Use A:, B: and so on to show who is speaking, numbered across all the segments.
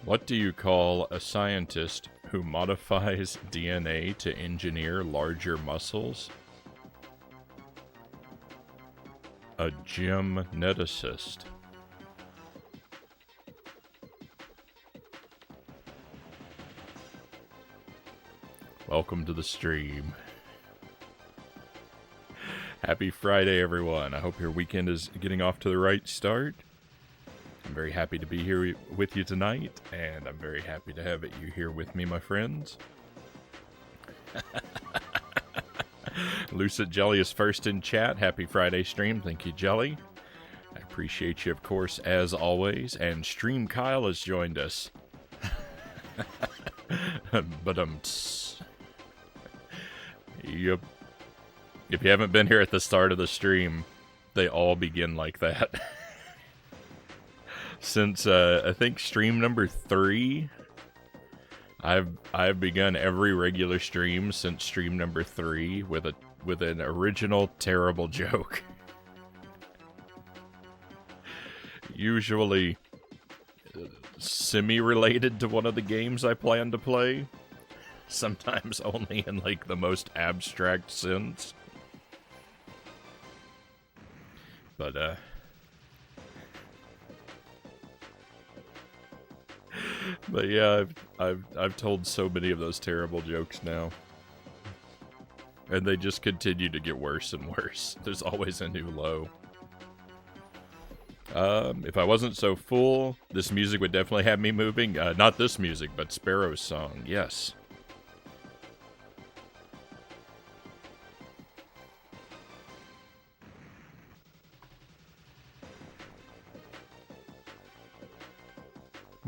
A: What do you call a scientist who modifies DNA to engineer larger muscles? A gymneticist. Welcome to the stream. Happy Friday, everyone. I hope your weekend is getting off to the right start. I'm very happy to be here with you tonight, and I'm very happy to have you here with me, my friends. Lucid Jelly is first in chat. Happy Friday stream. Thank you, Jelly. I appreciate you, of course, as always. And Stream Kyle has joined us. But yep. If you haven't been here at the start of the stream, they all begin like that. Since I think stream number 3, I've begun every regular stream since stream number 3 with an original terrible joke. Usually semi-related to one of the games I plan to play. Sometimes only in like the most abstract sense. But but yeah, I've told so many of those terrible jokes now. And they just continue to get worse and worse. There's always a new low. If I wasn't so full, this music would definitely have me moving. Not this music, but Sparrow's song. Yes.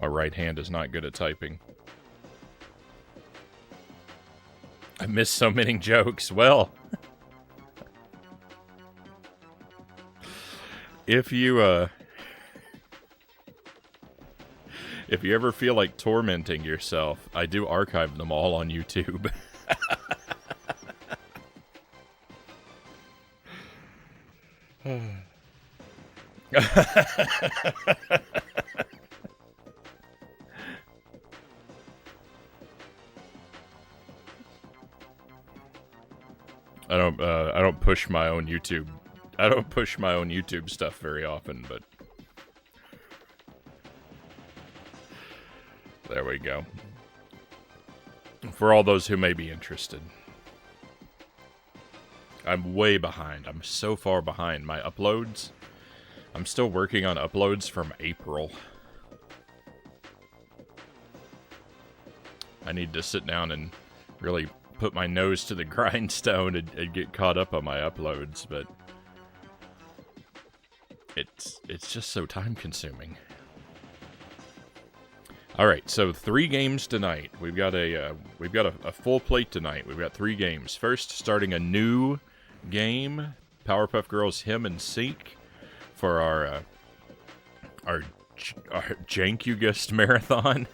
A: My right hand is not good at typing. I missed so many jokes. Well, if you ever feel like tormenting yourself, I do archive them all on YouTube. I don't push my own YouTube. I don't push my own YouTube stuff very often, but there we go. For all those who may be interested. I'm way behind. I'm so far behind. My uploads, I'm still working on uploads from April. I need to sit down and really put my nose to the grindstone and get caught up on my uploads, but it's just so time consuming. All right, so 3 games tonight. We've got a full plate tonight. We've got 3 games. First, starting a new game, Powerpuff Girls Him and Seek for our Jankugust marathon.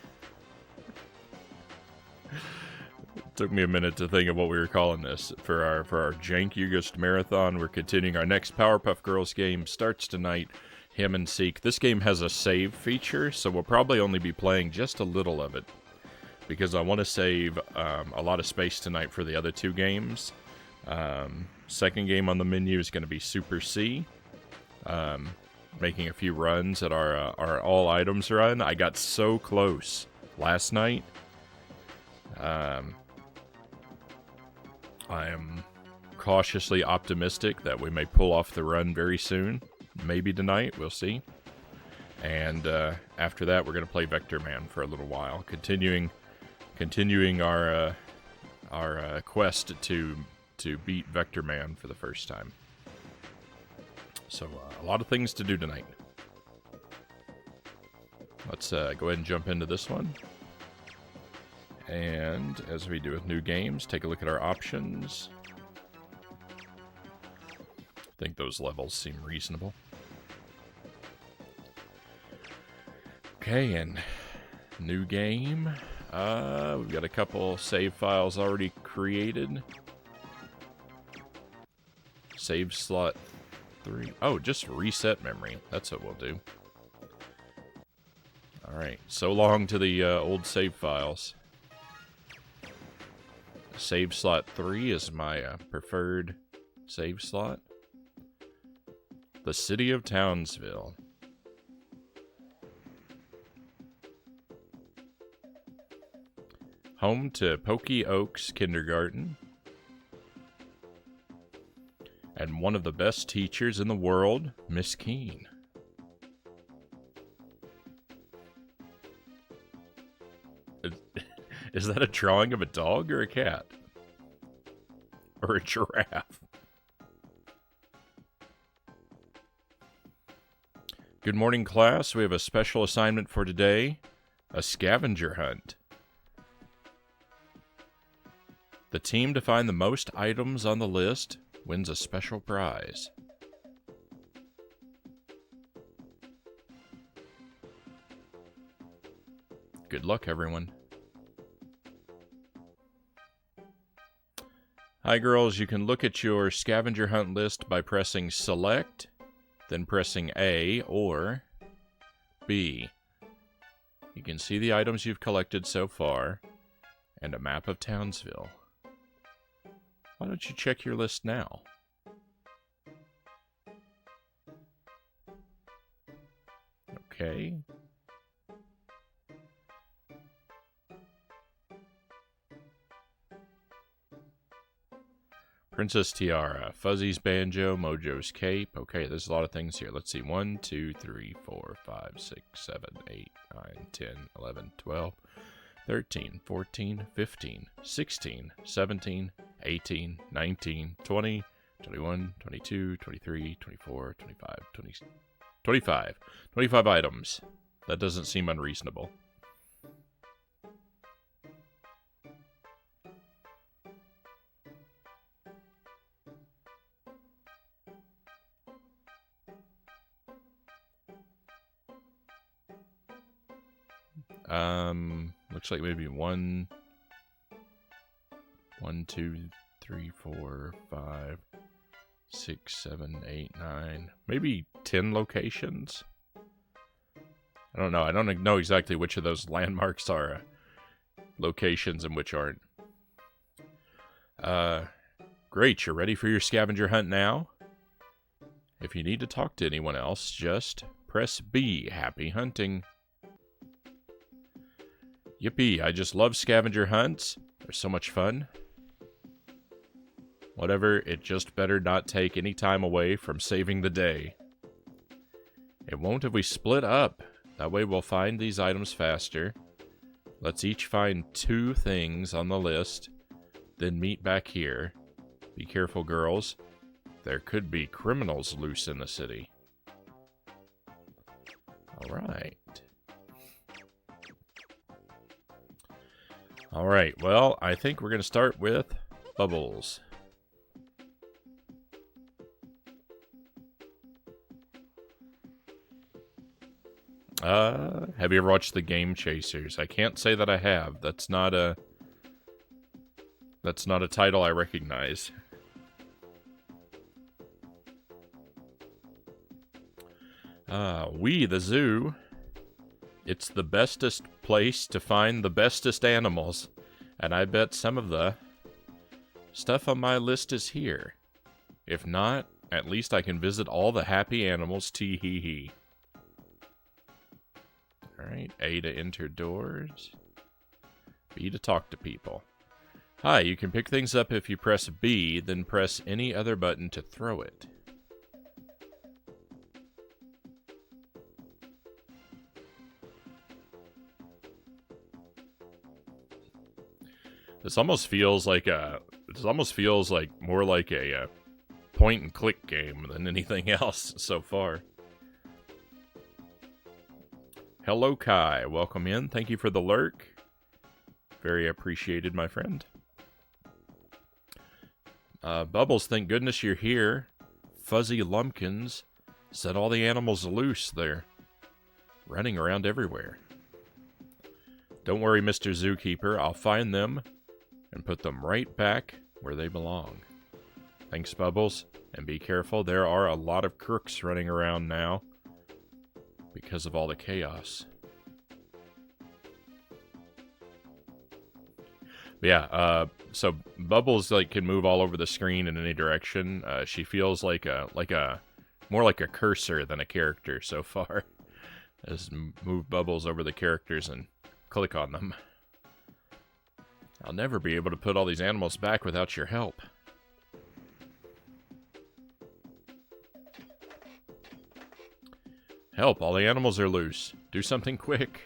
A: Took me a minute to think of what we were calling this. For our Jankugust marathon, we're continuing. Our next Powerpuff Girls game starts tonight, Him and Seek. This game has a save feature, so we'll probably only be playing just a little of it, because I want to save a lot of space tonight for the other 2 games. Second game on the menu is going to be Super C. Making a few runs at our all items run. I got so close last night. I am cautiously optimistic that we may pull off the run very soon. Maybe tonight, we'll see. And after that, we're going to play Vector Man for a little while, continuing our quest to beat Vector Man for the first time. So a lot of things to do tonight. Let's go ahead and jump into this one. And as we do with new games, take a look at our options. I think those levels seem reasonable. Okay, and new game. We've got a couple save files already created. Save slot 3. Oh, just reset memory. That's what we'll do. Alright, so long to the old save files. Save slot 3 is my preferred save slot. The city of Townsville. Home to Pokey Oaks Kindergarten. And one of the best teachers in the world, Miss Keene. Is that a drawing of a dog or a cat? Or a giraffe? Good morning, class. We have a special assignment for today. A scavenger hunt. The team to find the most items on the list wins a special prize. Good luck, everyone. Hi, girls. You can look at your scavenger hunt list by pressing Select, then pressing A or B. You can see the items you've collected so far and a map of Townsville. Why don't you check your list now? Okay. Princess Tiara, Fuzzy's Banjo, Mojo's Cape. Okay, there's a lot of things here. Let's see. 1, 2, 3, 4, 5, 6, 7, 8, 9, 10, 11, 12, 13, 14, 15, 16, 17, 18, 19, 20, 21, 22, 23, 24, 25, 20, 25. 25 items. That doesn't seem unreasonable. Looks like maybe 1, 2, 3, 4, 5, 6, 7, 8, 9, maybe 10 locations. I don't know. I don't know exactly which of those landmarks are locations and which aren't. Great. You're ready for your scavenger hunt now? If you need to talk to anyone else, just press B. Happy hunting. Yippee, I just love scavenger hunts. They're so much fun. Whatever, it just better not take any time away from saving the day. It won't if we split up. That way we'll find these items faster. Let's each find 2 things on the list, then meet back here. Be careful, girls. There could be criminals loose in the city. Alright. Alright, well, I think we're going to start with Bubbles. Have you ever watched The Game Chasers? I can't say that I have. That's not a title I recognize. We, the zoo. It's the bestest place to find the bestest animals, and I bet some of the stuff on my list is here. If not, at least I can visit all the happy animals, tee-hee-hee. Alright, A to enter doors. B to talk to people. Hi, you can pick things up if you press B, then press any other button to throw it. This almost feels like more like a point and click game than anything else so far. Hello, Kai. Welcome in. Thank you for the lurk. Very appreciated, my friend. Bubbles, thank goodness you're here. Fuzzy Lumpkins set all the animals loose. They're running around everywhere. Don't worry, Mr. Zookeeper. I'll find them and put them right back where they belong. Thanks, Bubbles. And be careful, there are a lot of crooks running around now because of all the chaos. Yeah, so Bubbles like can move all over the screen in any direction. She feels like a more like a cursor than a character so far. Just move Bubbles over the characters and click on them. I'll never be able to put all these animals back without your help. Help, all the animals are loose. Do something quick.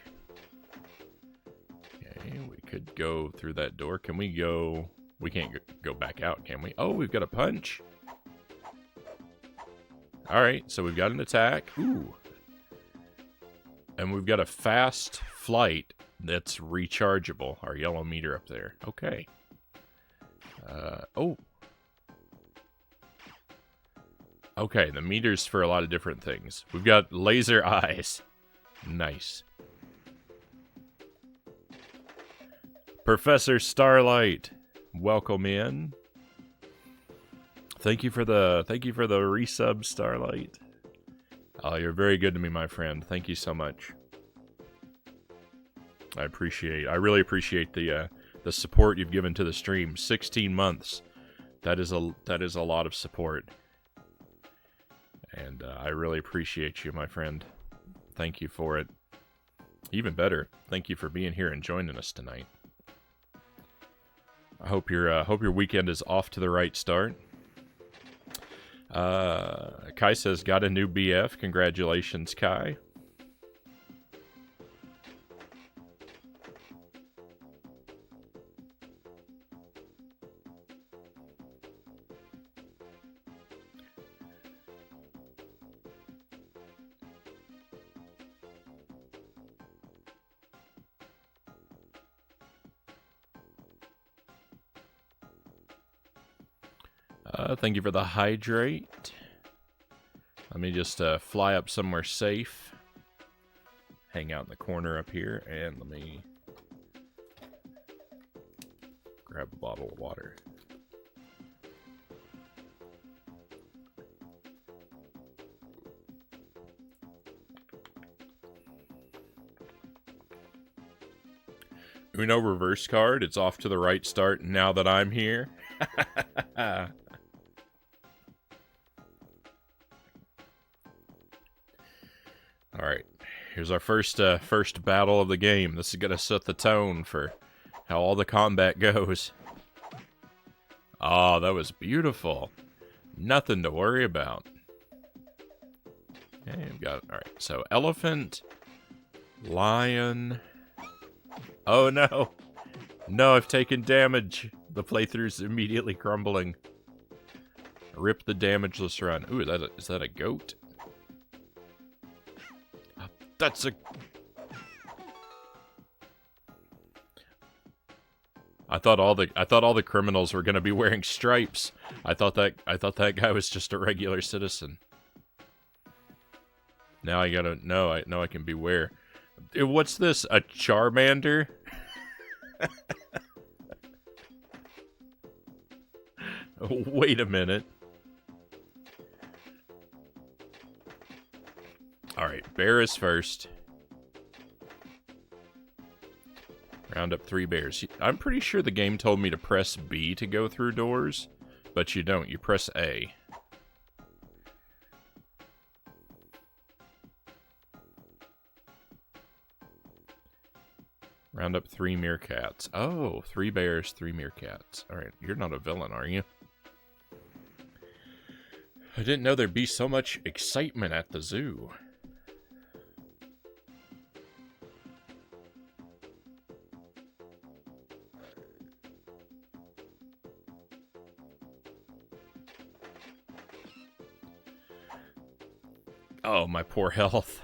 A: Okay, we could go through that door. Can we go... We can't go back out, can we? Oh, we've got a punch. Alright, so we've got an attack. Ooh. And we've got a fast flight that's rechargeable. Our yellow meter up there. Okay. Oh. Okay, the meter's for a lot of different things. We've got laser eyes. Nice. Professor Starlight, welcome in. Thank you for the resub, Starlight. Oh, you're very good to me, my friend. Thank you so much. I really appreciate the support you've given to the stream. 16 months. That is a lot of support. And I really appreciate you, my friend. Thank you for it. Even better, thank you for being here and joining us tonight. I hope your weekend is off to the right start. Kai says, got a new BF. Congratulations, Kai. Thank you for the hydrate. Let me just fly up somewhere safe. Hang out in the corner up here, and let me grab a bottle of water. Uno reverse card. It's off to the right start now that I'm here. Alright, here's our first battle of the game. This is going to set the tone for how all the combat goes. Oh, that was beautiful. Nothing to worry about. Okay, we've got, alright, so elephant, lion. Oh no! No, I've taken damage. The playthrough's immediately crumbling. Rip the damageless run. Ooh, is that a goat? That's a... I thought all the criminals were gonna be wearing stripes. I thought that guy was just a regular citizen. Now I gotta know I can beware. What's this? A Charmander? Wait a minute. Alright, bear is first. Round up 3 bears. I'm pretty sure the game told me to press B to go through doors, but you don't. You press A. Round up 3 meerkats. Oh, 3 bears, 3 meerkats. Alright, you're not a villain, are you? I didn't know there'd be so much excitement at the zoo. Oh, my poor health.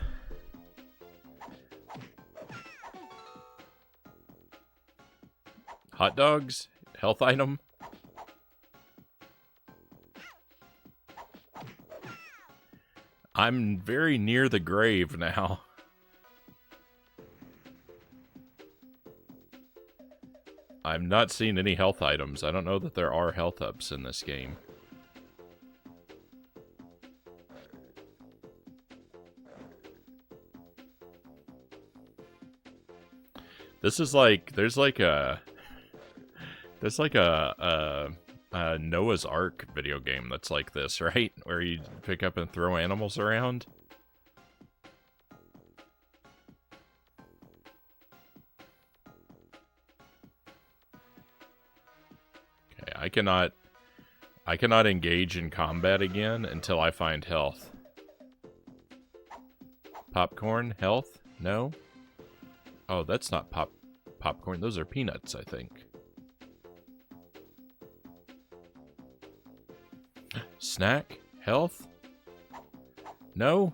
A: Hot dogs? Health item? I'm very near the grave now. I'm not seeing any health items. I don't know that there are health ups in this game. This is like, there's like a There's like a Noah's Ark video game that's like this, right? Where you pick up and throw animals around. Okay, I cannot engage in combat again until I find health. Popcorn? Health? No? Oh, that's not popcorn. Those are peanuts, I think. Snack? Health? No?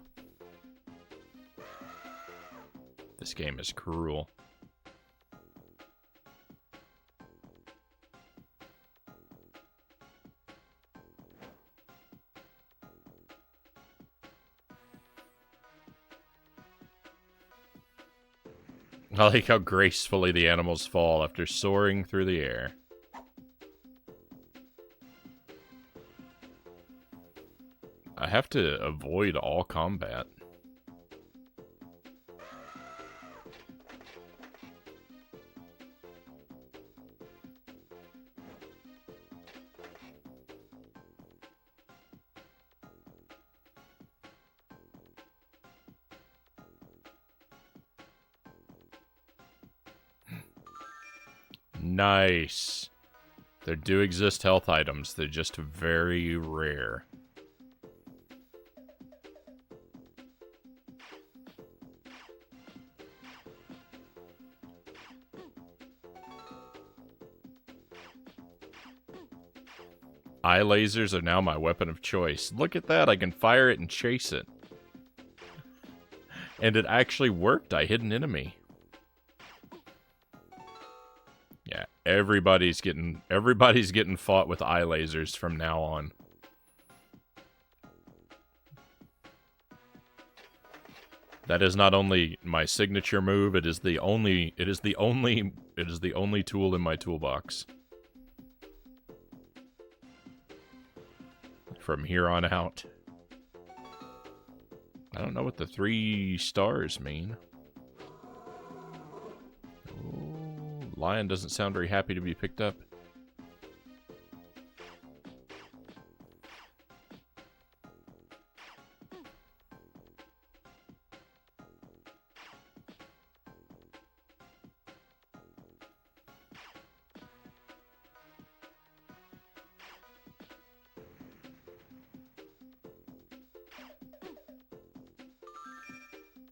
A: This game is cruel. I like how gracefully the animals fall after soaring through the air. I have to avoid all combat. Nice. There do exist health items. They're just very rare. Eye lasers are now my weapon of choice. Look at that. I can fire it and chase it. And it actually worked. I hit an enemy. Yeah, everybody's getting fought with eye lasers from now on. That is not only my signature move, it is the only tool in my toolbox. From here on out. I don't know what the 3 stars mean. Ooh, lion doesn't sound very happy to be picked up.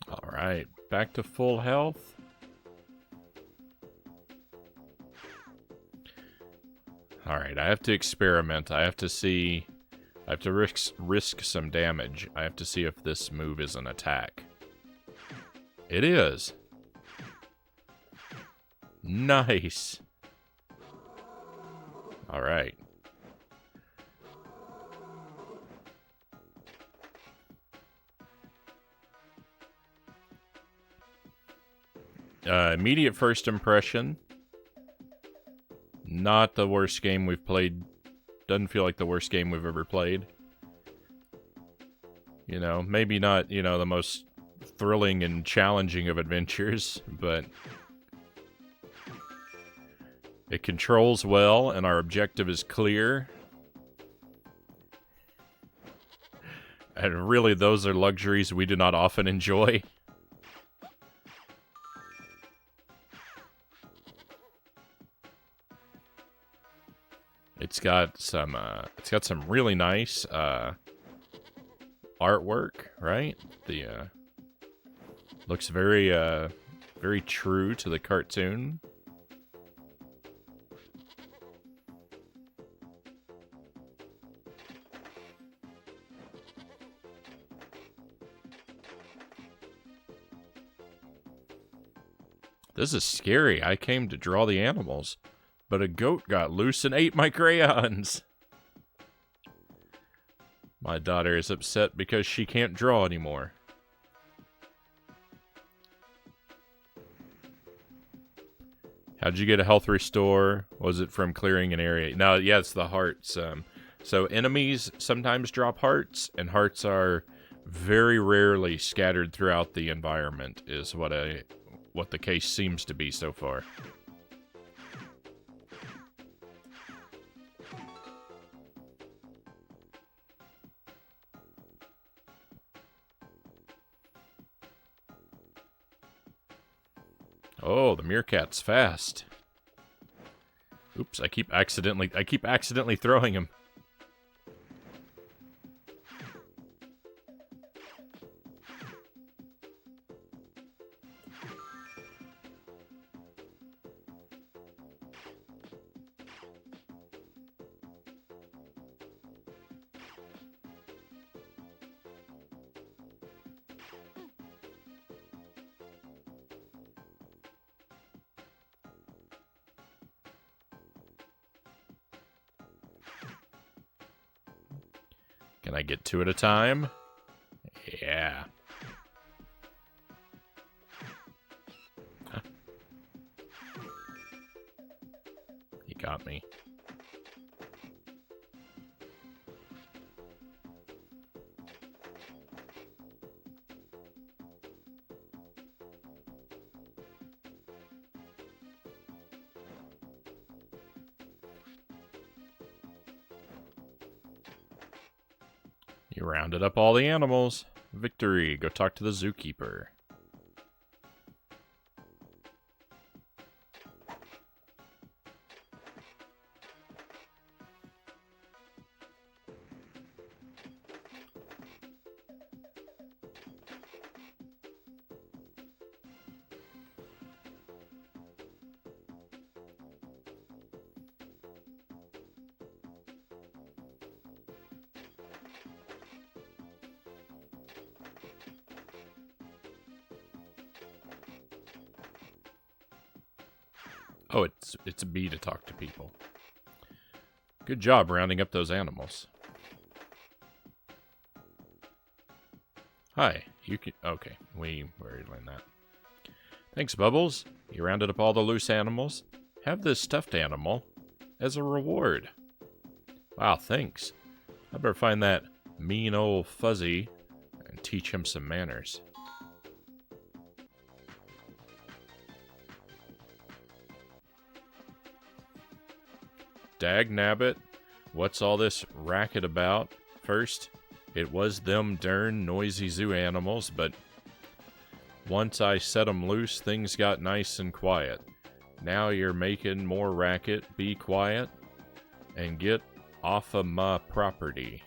A: Alright, back to full health. Alright, I have to experiment. I have to risk some damage. I have to see if this move is an attack. It is. Nice. Alright. Immediate first impression. Not the worst game we've played. Doesn't feel like the worst game we've ever played. You know, maybe not, you know, the most thrilling and challenging of adventures, but it controls well, and our objective is clear. And really, those are luxuries we do not often enjoy. It's got some really nice artwork, right? The looks very very true to the cartoon. This is scary. I came to draw the animals, but a goat got loose and ate my crayons. My daughter is upset because she can't draw anymore. How'd you get a health restore? Was it from clearing an area? No, yeah, it's the hearts. So enemies sometimes drop hearts, and hearts are very rarely scattered throughout the environment, is what the case seems to be so far. Oh, the meerkat's fast. Oops, I keep accidentally throwing him. Can I get 2 at a time? Yeah. Huh. He got me. You rounded up all the animals. Victory. Go talk to the zookeeper. Oh, it's a B to talk to people. Good job rounding up those animals. Hi, you can... Okay, we already learned that. Thanks, Bubbles. You rounded up all the loose animals. Have this stuffed animal as a reward. Wow, thanks. I better find that mean old Fuzzy and teach him some manners. Dagnabbit, what's all this racket about? First, it was them darn noisy zoo animals, but once I set 'em loose, things got nice and quiet. Now you're making more racket. Be quiet and get off of my property.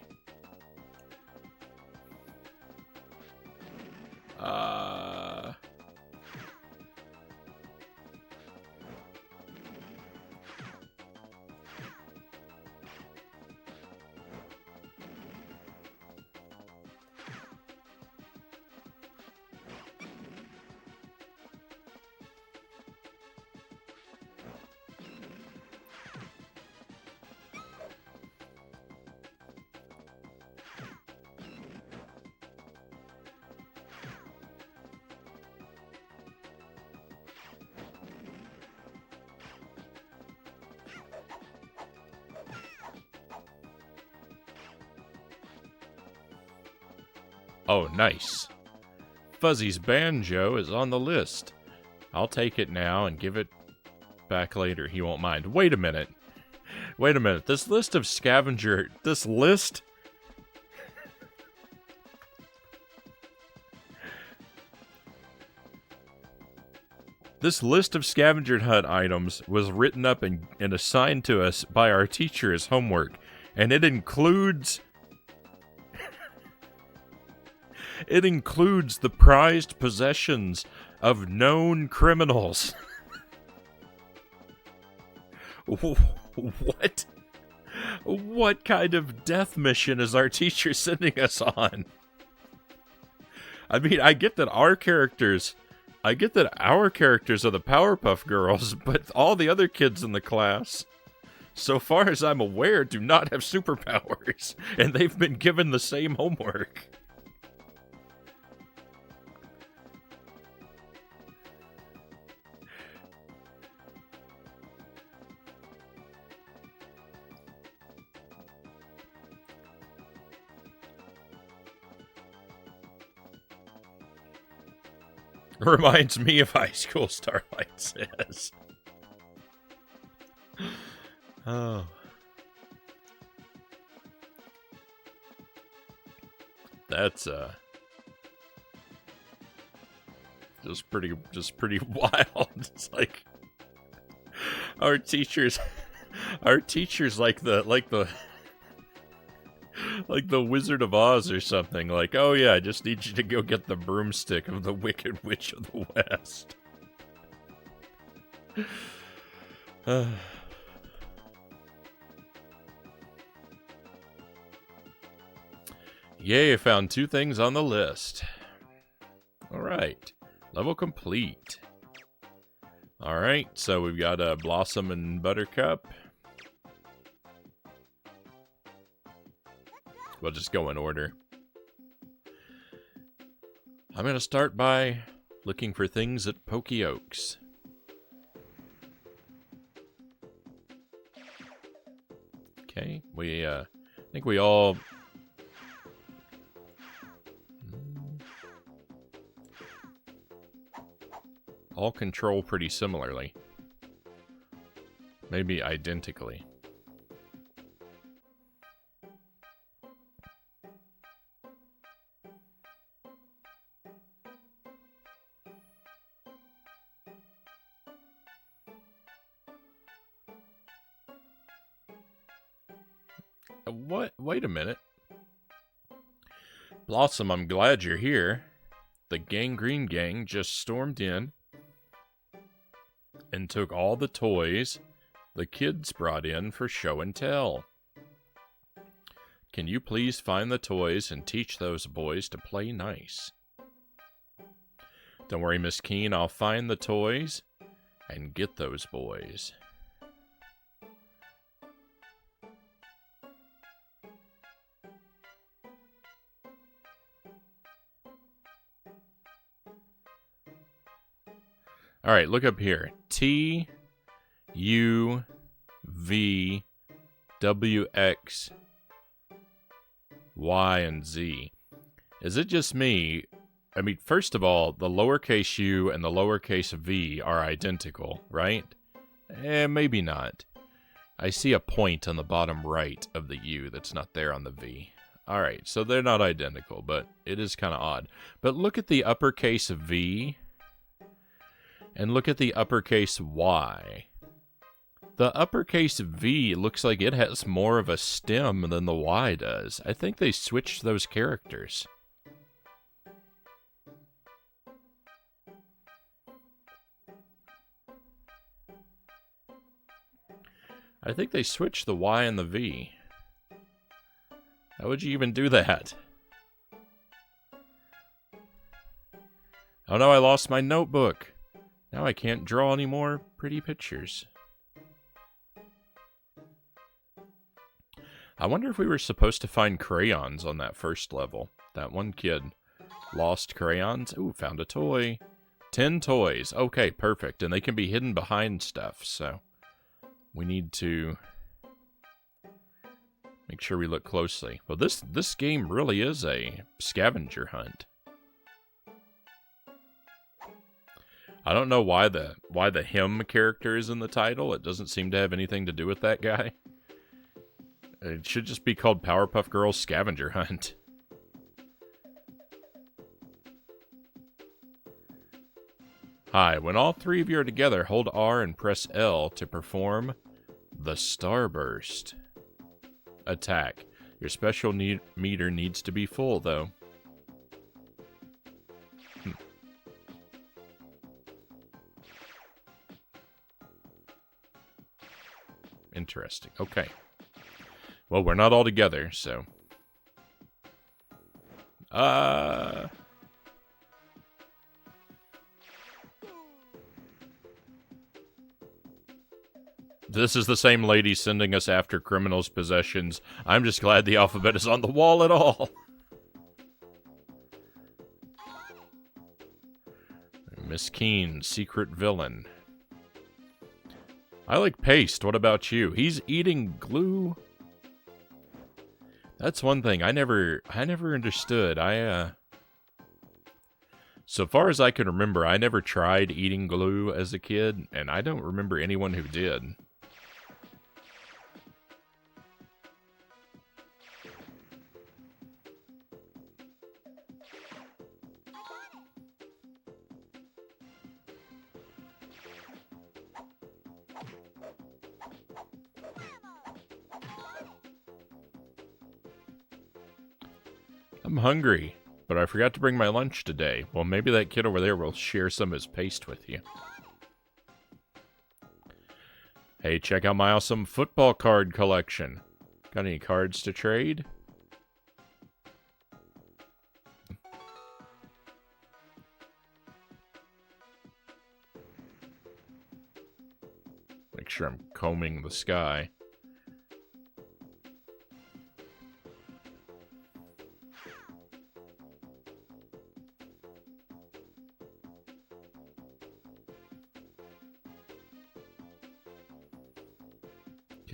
A: Oh, nice. Fuzzy's banjo is on the list. I'll take it now and give it back later. He won't mind. Wait a minute. Wait a minute. This list of scavenger... This list... This list of scavenger hunt items was written up and assigned to us by our teacher as homework. And it includes... It includes the prized possessions of known criminals. What? What kind of death mission is our teacher sending us on? I mean, I get that our characters are the Powerpuff Girls, but all the other kids in the class, so far as I'm aware, do not have superpowers, and they've been given the same homework. Reminds me of High School, Starlight says. Oh. That's, Just pretty wild. It's like our teachers like the like the Wizard of Oz or something. Like, oh yeah, I just need you to go get the broomstick of the Wicked Witch of the West. Yay, I found 2 things on the list. Alright, level complete. Alright, so we've got Blossom and Buttercup. We'll just go in order. I'm going to start by looking for things at Pokey Oaks. Okay, I think we all... all control pretty similarly. Maybe identically. What? Wait a minute. Blossom, I'm glad you're here. The Gangrene Gang just stormed in and took all the toys the kids brought in for show and tell. Can you please find the toys and teach those boys to play nice? Don't worry, Miss Keen, I'll find the toys and get those boys. All right, look up here. T, U, V, W, X, Y, and Z. Is it just me? I mean, first of all, the lowercase u and the lowercase v are identical, right? Maybe not. I see a point on the bottom right of the u that's not there on the v. All right, so they're not identical, but it is kind of odd. But look at the uppercase V and look at the uppercase Y. The uppercase V looks like it has more of a stem than the Y does. I think they switched those characters. I think they switched the Y and the V. How would you even do that? Oh no, I lost my notebook. Now I can't draw any more pretty pictures. I wonder if we were supposed to find crayons on that first level. That one kid lost crayons. Ooh, found a toy. 10 toys. Okay, perfect. And they can be hidden behind stuff, so we need to make sure we look closely. Well, this game really is a scavenger hunt. I don't know why the him character is in the title. It doesn't seem to have anything to do with that guy. It should just be called Powerpuff Girls Scavenger Hunt. Hi, when all three of you are together, hold R and press L to perform the Starburst attack. Your special meter needs to be full, though. Interesting. Okay. Well, we're not all together, so... This is the same lady sending us after criminals' possessions. I'm just glad the alphabet is on the wall at all. Miss Keen, secret villain. I like paste. What about you? He's eating glue. That's one thing I never understood. So far as I can remember, I never tried eating glue as a kid, and I don't remember anyone who did. I'm hungry, but I forgot to bring my lunch today. Well, maybe that kid over there will share some of his paste with you. Hey, check out my awesome football card collection. Got any cards to trade? Make sure I'm combing the sky.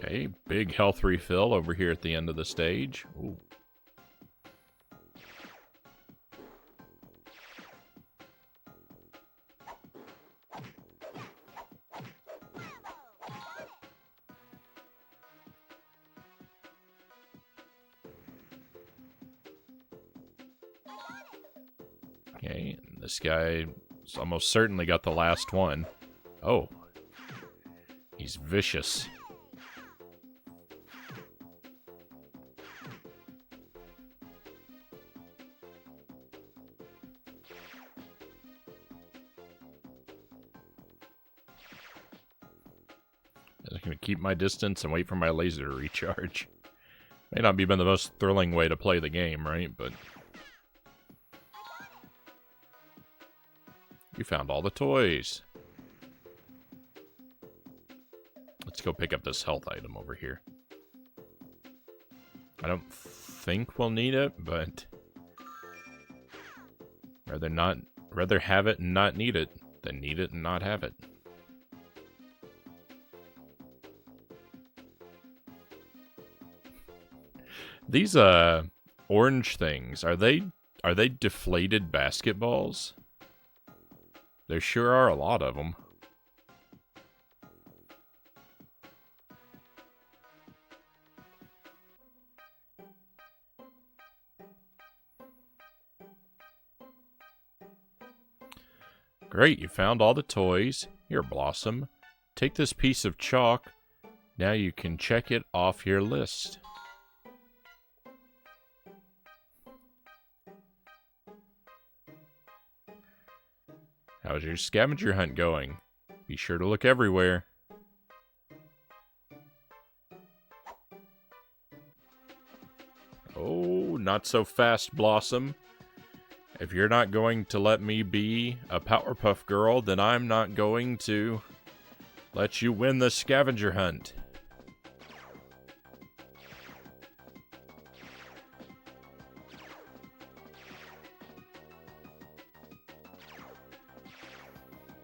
A: Okay, big health refill over here at the end of the stage. Ooh. Okay, this guy's almost certainly got the last one. Oh. He's vicious. I'm going to keep my distance and wait for my laser to recharge. May not be the most thrilling way to play the game, right? But you found all the toys. Let's go pick up this health item over here. I don't think we'll need it, but rather have it and not need it than need it and not have it. These orange things, are they deflated basketballs? There sure are a lot of them. Great, you found all the toys. Here, Blossom. Take this piece of chalk. Now you can check it off your list. How's your scavenger hunt going? Be sure to look everywhere. Oh, not so fast, Blossom. If you're not going to let me be a Powerpuff Girl, then I'm not going to let you win the scavenger hunt.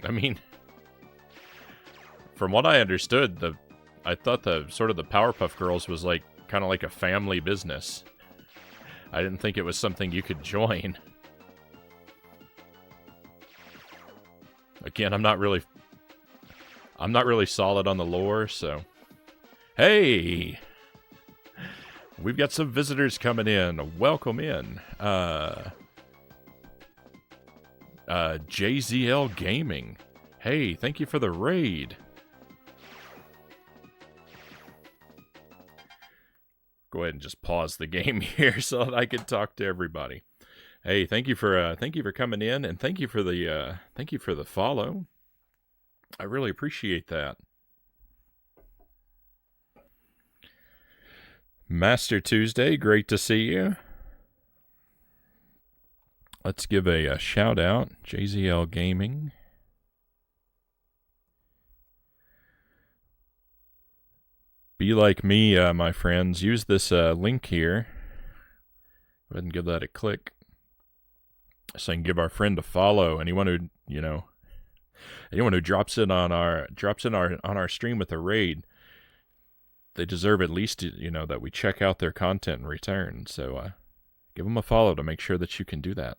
A: I mean, from what I understood, I thought the Powerpuff Girls was like kind of like a family business. I didn't think it was something you could join. Again, I'm not really solid on the lore, so. Hey! We've got some visitors coming in. Welcome in. JZL Gaming. Hey, thank you for the raid. Go ahead and just pause the game here so that I can talk to everybody. Hey, thank you for coming in, and thank you for the follow. I really appreciate that. Master Tuesday, great to see you. Let's give a shout out, JZL Gaming. Be like me, my friends. Use this link here. Go ahead and give that a click. So I can give our friend a follow. Anyone who drops in on our stream with a raid, they deserve at least that we check out their content in return. So give them a follow to make sure that you can do that.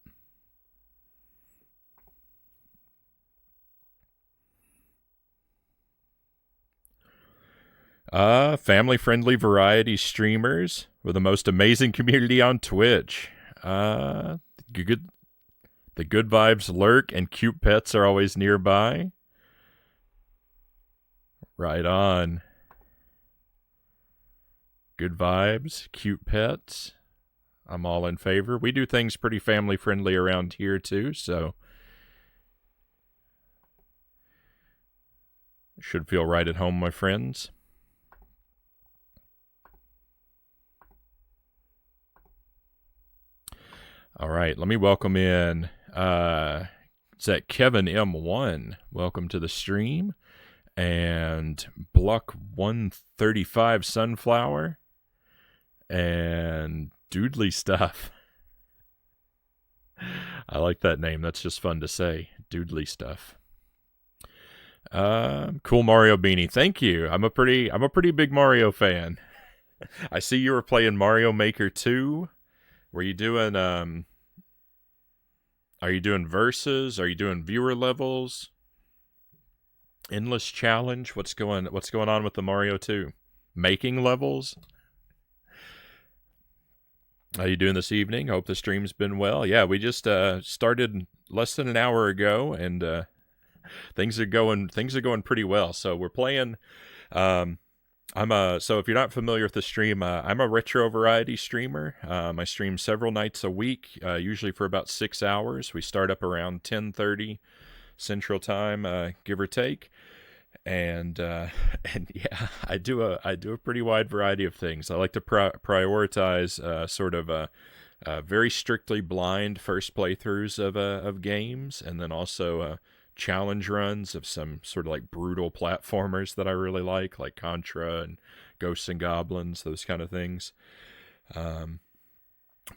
A: Family-friendly variety streamers with the most amazing community on Twitch. The good vibes lurk and cute pets are always nearby. Right on. Good vibes, cute pets. I'm all in favor. We do things pretty family friendly around here too, so should feel right at home, my friends. All right, let me welcome in. It's that Kevin M1. Welcome to the stream. And Block 135 Sunflower. And Doodly Stuff. I like that name. That's just fun to say. Doodly Stuff. Cool Mario beanie. Thank you. I'm a pretty big Mario fan. I see you were playing Mario Maker 2. Were you doing are you doing versus? Are you doing viewer levels? Endless challenge? What's going on with the Mario 2? Making levels? How you doing this evening? Hope the stream's been well. Yeah, we just started less than an hour ago, and things are going pretty well. So we're playing. So if you're not familiar with the stream, I'm a retro variety streamer. I stream several nights a week, usually for about 6 hours. We start up around 10:30 Central Time, give or take. And yeah, I do a pretty wide variety of things. I like to prioritize sort of very strictly blind first playthroughs of games, and then also challenge runs of some sort of like brutal platformers that I really like Contra and Ghosts and Goblins, those kind of things.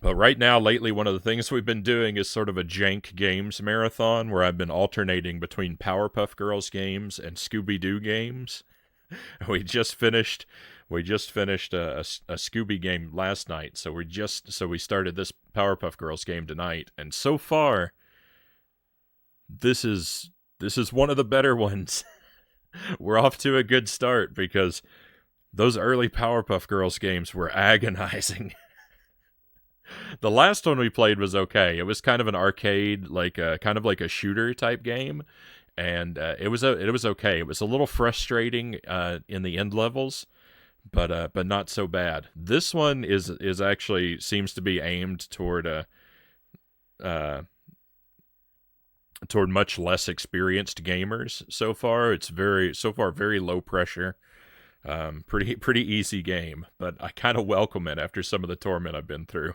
A: But right now, lately, one of the things we've been doing is sort of a Jank Games marathon where I've been alternating between Powerpuff Girls games and Scooby-Doo games. We just finished a Scooby game last night, so we started this Powerpuff Girls game tonight, and so far, this is one of the better ones. We're off to a good start because those early Powerpuff Girls games were agonizing. The last one we played was okay. It was kind of an arcade, kind of like a shooter type game, and it was okay. It was a little frustrating in the end levels, but not so bad. This one is actually seems to be aimed toward much less experienced gamers so far. It's very low pressure. Pretty easy game, but I kind of welcome it after some of the torment I've been through.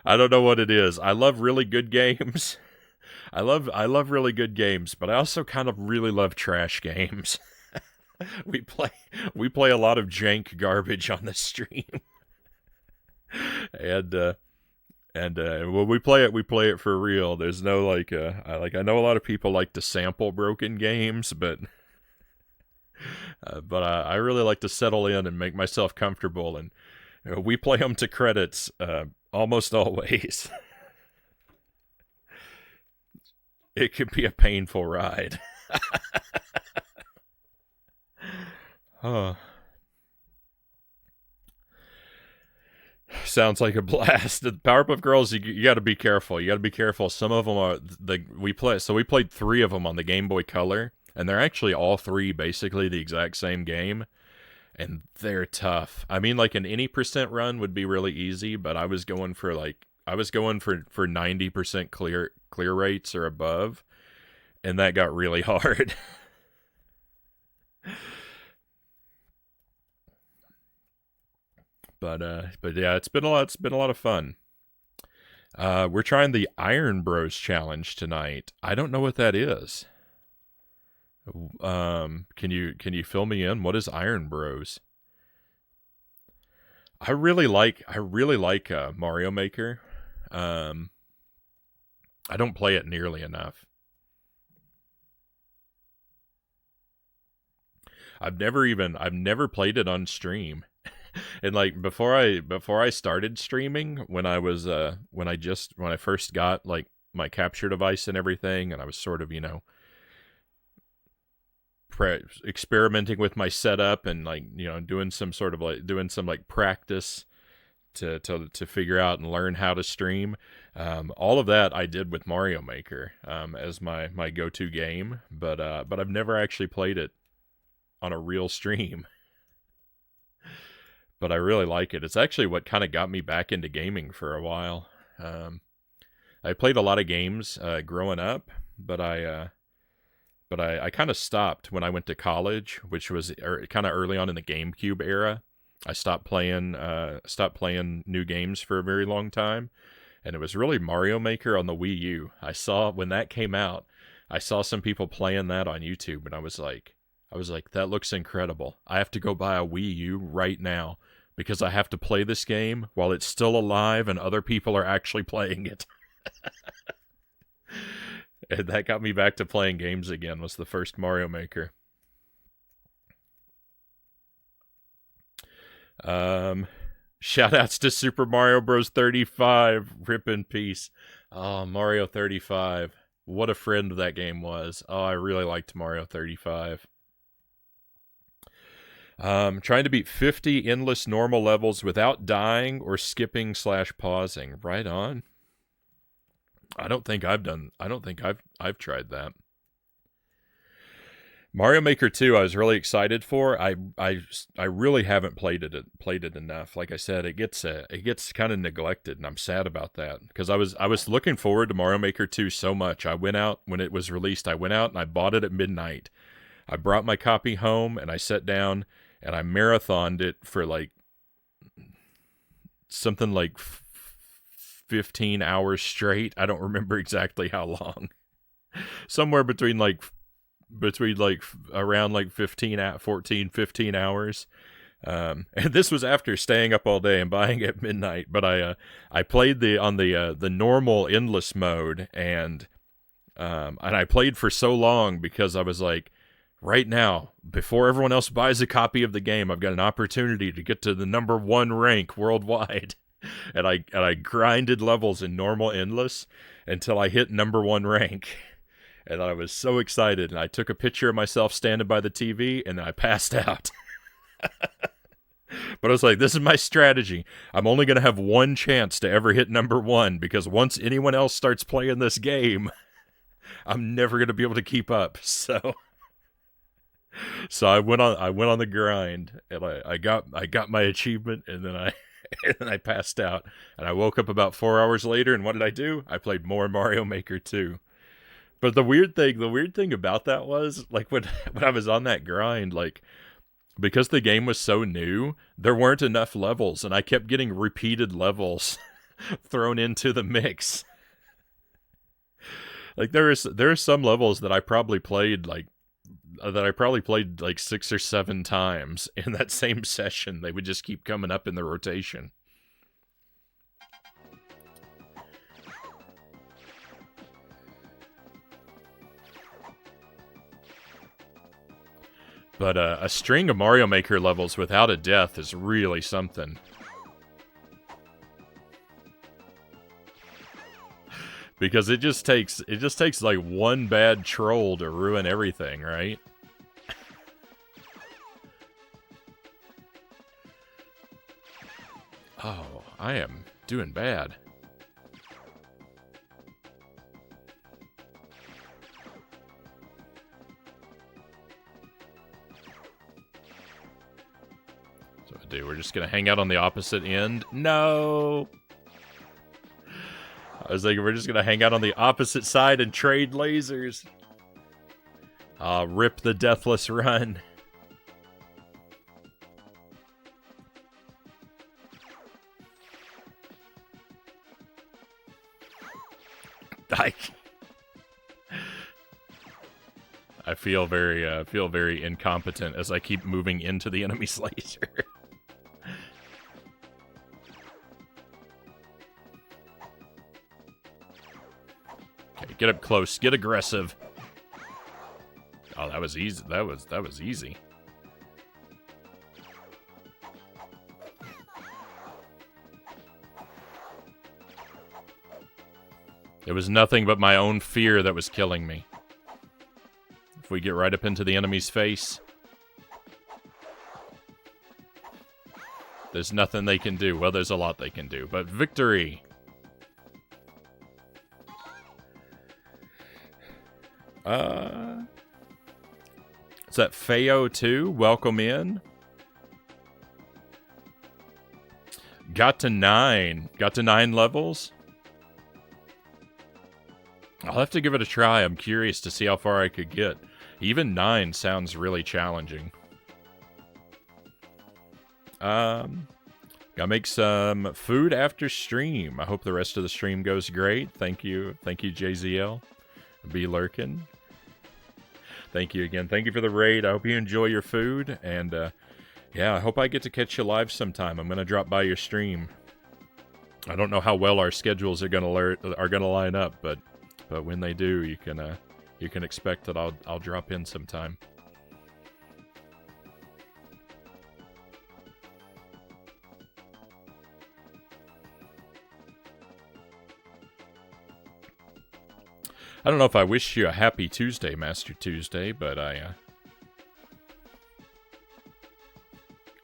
A: I don't know what it is. I love really good games. I love really good games, but I also kind of really love trash games. We play a lot of jank garbage on the stream. And when we play it for real. There's no I know a lot of people like to sample broken games, but I really like to settle in and make myself comfortable, and we play them to credits almost always. It can be a painful ride. Oh. Sounds like a blast. The Powerpuff Girls, you got to be careful. You got to be careful. Some of them are we played 3 of them on the Game Boy Color, and they're actually all 3 basically the exact same game, and they're tough. I mean, like an any percent run would be really easy, but I was going for 90% clear rates or above, and that got really hard. But yeah, it's been a lot of fun. We're trying the Iron Bros challenge tonight. I don't know what that is. Can you fill me in? What is Iron Bros? I really like Mario Maker. I don't play it nearly enough. I've never played it on stream. And like before I started streaming, when I first got like my capture device and everything, and I was sort of, experimenting with my setup and doing some practice to figure out and learn how to stream. All of that I did with Mario Maker as my go-to game, but I've never actually played it on a real stream. but I really like it. It's actually what kind of got me back into gaming for a while. I played a lot of games growing up, but I kind of stopped when I went to college, which was kind of early on in the GameCube era. I stopped playing new games for a very long time, and it was really Mario Maker on the Wii U. I saw when that came out, I saw some people playing that on YouTube, and I was like, that looks incredible. I have to go buy a Wii U right now because I have to play this game while it's still alive and other people are actually playing it. And that got me back to playing games again, was the first Mario Maker. Shout outs to Super Mario Bros. 35. Rip in peace. Oh, Mario 35. What a friend that game was. Oh, I really liked Mario 35. Trying to beat 50 endless normal levels without dying or skipping / pausing. Right on. I don't think I've tried that. Mario Maker 2 I was really excited for. I really haven't played it enough. Like I said, it gets kind of neglected, and I'm sad about that because I was looking forward to Mario Maker 2 so much. I went out when it was released. I went out and I bought it at midnight. I brought my copy home and I sat down and I marathoned it for like something like 15 hours straight. I don't remember exactly how long. Somewhere between around like 14, 15 hours. And this was after staying up all day and buying it at midnight. But I played on the normal endless mode, and I played for so long because I was like, right now, before everyone else buys a copy of the game, I've got an opportunity to get to the #1 rank worldwide. And I grinded levels in normal endless until I hit #1 rank. And I was so excited, and I took a picture of myself standing by the TV, and then I passed out. But I was like, this is my strategy. I'm only going to have one chance to ever hit #1, because once anyone else starts playing this game, I'm never going to be able to keep up. So I went on the grind, and I got my achievement, and then I passed out. And I woke up about 4 hours later, and what did I do? I played more Mario Maker 2. But the weird thing about that was, like, when I was on that grind, like, because the game was so new, there weren't enough levels, and I kept getting repeated levels thrown into the mix. Like, there are some levels that I probably played like 6 or 7 times in that same session. They would just keep coming up in the rotation. But a string of Mario Maker levels without a death is really something. Because it just takes like one bad troll to ruin everything, right? Oh, I am doing bad. Do we're just gonna hang out on the opposite end? No. I was thinking we're just gonna hang out on the opposite side and trade lasers. Rip the deathless run. I feel very incompetent as I keep moving into the enemy's laser. Get up close. Get aggressive. Oh, that was easy. That was easy. It was nothing but my own fear that was killing me. If we get right up into the enemy's face, there's nothing they can do. Well, there's a lot they can do, but victory! Is that Feo 2? Welcome in. Got to 9. Got to 9 levels? I'll have to give it a try. I'm curious to see how far I could get. Even 9 sounds really challenging. Gotta make some food after stream. I hope the rest of the stream goes great. Thank you, JZL. Be lurking. Thank you again. Thank you for the raid. I hope you enjoy your food. And, yeah, I hope I get to catch you live sometime. I'm gonna drop by your stream. I don't know how well our schedules are gonna line up, but when they do, you can expect that I'll drop in sometime. I don't know if I wish you a happy Tuesday, Master Tuesday, but I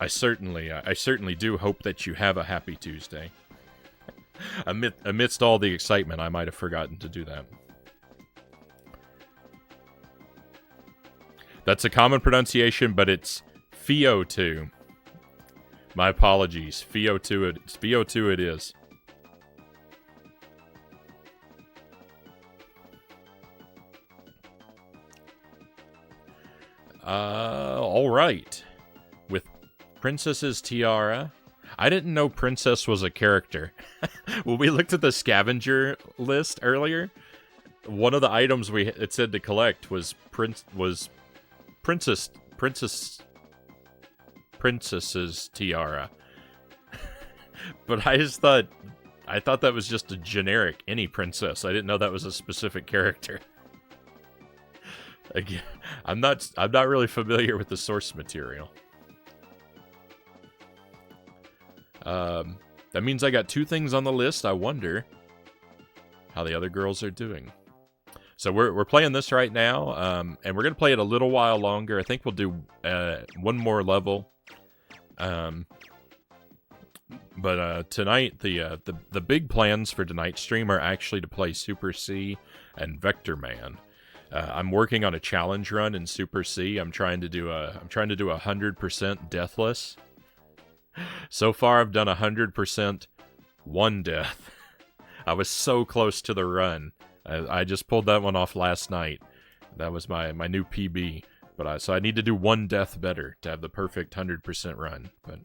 A: certainly do hope that you have a happy Tuesday. Amidst all the excitement, I might have forgotten to do that. That's a common pronunciation, but it's Fio2. My apologies. Fio2 it is. Alright. With Princess's Tiara. I didn't know Princess was a character. When we looked at the scavenger list earlier, one of the items it said to collect was Princess's Tiara. But I thought that was just a generic any princess. I didn't know that was a specific character. Again, I'm not really familiar with the source material. That means I got 2 things on the list. I wonder how the other girls are doing. So we're playing this right now, and we're gonna play it a little while longer. I think we'll do 1 more level. But tonight the big plans for tonight's stream are actually to play Super C and Vector Man. I'm working on a challenge run in Super C. I'm trying to do 100% deathless. So far, I've done 100% 1 death. I was so close to the run. I just pulled that one off last night. That was my new PB. But so I need to do 1 death better to have the perfect 100% run. But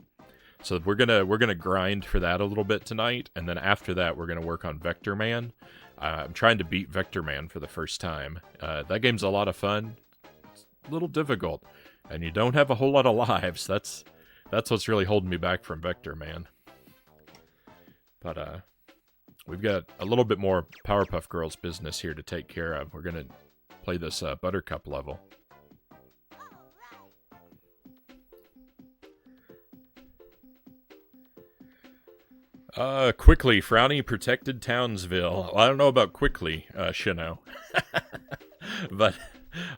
A: so we're gonna grind for that a little bit tonight, and then after that, we're gonna work on Vector Man. I'm trying to beat Vector Man for the first time. That game's a lot of fun. It's a little difficult, and you don't have a whole lot of lives. That's what's really holding me back from Vector Man. But we've got a little bit more Powerpuff Girls business here to take care of. We're gonna play this Buttercup level. Quickly, Frownie protected Townsville. Well, I don't know about quickly, Shino. But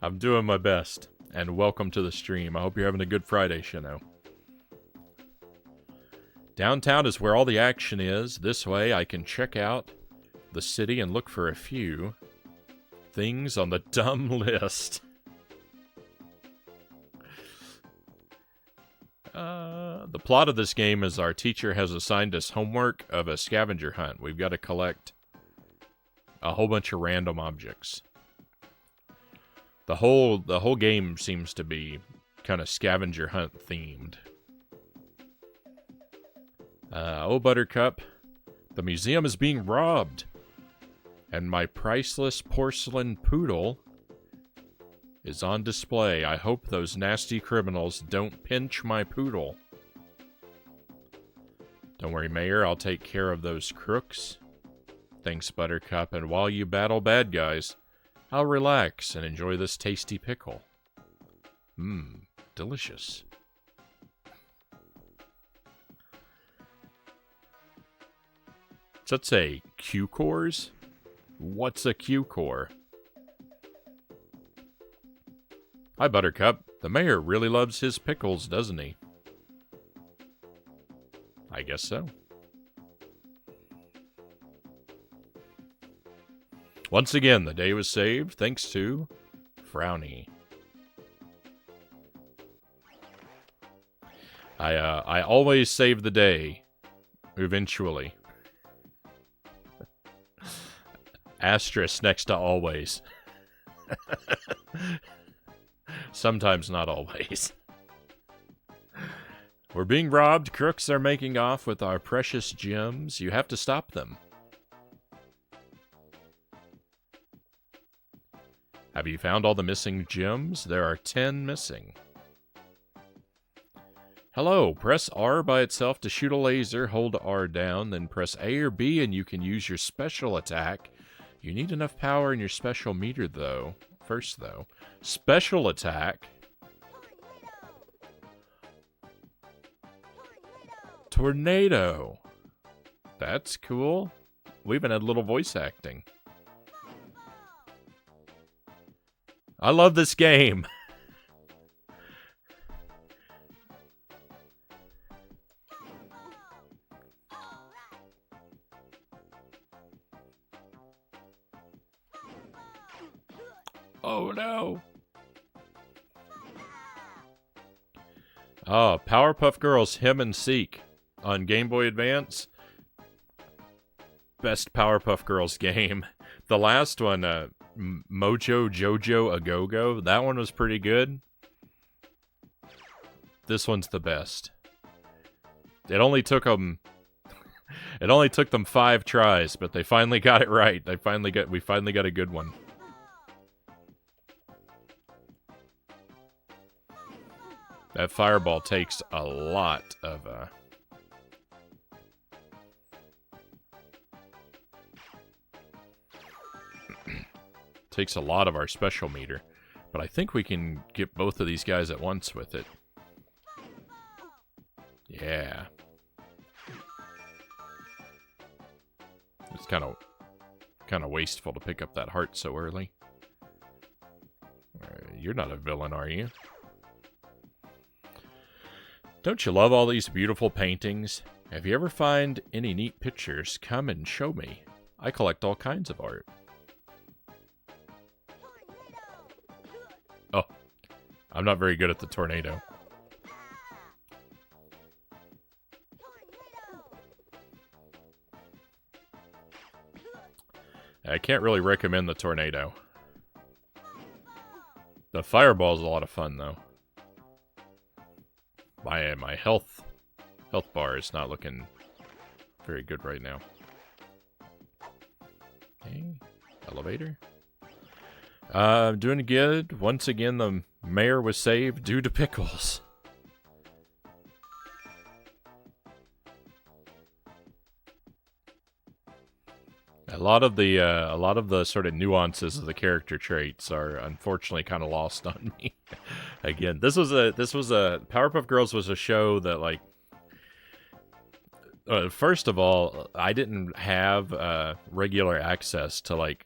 A: I'm doing my best. And welcome to the stream. I hope you're having a good Friday, Shino. Downtown is where all the action is. This way I can check out the city and look for a few things on the dumb list. The plot of this game is our teacher has assigned us homework of a scavenger hunt. We've got to collect a whole bunch of random objects. The whole game seems to be kind of scavenger hunt themed. Oh, Buttercup, the museum is being robbed, and my priceless porcelain poodle is on display. I hope those nasty criminals don't pinch my poodle. Don't worry, Mayor, I'll take care of those crooks. Thanks, Buttercup, and while you battle bad guys, I'll relax and enjoy this tasty pickle. Mmm, delicious. Does that say Q-cores? What's a Q-core? Hi, Buttercup. The mayor really loves his pickles, doesn't he? I guess so. Once again, the day was saved thanks to Frownie. I always save the day Eventually. Asterisk next to always. Sometimes not always. We're being robbed. Crooks are making off with our precious gems. You have to stop them. Have you found all the missing gems? There are 10 missing. Hello. Press R by itself to shoot a laser. Hold R down, then press A or B and you can use your special attack. You need enough power in your special meter, though. First, though. Special attack. Tornado. That's cool. We even had little voice acting. I love this game. Oh no. Oh, Powerpuff Girls Him and Seek on Game Boy Advance. Best Powerpuff Girls game. The last one, Mojo Jojo A-Go-Go, that one was pretty good. This one's the best. It only took them 5 tries, but they finally got it right. We finally got a good one. That fireball takes a lot of takes a lot of our special meter, but I think we can get both of these guys at once with it. Yeah. It's kind of wasteful to pick up that heart so early. You're not a villain, are you? Don't you love all these beautiful paintings? Have you ever find any neat pictures? Come and show me. I collect all kinds of art. Oh, I'm not very good at the tornado. I can't really recommend the tornado. The fireball is a lot of fun, though. My health bar is not looking very good right now. Okay, elevator. Doing good. Once again, the mayor was saved due to pickles. A lot of the sort of nuances of the character traits are unfortunately kind of lost on me. Again, this was a Powerpuff Girls was a show that, like, first of all, I didn't have regular access to, like,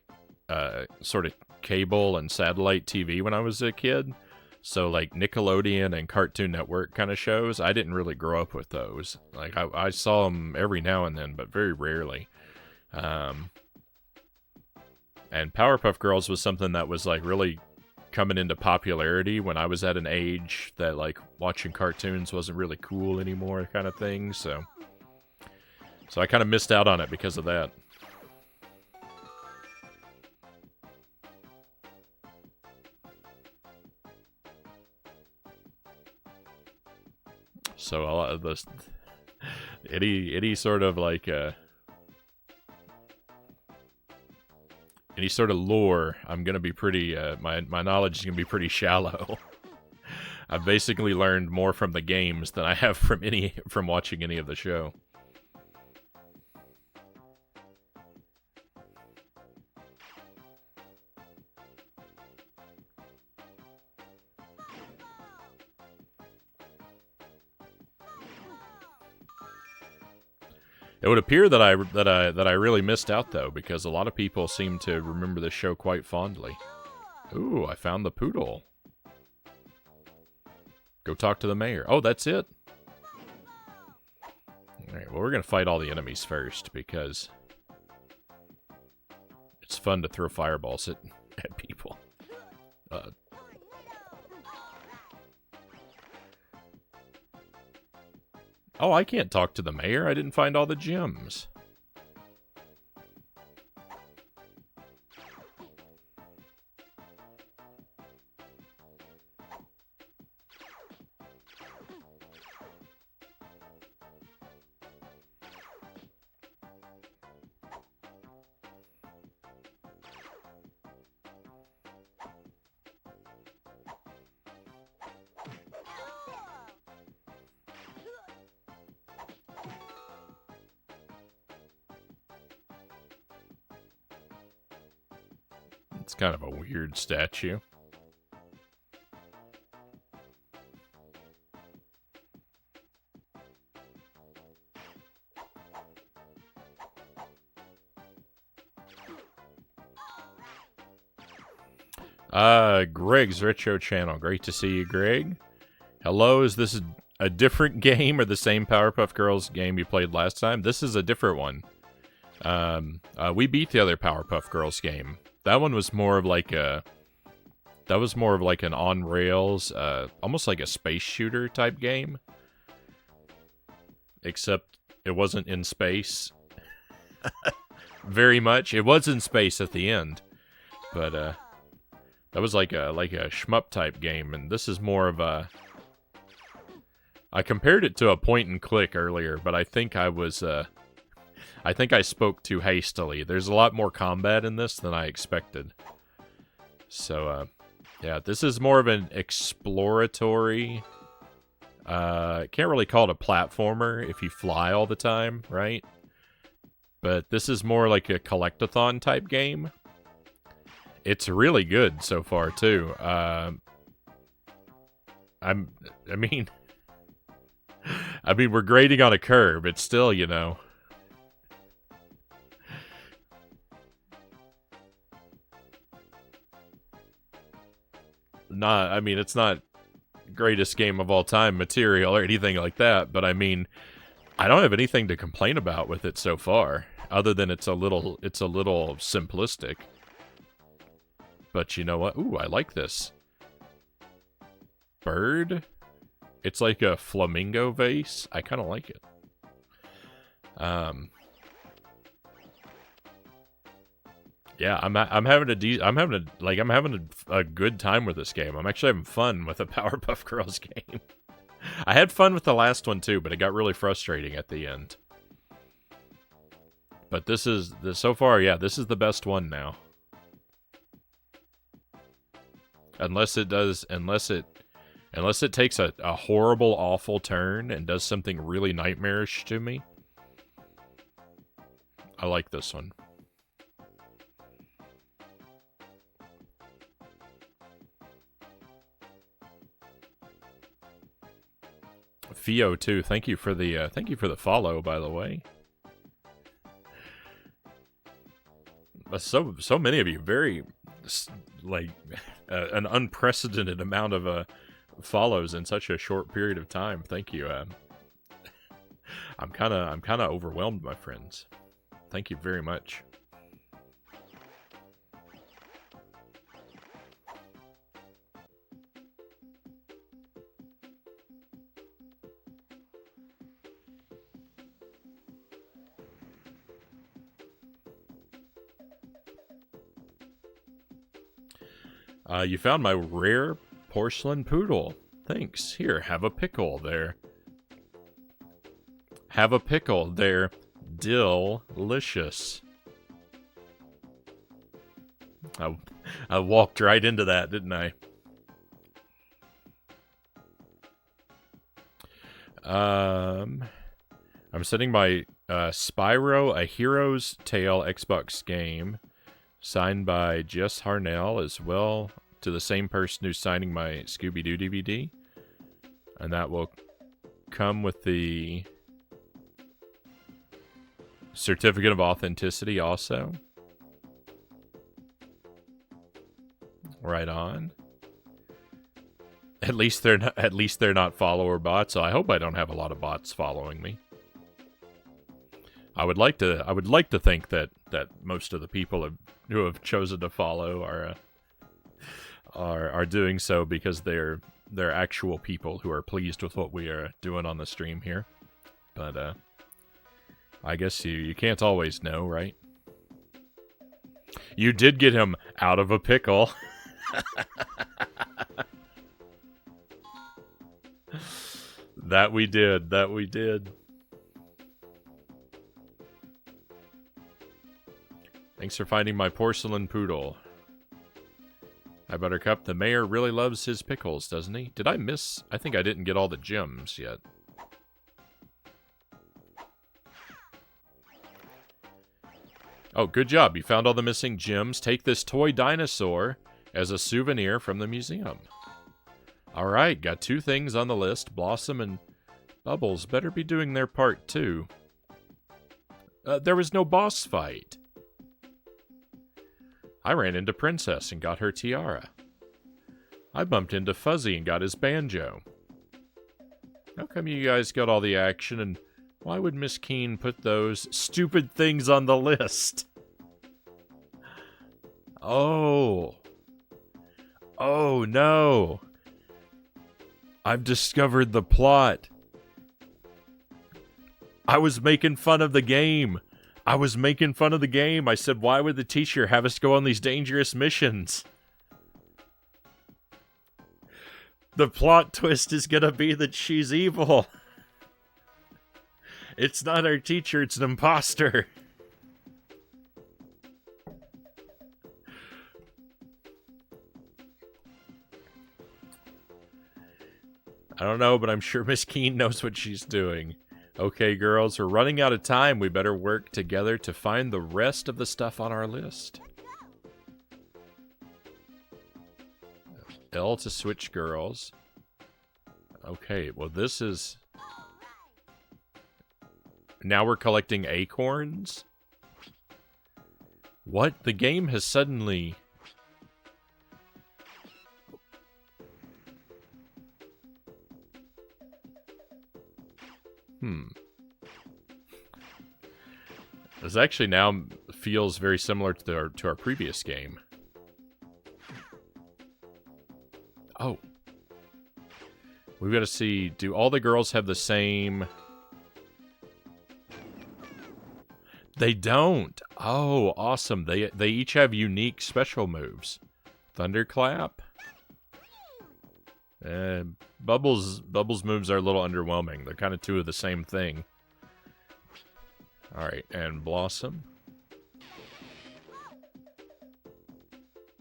A: sort of cable and satellite TV when I was a kid. So, like, Nickelodeon and Cartoon Network kind of shows, I didn't really grow up with those. Like, I saw them every now and then, but very rarely. And Powerpuff Girls was something that was, like, really coming into popularity when I was at an age that, like, watching cartoons wasn't really cool anymore, kind of thing. So I kind of missed out on it because of that. So a lot of this, any sort of, like, any sort of lore, I'm gonna be pretty, my knowledge is gonna be pretty shallow. I've basically learned more from the games than I have from watching any of the show. It would appear that I really missed out, though, because a lot of people seem to remember this show quite fondly. Ooh, I found the poodle. Go talk to the mayor. Oh, that's it? Alright, well, we're going to fight all the enemies first, because it's fun to throw fireballs at people. Oh, I can't talk to the mayor. I didn't find all the gems. It's kind of a weird statue. Greg's Retro Channel. Great to see you, Greg. Hello, is this a different game or the same Powerpuff Girls game you played last time? This is a different one. We beat the other Powerpuff Girls game. That one was more of like a... That was more of like an on-rails, almost like a space shooter type game. Except it wasn't in space. Very much. It was in space at the end. But, that was like a shmup type game, and this is more of a... I compared it to a point and click earlier, but I think I was, I think I spoke too hastily. There's a lot more combat in this than I expected. So, yeah, this is more of an exploratory... can't really call it a platformer if you fly all the time, right? But this is more like a collectathon type game. It's really good so far, too. I mean, we're grading on a curve. It's still, you know... it's not greatest game of all time material or anything like that, but I mean, I don't have anything to complain about with it so far, other than it's a little simplistic. But you know what? Ooh, I like this. Bird? It's like a flamingo vase. I kind of like it. Yeah, I'm having a good time with this game. I'm actually having fun with a Powerpuff Girls game. I had fun with the last one too, but it got really frustrating at the end. But so far, yeah, this is the best one now. Unless it takes a horrible, awful turn and does something really nightmarish to me. I like this one. Fio too. Thank you for the follow, by the way. So many of you, very like an unprecedented amount of follows in such a short period of time. Thank you. I'm kind of overwhelmed, my friends. Thank you very much. You found my rare porcelain poodle. Thanks. Here, have a pickle there. Have a pickle there. Delicious. I walked right into that, didn't I? I'm sending my Spyro, A Hero's Tale Xbox game, signed by Jess Harnell, as well to the same person who's signing my Scooby-Doo DVD. And that will come with the certificate of authenticity also. Right on. At least they're not follower bots, so I hope I don't have a lot of bots following me. I would like to think that most of the people who have chosen to follow are doing so because they're actual people who are pleased with what we are doing on the stream here. but I guess you can't always know, right? You did get him out of a pickle. That we did. That we did. Thanks for finding my porcelain poodle. Hi, Buttercup. The mayor really loves his pickles, doesn't he? Did I miss? I think I didn't get all the gems yet. Oh, good job. You found all the missing gems. Take this toy dinosaur as a souvenir from the museum. All right, got 2 things on the list. Blossom and Bubbles better be doing their part, too. There was no boss fight. I ran into Princess and got her tiara. I bumped into Fuzzy and got his banjo. How come you guys got all the action, and why would Miss Keen put those stupid things on the list? Oh. Oh, no. I've discovered the plot. I was making fun of the game. I said, why would the teacher have us go on these dangerous missions? The plot twist is gonna be that she's evil. It's not our teacher, it's an imposter. I don't know, but I'm sure Miss Keen knows what she's doing. Okay, girls, we're running out of time. We better work together to find the rest of the stuff on our list. L to switch girls. Okay, well this is... Now we're collecting acorns? What? The game has suddenly... This actually now feels very similar to our previous game. Oh. We've got to see, do all the girls have the same... They don't. Oh, awesome. They each have unique special moves. Thunderclap. Bubbles moves are a little underwhelming. They're kind of 2 of the same thing. Alright, and Blossom.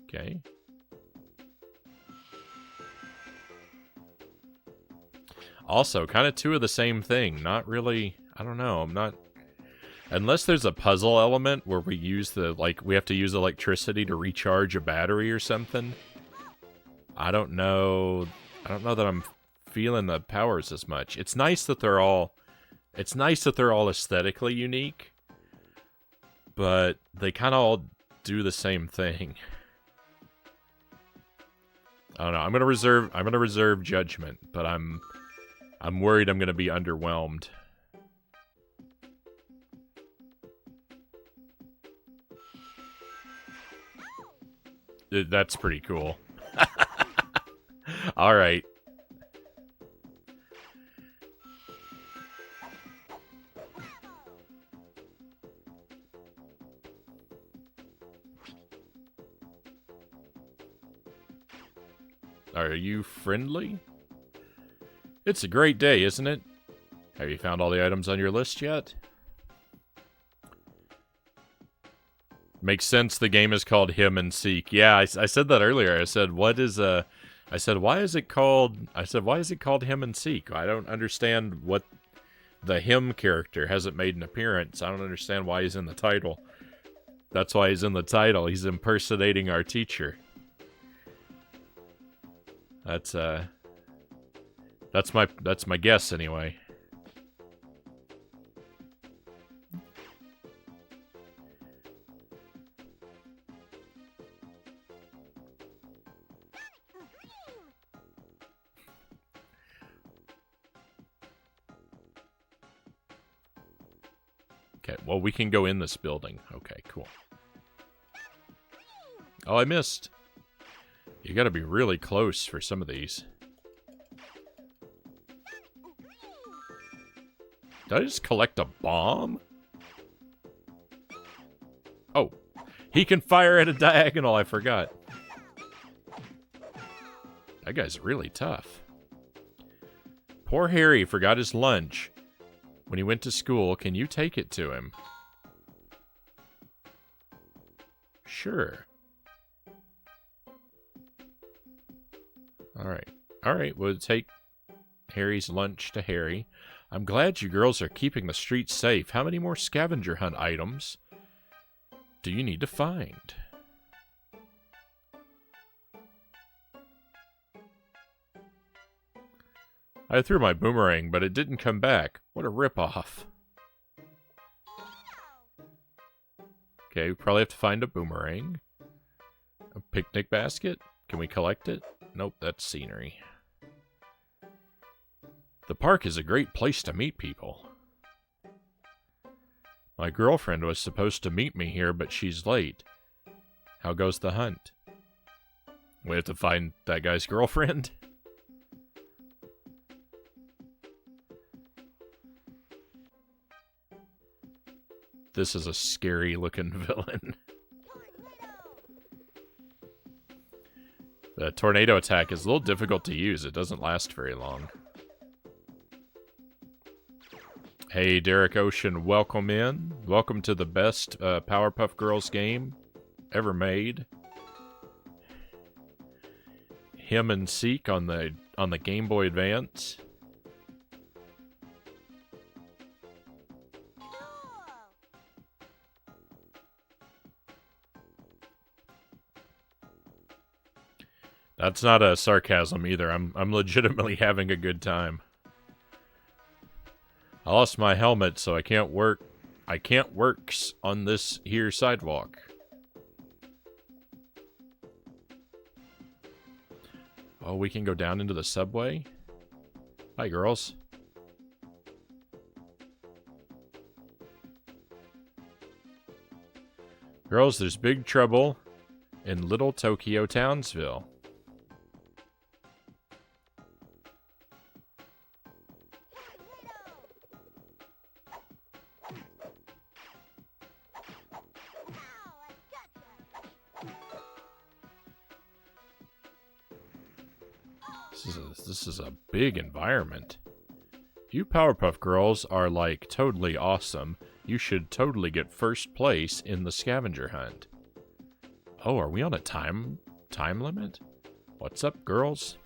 A: Okay. Also, kind of 2 of the same thing. Not really... I don't know. I'm not... Unless there's a puzzle element where we use the... Like, we have to use electricity to recharge a battery or something. I don't know... I don't know that I'm feeling the powers as much. It's nice that they're all... It's nice that they're all aesthetically unique, but they kind of all do the same thing. I don't know. I'm gonna reserve judgment, but I'm worried I'm gonna be underwhelmed. That's pretty cool. All right. Are you friendly? It's a great day, isn't it? Have you found all the items on your list yet? Makes sense the game is called Him and Seek. Yeah, I said that earlier. I said, what is a... I said, why is it called... I said, why is it called Him and Seek? I don't understand what... The him character hasn't made an appearance. I don't understand why he's in the title. That's why he's in the title. He's impersonating our teacher. That's my guess anyway. Okay, well, we can go in this building. Okay, cool. Oh, I missed. You gotta be really close for some of these. Did I just collect a bomb? Oh, he can fire at a diagonal, I forgot. That guy's really tough. Poor Harry forgot his lunch when he went to school. Can you take it to him? Sure. Alright. Alright, we'll take Harry's lunch to Harry. I'm glad you girls are keeping the streets safe. How many more scavenger hunt items do you need to find? I threw my boomerang, but it didn't come back. What a ripoff. Okay, we probably have to find a boomerang. A picnic basket? Can we collect it? Nope, that's scenery. The park is a great place to meet people. My girlfriend was supposed to meet me here, but she's late. How goes the hunt? We have to find that guy's girlfriend? This is a scary-looking villain. The tornado attack is a little difficult to use. It doesn't last very long. Hey, Derek Ocean, welcome in. Welcome to the best Powerpuff Girls game ever made. Him and Seek on the Game Boy Advance. That's not a sarcasm either. I'm legitimately having a good time. I lost my helmet, so I can't works on this here sidewalk. Oh, we can go down into the subway? Hi, girls. Girls, there's big trouble in Little Tokyo Townsville. This is a big environment. You Powerpuff Girls are, like, totally awesome. You should totally get first place in the scavenger hunt. Oh, are we on a time limit? What's up, girls?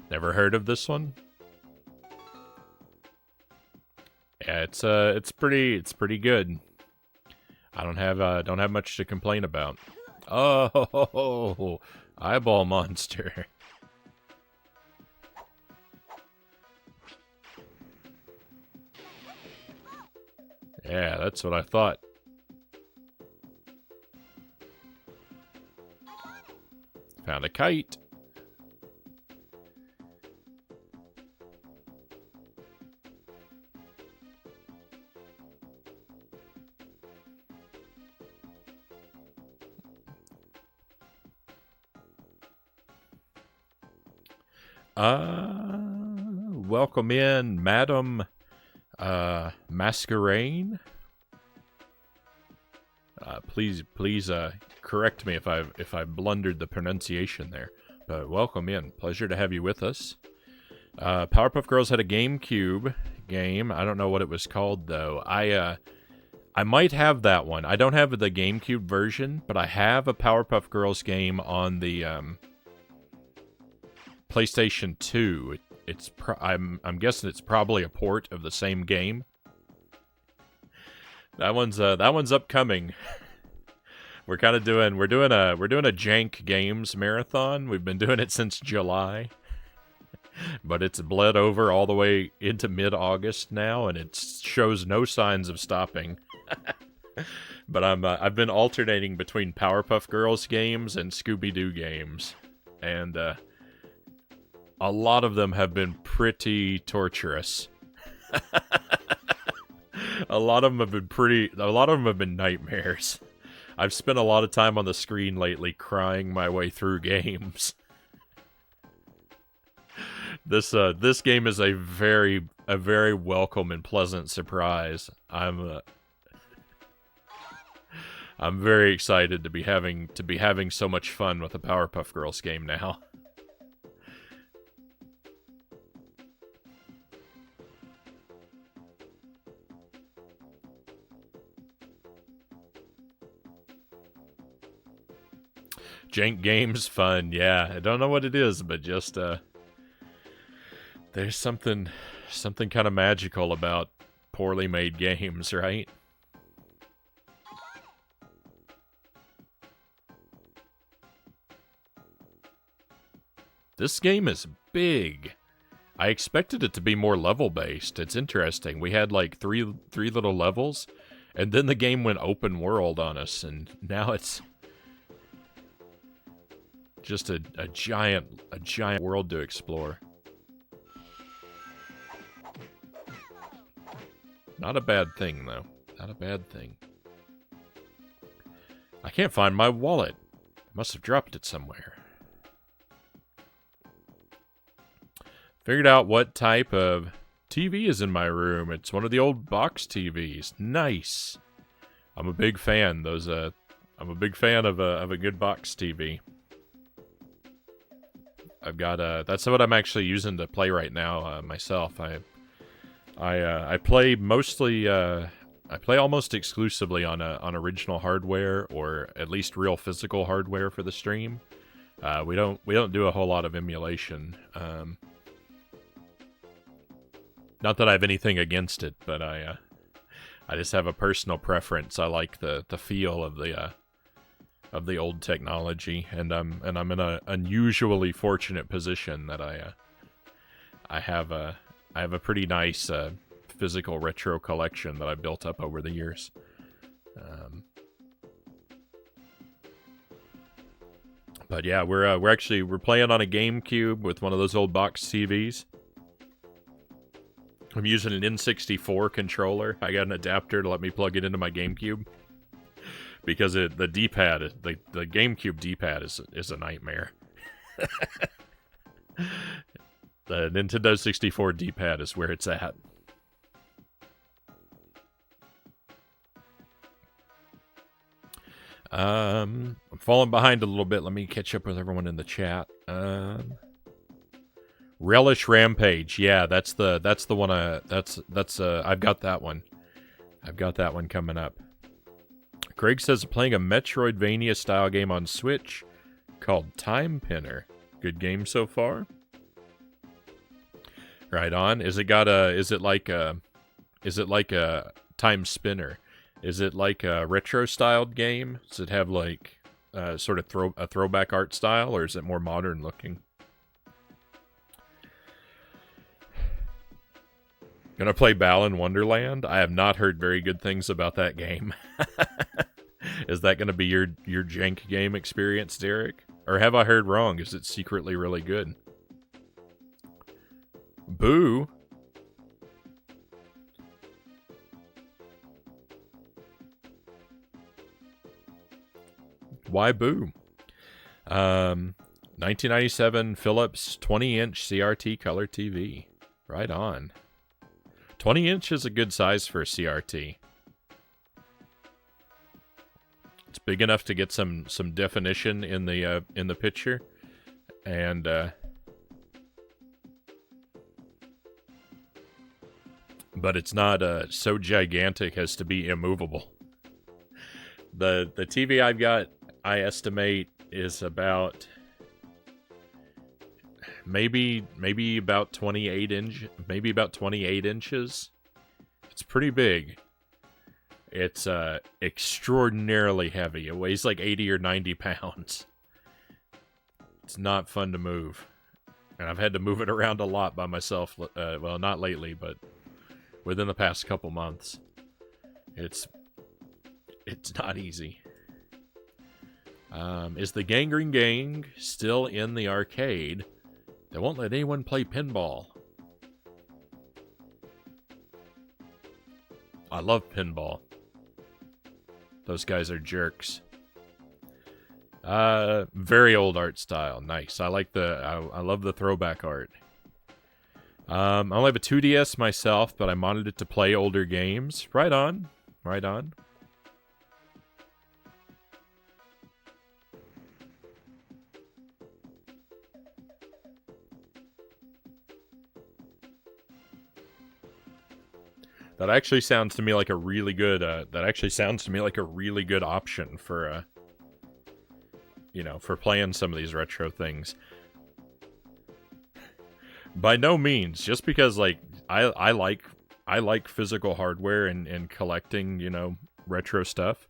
A: Never heard of this one? Yeah, it's pretty good. I don't have much to complain about. Oh, eyeball monster. Yeah, that's what I thought. Found a kite. Welcome in, Madam Masquerade. Please correct me if I blundered the pronunciation there. But welcome in. Pleasure to have you with us. Powerpuff Girls had a GameCube game. I don't know what it was called though. I might have that one. I don't have the GameCube version, but I have a Powerpuff Girls game on the PlayStation 2. I'm guessing it's probably a port of the same game. That one's upcoming. We're doing a Jank Games marathon. We've been doing it since July. But it's bled over all the way into mid-August now, and it shows no signs of stopping. But I've been alternating between Powerpuff Girls games and Scooby-Doo games. And a lot of them have been pretty torturous. A lot of them have been nightmares. I've spent a lot of time on the screen lately crying my way through games. This game is a very welcome and pleasant surprise. I'm very excited to be having so much fun with a Powerpuff Girls game now. Jank games fun, yeah. I don't know what it is, but just there's something kind of magical about poorly made games, right? This game is big. I expected it to be more level-based. It's interesting. We had like three little levels, and then the game went open world on us, and now it's just a giant world to explore. Not a bad thing, though. Not a bad thing. I can't find my wallet. Must have dropped it somewhere. Figured out what type of TV is in my room. It's one of the old box TVs. Nice. I'm a big fan. I'm a big fan of a good box TV. I've got that's what I'm actually using to play right now myself. I play mostly I play almost exclusively on original hardware, or at least real physical hardware for the stream. We don't do a whole lot of emulation. Not that I have anything against it, but I just have a personal preference. I like the feel of the old technology, and I'm in an unusually fortunate position that I have a pretty nice physical retro collection that I built up over the years. But yeah, we're playing on a GameCube with one of those old box TVs. I'm using an N64 controller. I got an adapter to let me plug it into my GameCube, because the D-pad, the GameCube D-pad is a nightmare. The Nintendo 64 D-pad is where it's at. I'm falling behind a little bit. Let me catch up with everyone in the chat. Relish Rampage. Yeah, that's the one. I've got that one. I've got that one coming up. Craig says playing a Metroidvania style game on Switch called Time Pinner. Good game so far. Right on. Is it like a Time Spinner? Is it like a retro styled game? Does it have like sort of a throwback art style, or is it more modern looking? Gonna play Balan Wonderland. I have not heard very good things about that game. Is that gonna be your jank game experience, Derek? Or have I heard wrong? Is it secretly really good? Boo. Why boo? 1997 Philips 20-inch CRT color TV. Right on. 20 inch is a good size for a CRT. It's big enough to get some definition in the picture, and but it's not so gigantic as to be immovable. The TV I've got, I estimate, is about maybe about 28 inches. It's pretty big. It's extraordinarily heavy. It weighs like 80 or 90 pounds. It's not fun to move, and I've had to move it around a lot by myself. Well, not lately, but within the past couple months. It's not easy. Is the Gangrene Gang still in the arcade? They won't let anyone play pinball. I love pinball. Those guys are jerks. Very old art style. Nice. I love the throwback art. I only have a 2DS myself, but I modded it to play older games. Right on. Right on. That actually sounds to me like a really good. Option for, for playing some of these retro things. By no means, just because like I like physical hardware and collecting, retro stuff.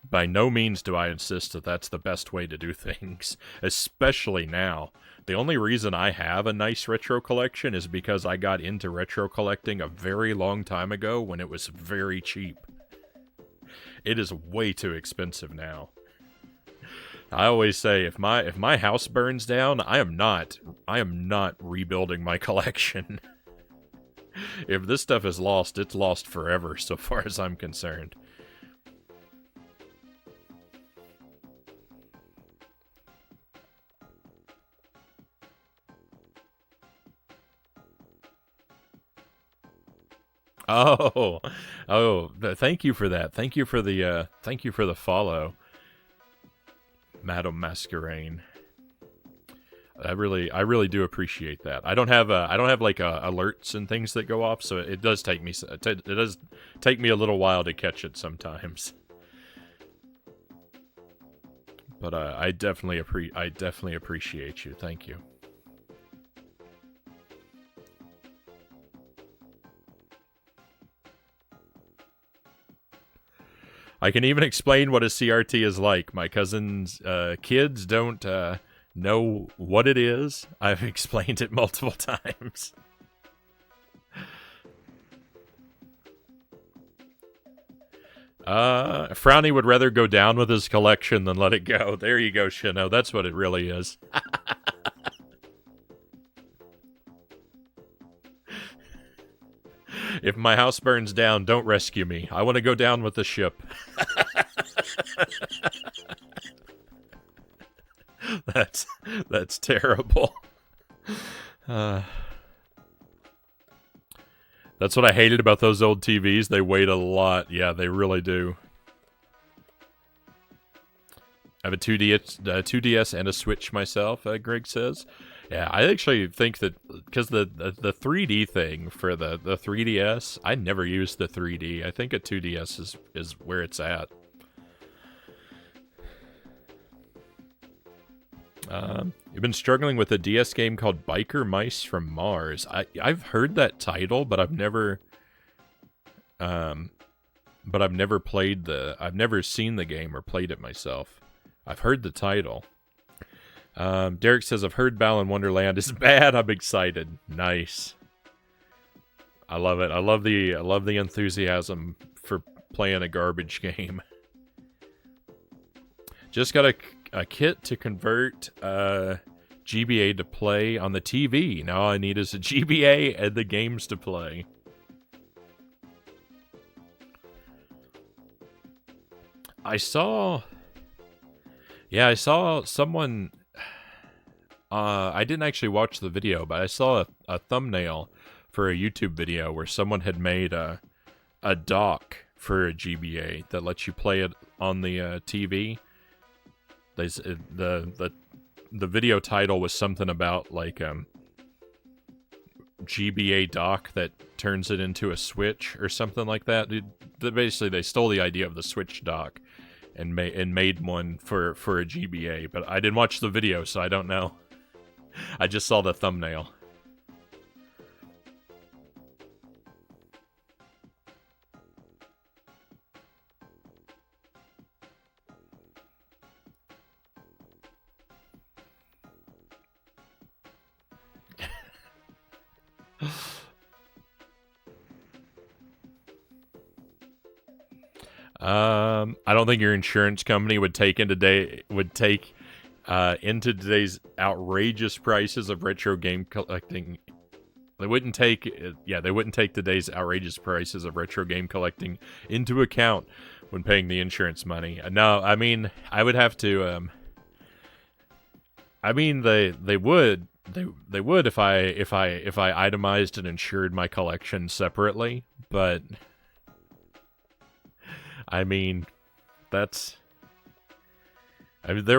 A: By no means do I insist that that's the best way to do things, especially now. The only reason I have a nice retro collection is because I got into retro collecting a very long time ago when it was very cheap. It is way too expensive now. I always say if my house burns down, I am not rebuilding my collection. If this stuff is lost, it's lost forever so far as I'm concerned. Oh, thank you for that. Thank you for the follow, Madam Masquerain. I really do appreciate that. I don't have like alerts and things that go off, so it does take me a little while to catch it sometimes. But I definitely appreciate you. Thank you. I can even explain what a CRT is like. My cousin's kids don't know what it is. I've explained it multiple times. Frownie would rather go down with his collection than let it go. There you go, Shino. That's what it really is. If my house burns down, don't rescue me. I want to go down with the ship. That's terrible. That's what I hated about those old TVs. They weighed a lot. Yeah, they really do. I have a 2DS and a Switch myself, Greg says. Yeah, I actually think that because the 3D thing for the 3DS, I never used the 3D. I think a 2DS is where it's at. You've been struggling with a DS game called Biker Mice from Mars. I've heard that title, but I've never played I've never seen the game or played it myself. I've heard the title. Derek says, I've heard Balan Wonderland is bad. I'm excited. Nice. I love it. I love the enthusiasm for playing a garbage game. Just got a kit to convert GBA to play on the TV. Now all I need is a GBA and the games to play. I saw someone... I didn't actually watch the video, but I saw a thumbnail for a YouTube video where someone had made a dock for a GBA that lets you play it on the TV. The video title was something about like GBA dock that turns it into a Switch or something like that. Basically, they stole the idea of the Switch dock and made one for a GBA, but I didn't watch the video, so I don't know. I just saw the thumbnail. I don't think your insurance company would take into today's outrageous prices of retro game collecting. They wouldn't take today's outrageous prices of retro game collecting into account when paying the insurance money. No, I mean, I would have to. I mean, they would, They would if I itemized and insured my collection separately, but I mean there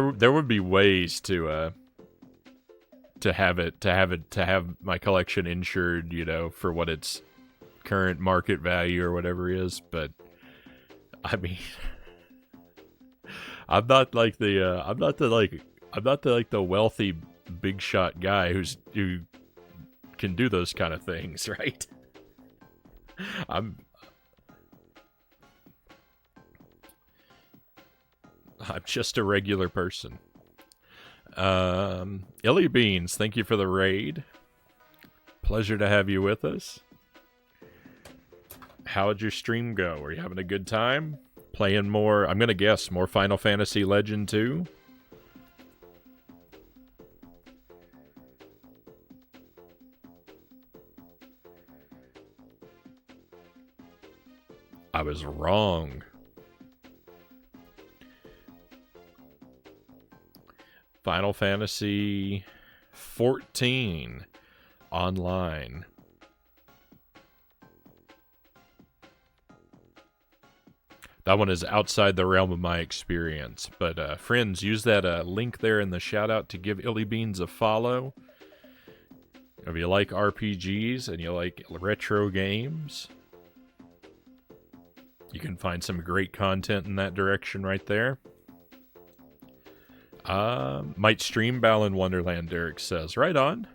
A: would be ways to have my collection insured, you know, for what its current market value or whatever is, but I mean I'm not the wealthy big shot guy who can do those kind of things, right? I'm just a regular person. Illy Beans, thank you for the raid. Pleasure to have you with us. How'd your stream go? Were you having a good time? Playing more, I'm gonna guess, more Final Fantasy Legend 2? I was wrong. Final Fantasy 14 online. That one is outside the realm of my experience. But friends, use that link there in the shout out to give Illy Beans a follow. If you like RPGs and you like retro games, you can find some great content in that direction right there. Might stream Balan Wonderland, Derek says. Right on.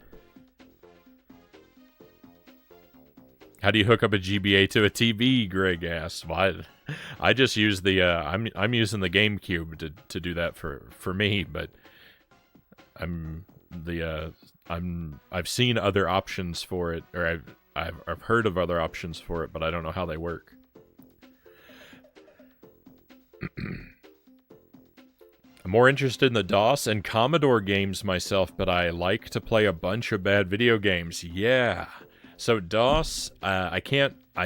A: How do you hook up a GBA to a TV, Greg asks. Well, I just use the, I'm using the GameCube to do that for me, but I've seen other options for it, or I've heard of other options for it, but I don't know how they work. I'm more interested in the DOS and Commodore games myself, but I like to play a bunch of bad video games. Yeah. So DOS, I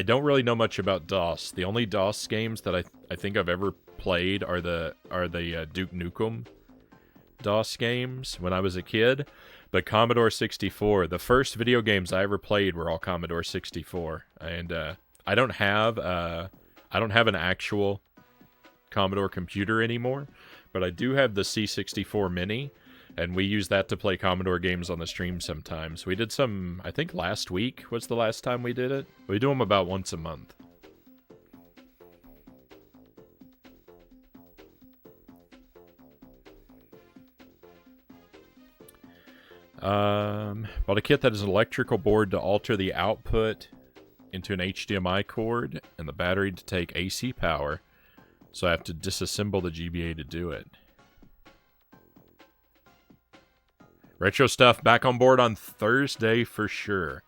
A: don't really know much about DOS. The only DOS games that I think I've ever played are the Duke Nukem DOS games when I was a kid. But Commodore 64, the first video games I ever played were all Commodore 64, and I don't have an actual Commodore computer anymore, but I do have the C64 Mini, and we use that to play Commodore games on the stream sometimes. We did some, I think last week was the last time we did it. We do them about once a month. Bought a kit that is an electrical board to alter the output into an HDMI cord and the battery to take AC power. So I have to disassemble the GBA to do it. Retro stuff back on board on Thursday for sure.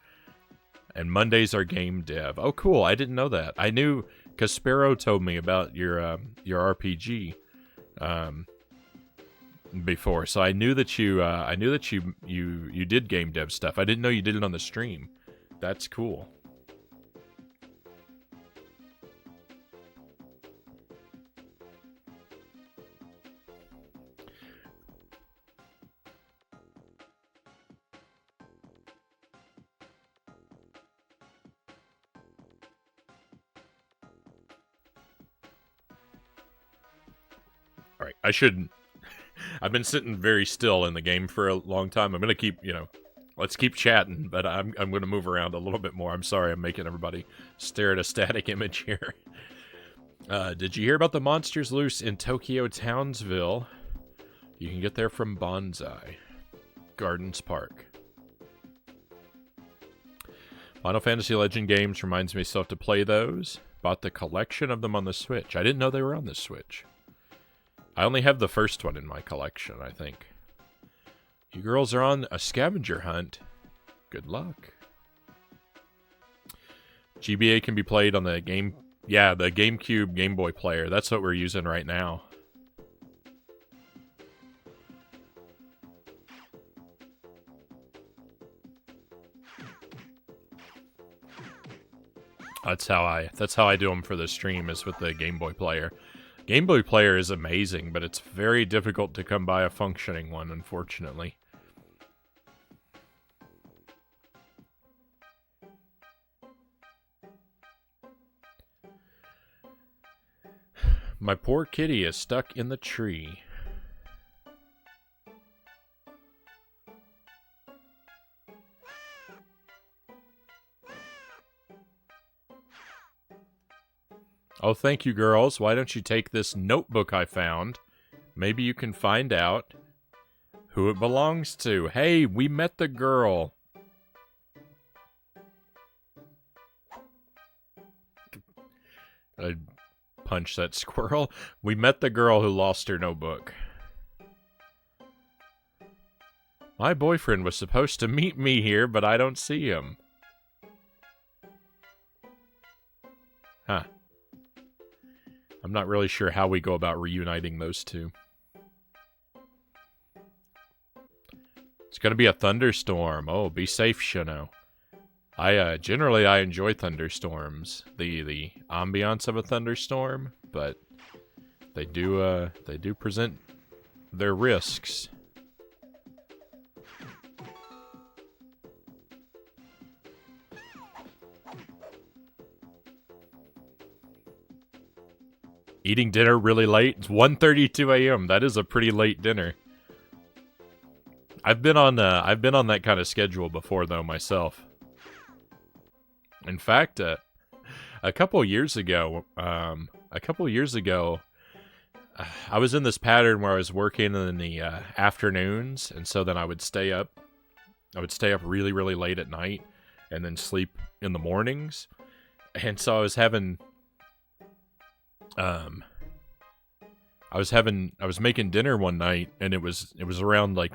A: And Mondays are game dev. Oh, cool. I didn't know that. I knew Caspero told me about your RPG before. So I knew that you did game dev stuff. I didn't know you did it on the stream. That's cool. Alright, I've been sitting very still in the game for a long time. I'm gonna keep, let's keep chatting, but I'm gonna move around a little bit more. I'm sorry I'm making everybody stare at a static image here. Did you hear about the monsters loose in Tokyo Townsville? You can get there from Bonsai Gardens Park. Final Fantasy Legend games reminds me still have to play those. Bought the collection of them on the Switch. I didn't know they were on the Switch. I only have the first one in my collection, I think. You girls are on a scavenger hunt. Good luck. GBA can be played on the the GameCube Game Boy player. That's what we're using right now. That's how I do them for the stream, is with the Game Boy player. Game Boy player is amazing, but it's very difficult to come by a functioning one, unfortunately. My poor kitty is stuck in the tree. Oh, thank you, girls. Why don't you take this notebook I found? Maybe you can find out who it belongs to. Hey, we met the girl. I punch that squirrel. We met the girl who lost her notebook. My boyfriend was supposed to meet me here, but I don't see him. Huh. I'm not really sure how we go about reuniting those two. It's gonna be a thunderstorm. Oh, be safe, Shino. Generally I enjoy thunderstorms. The ambiance of a thunderstorm, but they do present their risks. Eating dinner really late? It's 1:32 a.m. That is a pretty late dinner. I've been on that kind of schedule before though myself. In fact, a couple years ago, I was in this pattern where I was working in the afternoons, and so then I would stay up really, really late at night, and then sleep in the mornings. And so I was making dinner one night, and it was around like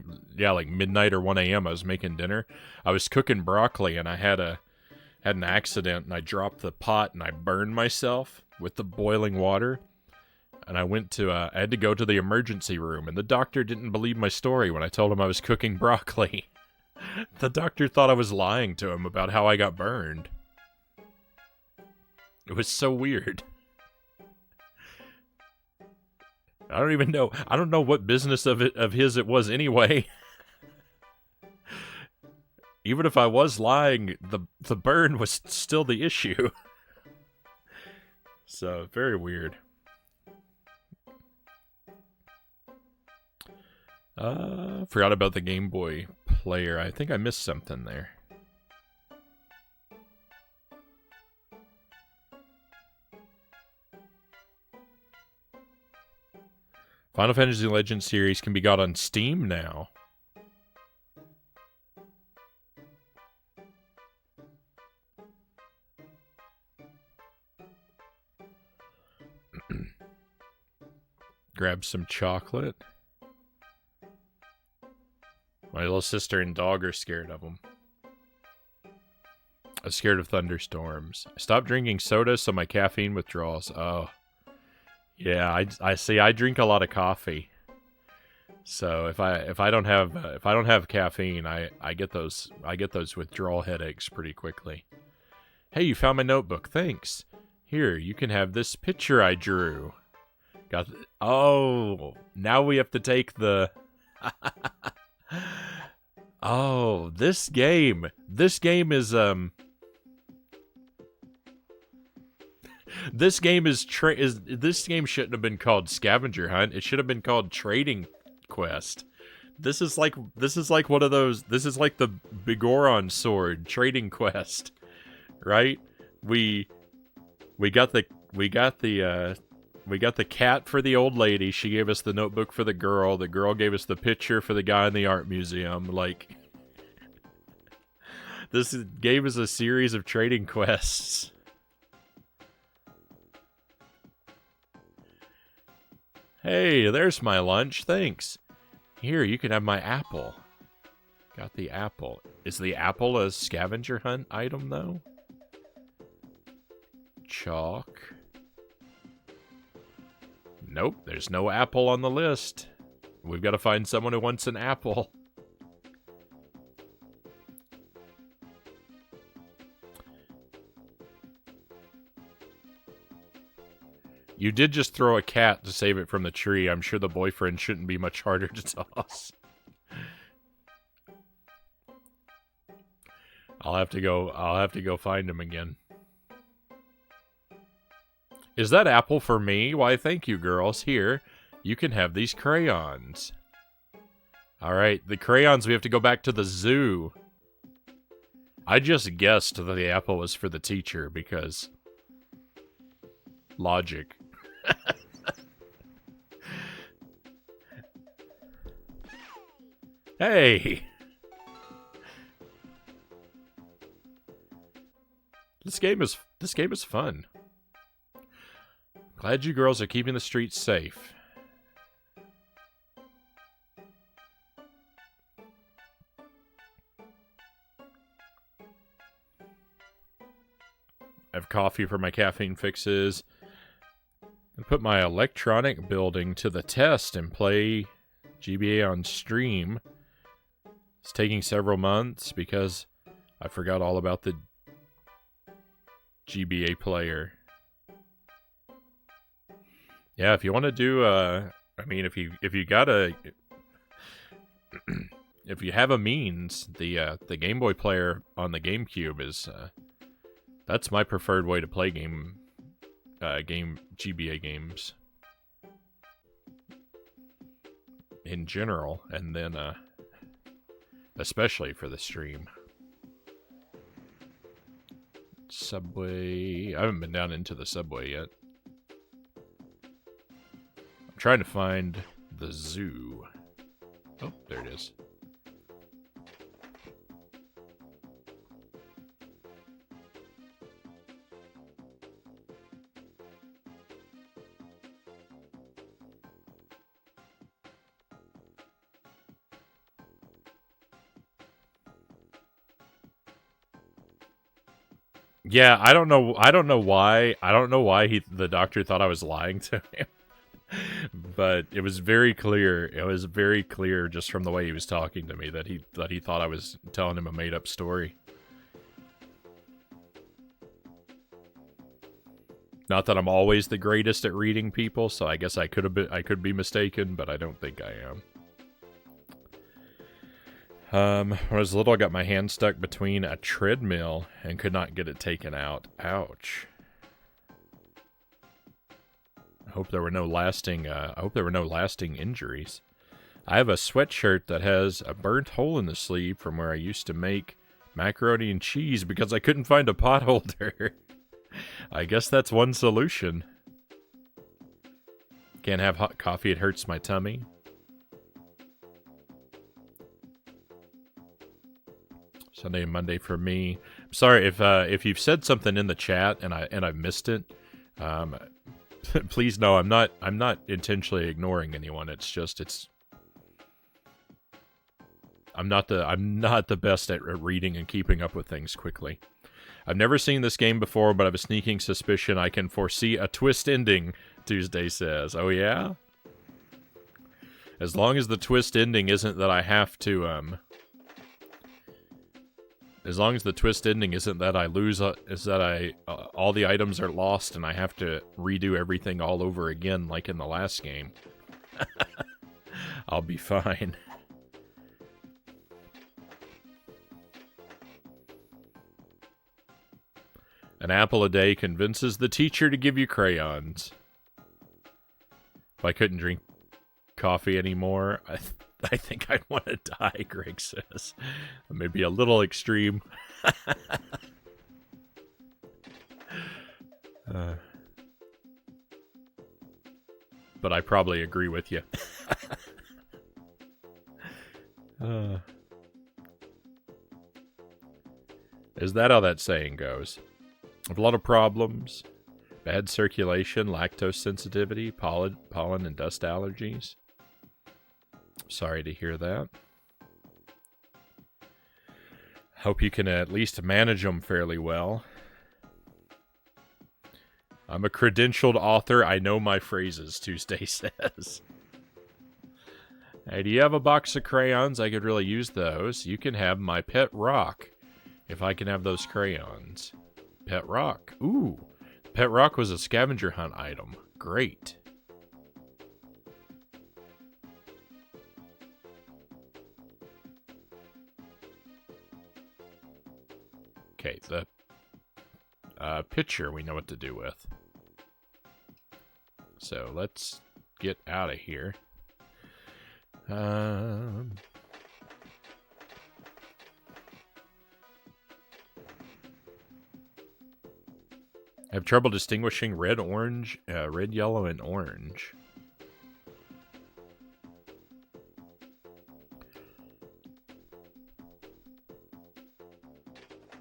A: midnight or 1 a.m. I was making dinner. I was cooking broccoli, and I had an accident, and I dropped the pot, and I burned myself with the boiling water. And I had to go to the emergency room, and the doctor didn't believe my story when I told him I was cooking broccoli. The doctor thought I was lying to him about how I got burned. It was so weird. I don't know what business of his it was anyway. Even if I was lying, the burn was still the issue. So, very weird. Forgot about the Game Boy player. I think I missed something there. Final Fantasy Legends series can be got on Steam now. Grab some chocolate. My little sister and dog are scared of them. I'm scared of thunderstorms. I stopped drinking soda, so my caffeine withdrawals. Oh. Yeah, I see. I drink a lot of coffee, so if I don't have caffeine, I get those withdrawal headaches pretty quickly. Hey, you found my notebook. Thanks. Here, you can have this picture I drew. Oh, now we have to take the. Oh, this game is This game shouldn't have been called Scavenger Hunt. It should have been called Trading Quest. This is like one of those. This is like the Bigoron sword Trading Quest, right? We got the cat for the old lady. She gave us the notebook for the girl. The girl gave us the picture for the guy in the art museum. Like, this game is a series of trading quests. Hey, there's my lunch. Thanks. Here, you can have my apple. Got the apple. Is the apple a scavenger hunt item, though? Chalk. Nope, there's no apple on the list. We've got to find someone who wants an apple. You did just throw a cat to save it from the tree. I'm sure the boyfriend shouldn't be much harder to toss. I'll have to go find him again. Is that apple for me? Why, thank you, girls. Here, you can have these crayons. All right, the crayons, we have to go back to the zoo. I just guessed that the apple was for the teacher because... logic. Hey! This game is fun. Glad you girls are keeping the streets safe. I have coffee for my caffeine fixes. And put my electronic building to the test and play GBA on stream. It's taking several months because I forgot all about the GBA player. Yeah, if you want to do, I mean, if you gotta, if you have a means, the Game Boy player on the GameCube is, that's my preferred way to play GBA games in general, and then especially for the stream. Subway. I haven't been down into the subway yet. I'm trying to find the zoo. Oh, there it is. Yeah, I don't know why the doctor thought I was lying to him. But it was very clear. It was very clear just from the way he was talking to me that he thought I was telling him a made-up story. Not that I'm always the greatest at reading people, so I guess I could be mistaken, but I don't think I am. When I was little, I got my hand stuck between a treadmill and could not get it taken out. Ouch. I hope there were no lasting injuries. I have a sweatshirt that has a burnt hole in the sleeve from where I used to make macaroni and cheese because I couldn't find a pot holder. I guess that's one solution. Can't have hot coffee, it hurts my tummy. Sunday and Monday for me. I'm sorry if you've said something in the chat and I've missed it. Please know I'm not intentionally ignoring anyone. I'm not the best at reading and keeping up with things quickly. I've never seen this game before, but I have a sneaking suspicion I can foresee a twist ending, Tuesday says. Oh yeah? As long as the twist ending isn't that I have to as long as the twist ending isn't that I lose, is that all the items are lost and I have to redo everything all over again like in the last game, I'll be fine. An apple a day convinces the teacher to give you crayons. If I couldn't drink coffee anymore, I think I'd want to die, Greg says. Maybe a little extreme. But I probably agree with you. Is that how that saying goes? I have a lot of problems. Bad circulation, lactose sensitivity, pollen and dust allergies. Sorry to hear that. Hope you can at least manage them fairly well. I'm a credentialed author. I know my phrases, Tuesday says. Hey, do you have a box of crayons? I could really use those. You can have my pet rock if I can have those crayons. Pet rock. Ooh. Pet rock was a scavenger hunt item. Great. Okay, the picture we know what to do with. So let's get out of here. I have trouble distinguishing red, orange, red, yellow, and orange.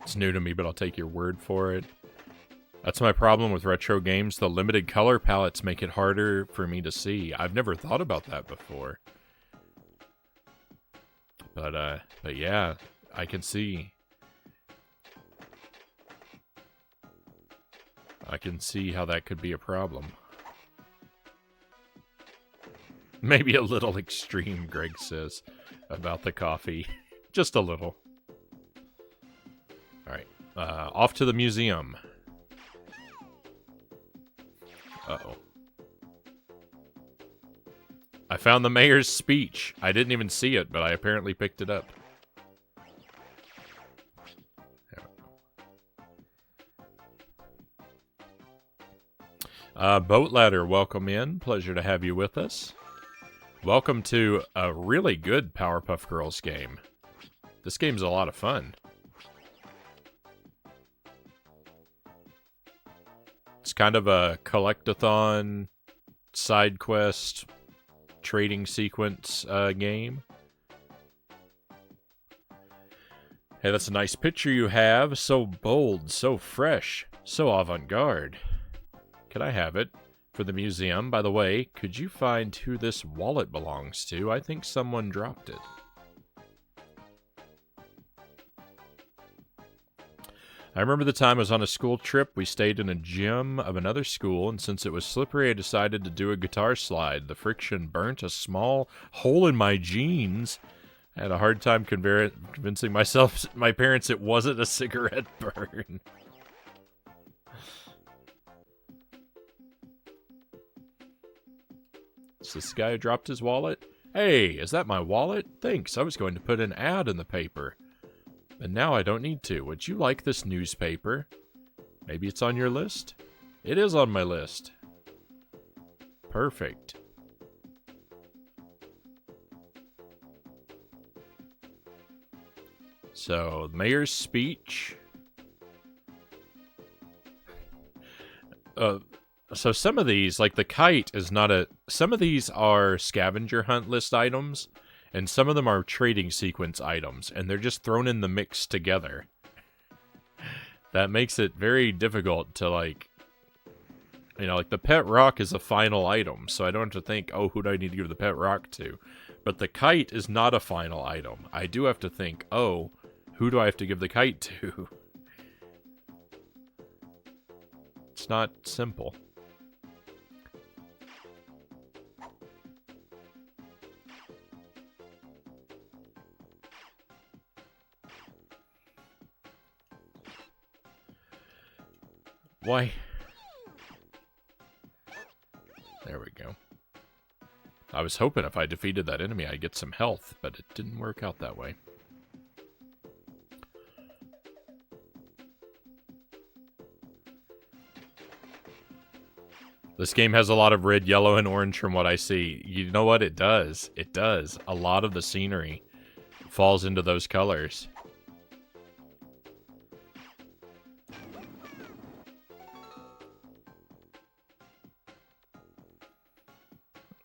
A: It's new to me, but I'll take your word for it. That's my problem with retro games. The limited color palettes make it harder for me to see. I've never thought about that before. But yeah, I can see. I can see how that could be a problem. Maybe a little extreme, Greg says, about the coffee. Just a little. Alright, off to the museum. Uh-oh. I found the mayor's speech. I didn't even see it, but I apparently picked it up. Boat Ladder, welcome in. Pleasure to have you with us. Welcome to a really good Powerpuff Girls game. This game's a lot of fun. It's kind of a collect-a-thon, side quest, trading sequence game. Hey, that's a nice picture you have. So bold, so fresh, so avant-garde. Could I have it for the museum? By the way, could you find who this wallet belongs to? I think someone dropped it. I remember the time I was on a school trip. We stayed in a gym of another school, and since it was slippery, I decided to do a guitar slide. The friction burnt a small hole in my jeans. I had a hard time convincing my parents it wasn't a cigarette burn. Is this guy who dropped his wallet? Hey, is that my wallet? Thanks, I was going to put an ad in the paper. And now I don't need to. Would you like this newspaper? Maybe it's on your list? It is on my list. Perfect. So, mayor's speech. So some of these, like the kite is not a... Some of these are scavenger hunt list items, and some of them are trading sequence items, and they're just thrown in the mix together. That makes it very difficult to, like... You know, like the pet rock is a final item, so I don't have to think, oh, who do I need to give the pet rock to? But the kite is not a final item. I do have to think, oh, who do I have to give the kite to? It's not simple. Why? There we go. I was hoping if I defeated that enemy I'd get some health, but it didn't work out that way. This game has a lot of red, yellow, and orange from what I see. You know what? It does. It does. A lot of the scenery falls into those colors.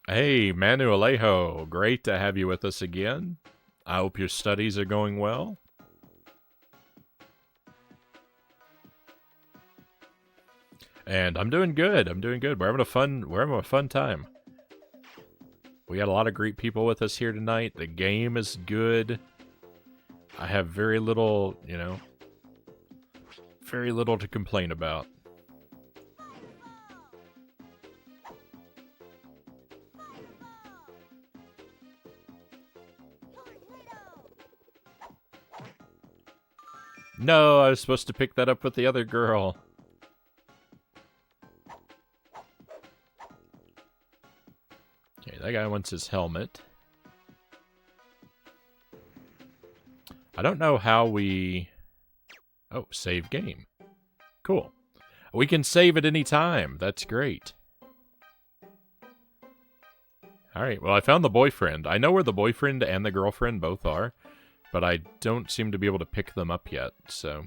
A: Hey, Manu Alejo, great to have you with us again. I hope your studies are going well. And I'm doing good. I'm doing good. We're having a fun time. We got a lot of great people with us here tonight. The game is good. I have very little, you know, very little to complain about. No, I was supposed to pick that up with the other girl. Okay, that guy wants his helmet. I don't know how we... Oh, save game. Cool. We can save at any time. That's great. Alright, well, I found the boyfriend. I know where the boyfriend and the girlfriend both are, but I don't seem to be able to pick them up yet, so...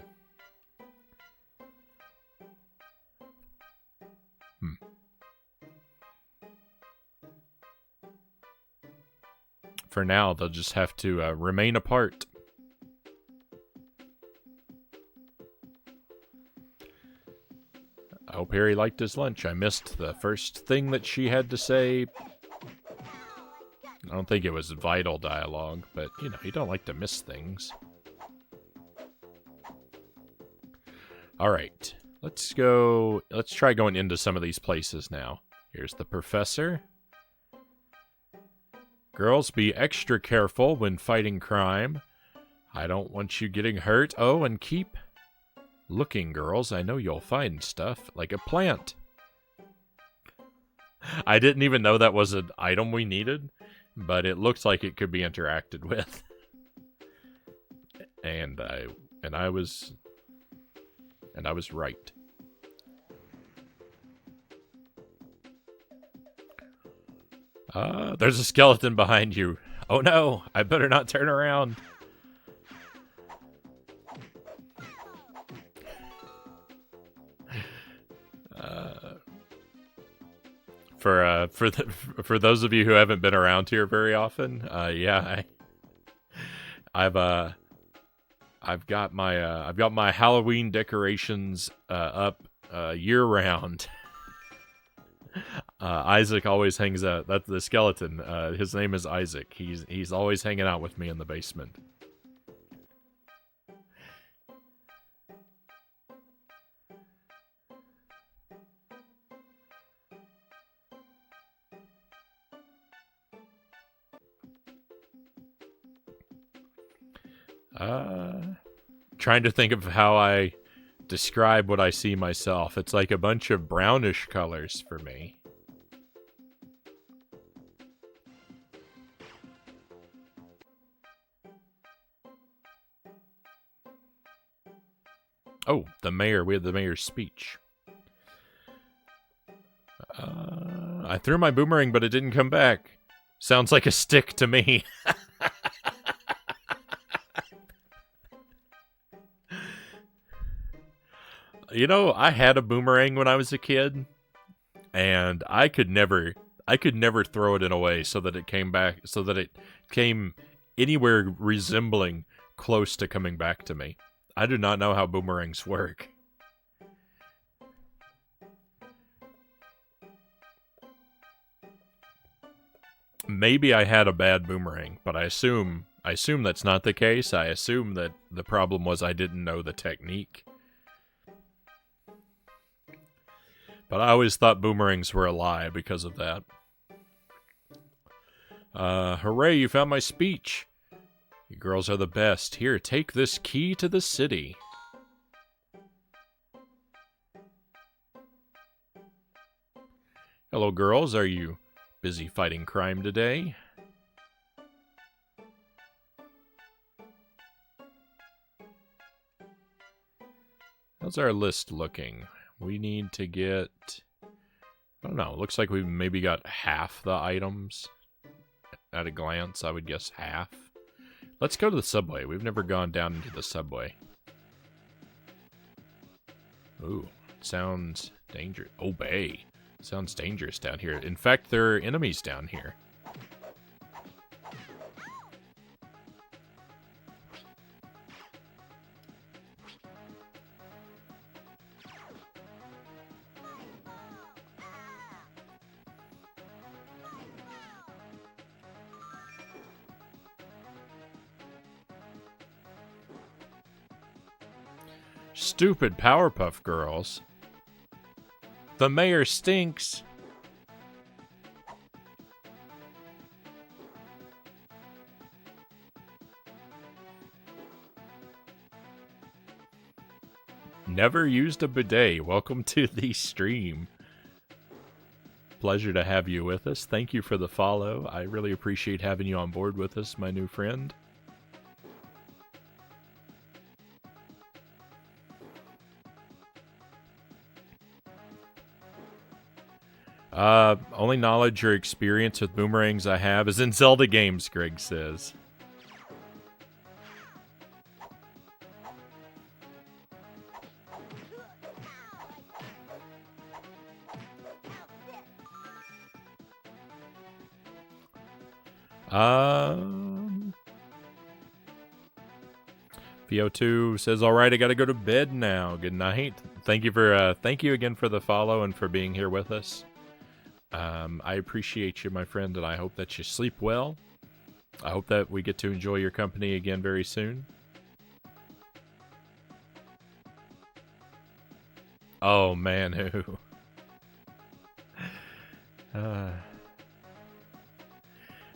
A: For now, they'll just have to remain apart. I hope Harry liked his lunch. I missed the first thing that she had to say. I don't think it was vital dialogue, but, you know, you don't like to miss things. Alright, let's try going into some of these places now. Here's the professor. Girls, be extra careful when fighting crime. I don't want you getting hurt. Oh, and keep looking, girls. I know you'll find stuff, like a plant. I didn't even know that was an item we needed, but it looks like it could be interacted with. And I was right. There's a skeleton behind you. Oh no, I better not turn around. For those of you who haven't been around here very often, yeah, I've got my Halloween decorations up year round. Isaac always hangs out. That's the skeleton. His name is Isaac. He's always hanging out with me in the basement. Trying to think of how I describe what I see myself. It's like a bunch of brownish colors for me. Oh, the mayor. We had the mayor's speech. I threw my boomerang, but it didn't come back. Sounds like a stick to me. You know, I had a boomerang when I was a kid, and I could never throw it in a way so that it came back, so that it came anywhere resembling close to coming back to me. I do not know how boomerangs work. Maybe I had a bad boomerang, but I assume that's not the case. I assume that the problem was I didn't know the technique. But I always thought boomerangs were a lie because of that. Hooray, you found my speech. You girls are the best. Here, take this key to the city. Hello, girls. Are you busy fighting crime today? How's our list looking? We need to get... I don't know. It looks like we've maybe got half the items. At a glance, I would guess half. Let's go to the subway. We've never gone down into the subway. Ooh, sounds dangerous. Obey. Sounds dangerous down here. In fact, there are enemies down here. Stupid Powerpuff Girls. The mayor stinks. Never used a bidet. Welcome to the stream. Pleasure to have you with us. Thank you for the follow. I really appreciate having you on board with us, my new friend. Only knowledge or experience with boomerangs I have is in Zelda games, Greg says. VO2 says, "All right, I gotta go to bed now. Good night." Thank you again for the follow and for being here with us. I appreciate you, my friend, and I hope that you sleep well. I hope that we get to enjoy your company again very soon. Oh man, who?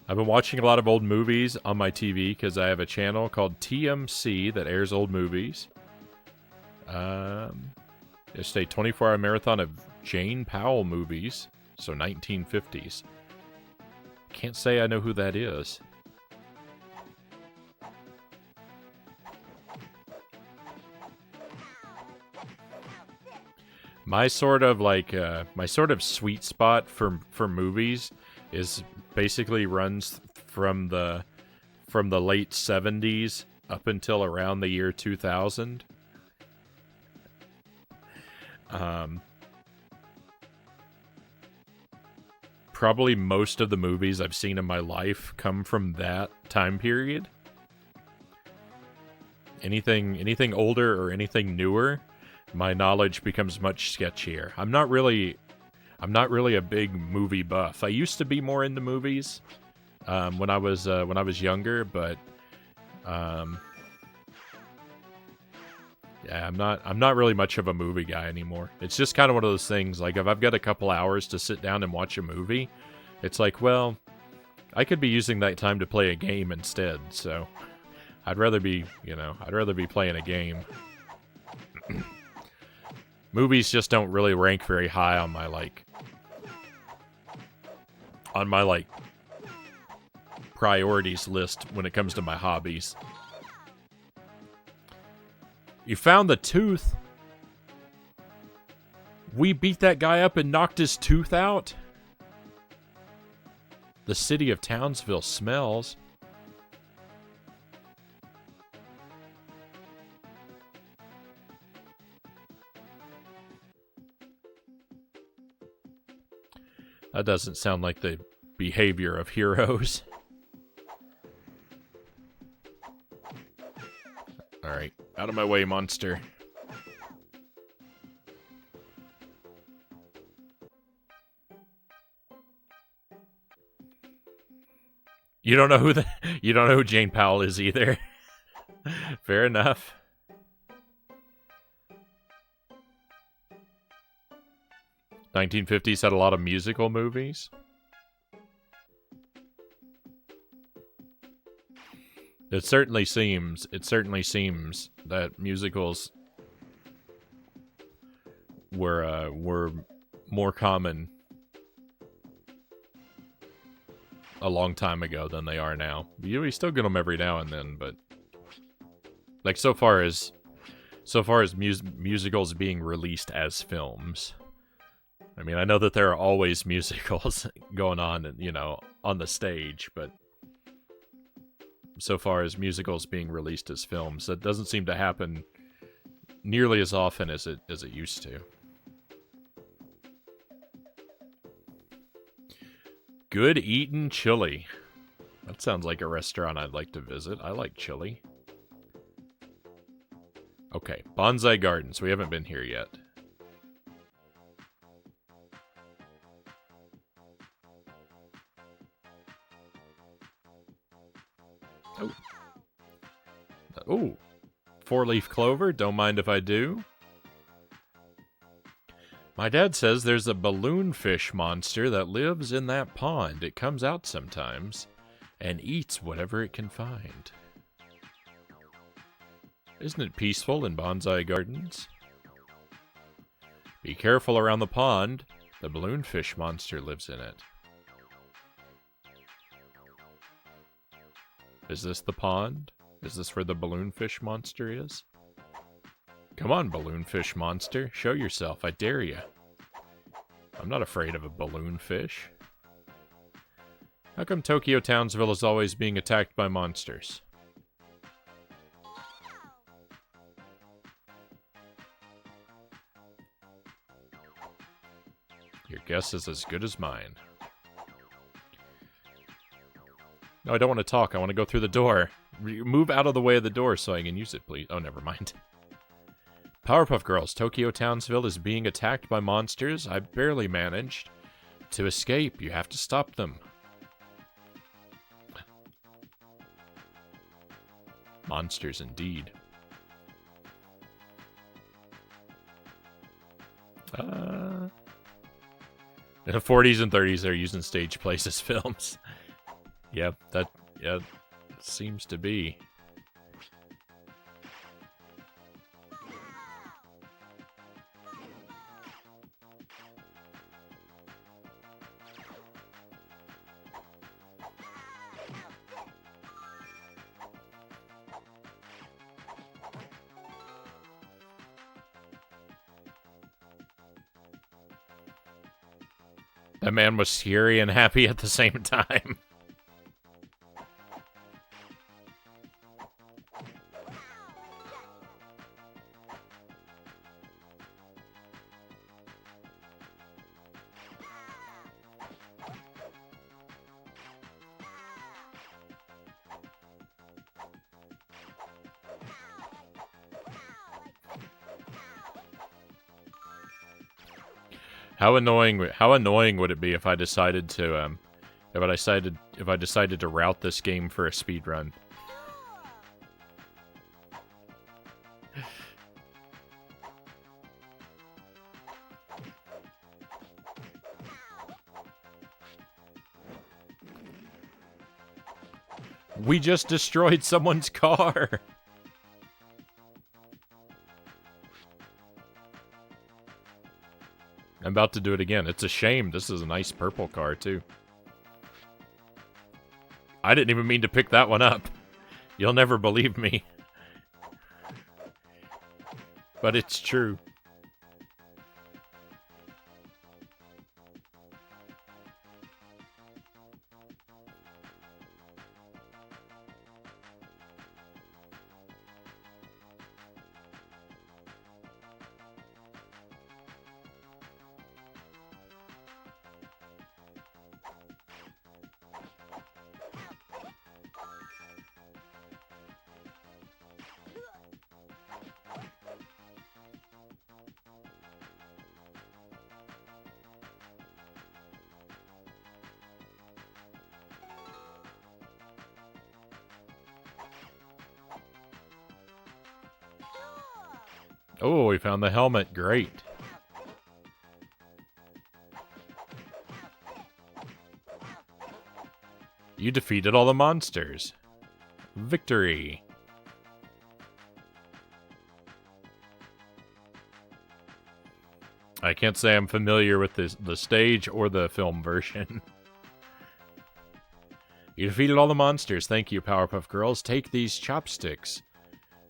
A: I've been watching a lot of old movies on my TV because I have a channel called TMC that airs old movies. It's a 24-hour marathon of Jane Powell movies, so 1950s. Can't say I know who that is. My sort of sweet spot for movies is basically runs from the late 70s up until around the year 2000. Probably most of the movies I've seen in my life come from that time period. Anything older or anything newer, my knowledge becomes much sketchier. I'm not really a big movie buff. I used to be more into movies when I was younger, but yeah, I'm not really much of a movie guy anymore. It's just kind of one of those things, like if I've got a couple hours to sit down and watch a movie, it's like, well, I could be using that time to play a game instead, so I'd rather be playing a game. Movies just don't really rank very high on my priorities list when it comes to my hobbies. You found the tooth? We beat that guy up and knocked his tooth out? The city of Townsville smells. That doesn't sound like the behavior of heroes. Alright, out of my way, monster. You don't know who Jane Powell is either. Fair enough. '50s had a lot of musical movies. It certainly seems that musicals were more common a long time ago than they are now. We still get them every now and then, but like so far as musicals being released as films. I mean, I know that there are always musicals going on, on the stage, but so far as musicals being released as films, that doesn't seem to happen nearly as often as it used to. Good Eatin' Chili. That sounds like a restaurant I'd like to visit. I like chili. Okay, Bonsai Gardens. We haven't been here yet. Oh. Ooh. 4-leaf clover. Don't mind if I do. My dad says there's a balloon fish monster that lives in that pond. It comes out sometimes and eats whatever it can find. Isn't it peaceful in Bonsai Gardens? Be careful around the pond. The balloon fish monster lives in it. Is this the pond? Is this where the balloonfish monster is? Come on, balloonfish monster. Show yourself. I dare you. I'm not afraid of a balloon fish. How come Tokyo Townsville is always being attacked by monsters? Your guess is as good as mine. No, I don't want to talk. I want to go through the door. Move out of the way of the door so I can use it, please. Oh, never mind. Powerpuff Girls, Tokyo Townsville is being attacked by monsters. I barely managed to escape. You have to stop them. Monsters indeed. In the 40s and 30s, they're using stage plays as films. Yep, that seems to be. That man was scary and happy at the same time. How annoying would it be if I decided to if I decided to route this game for a speed run? We just destroyed someone's car. I'm about to do it again. It's a shame. This is a nice purple car, too. I didn't even mean to pick that one up. You'll never believe me. But it's true. Oh, we found the helmet. Great. You defeated all the monsters. Victory. I can't say I'm familiar with the stage or the film version. You defeated all the monsters. Thank you, Powerpuff Girls. Take these chopsticks.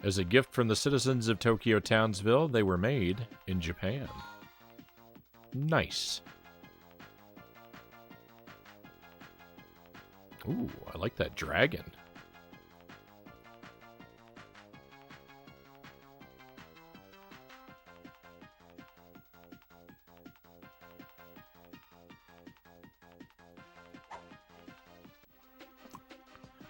A: As a gift from the citizens of Tokyo Townsville, they were made in Japan. Nice. Ooh, I like that dragon.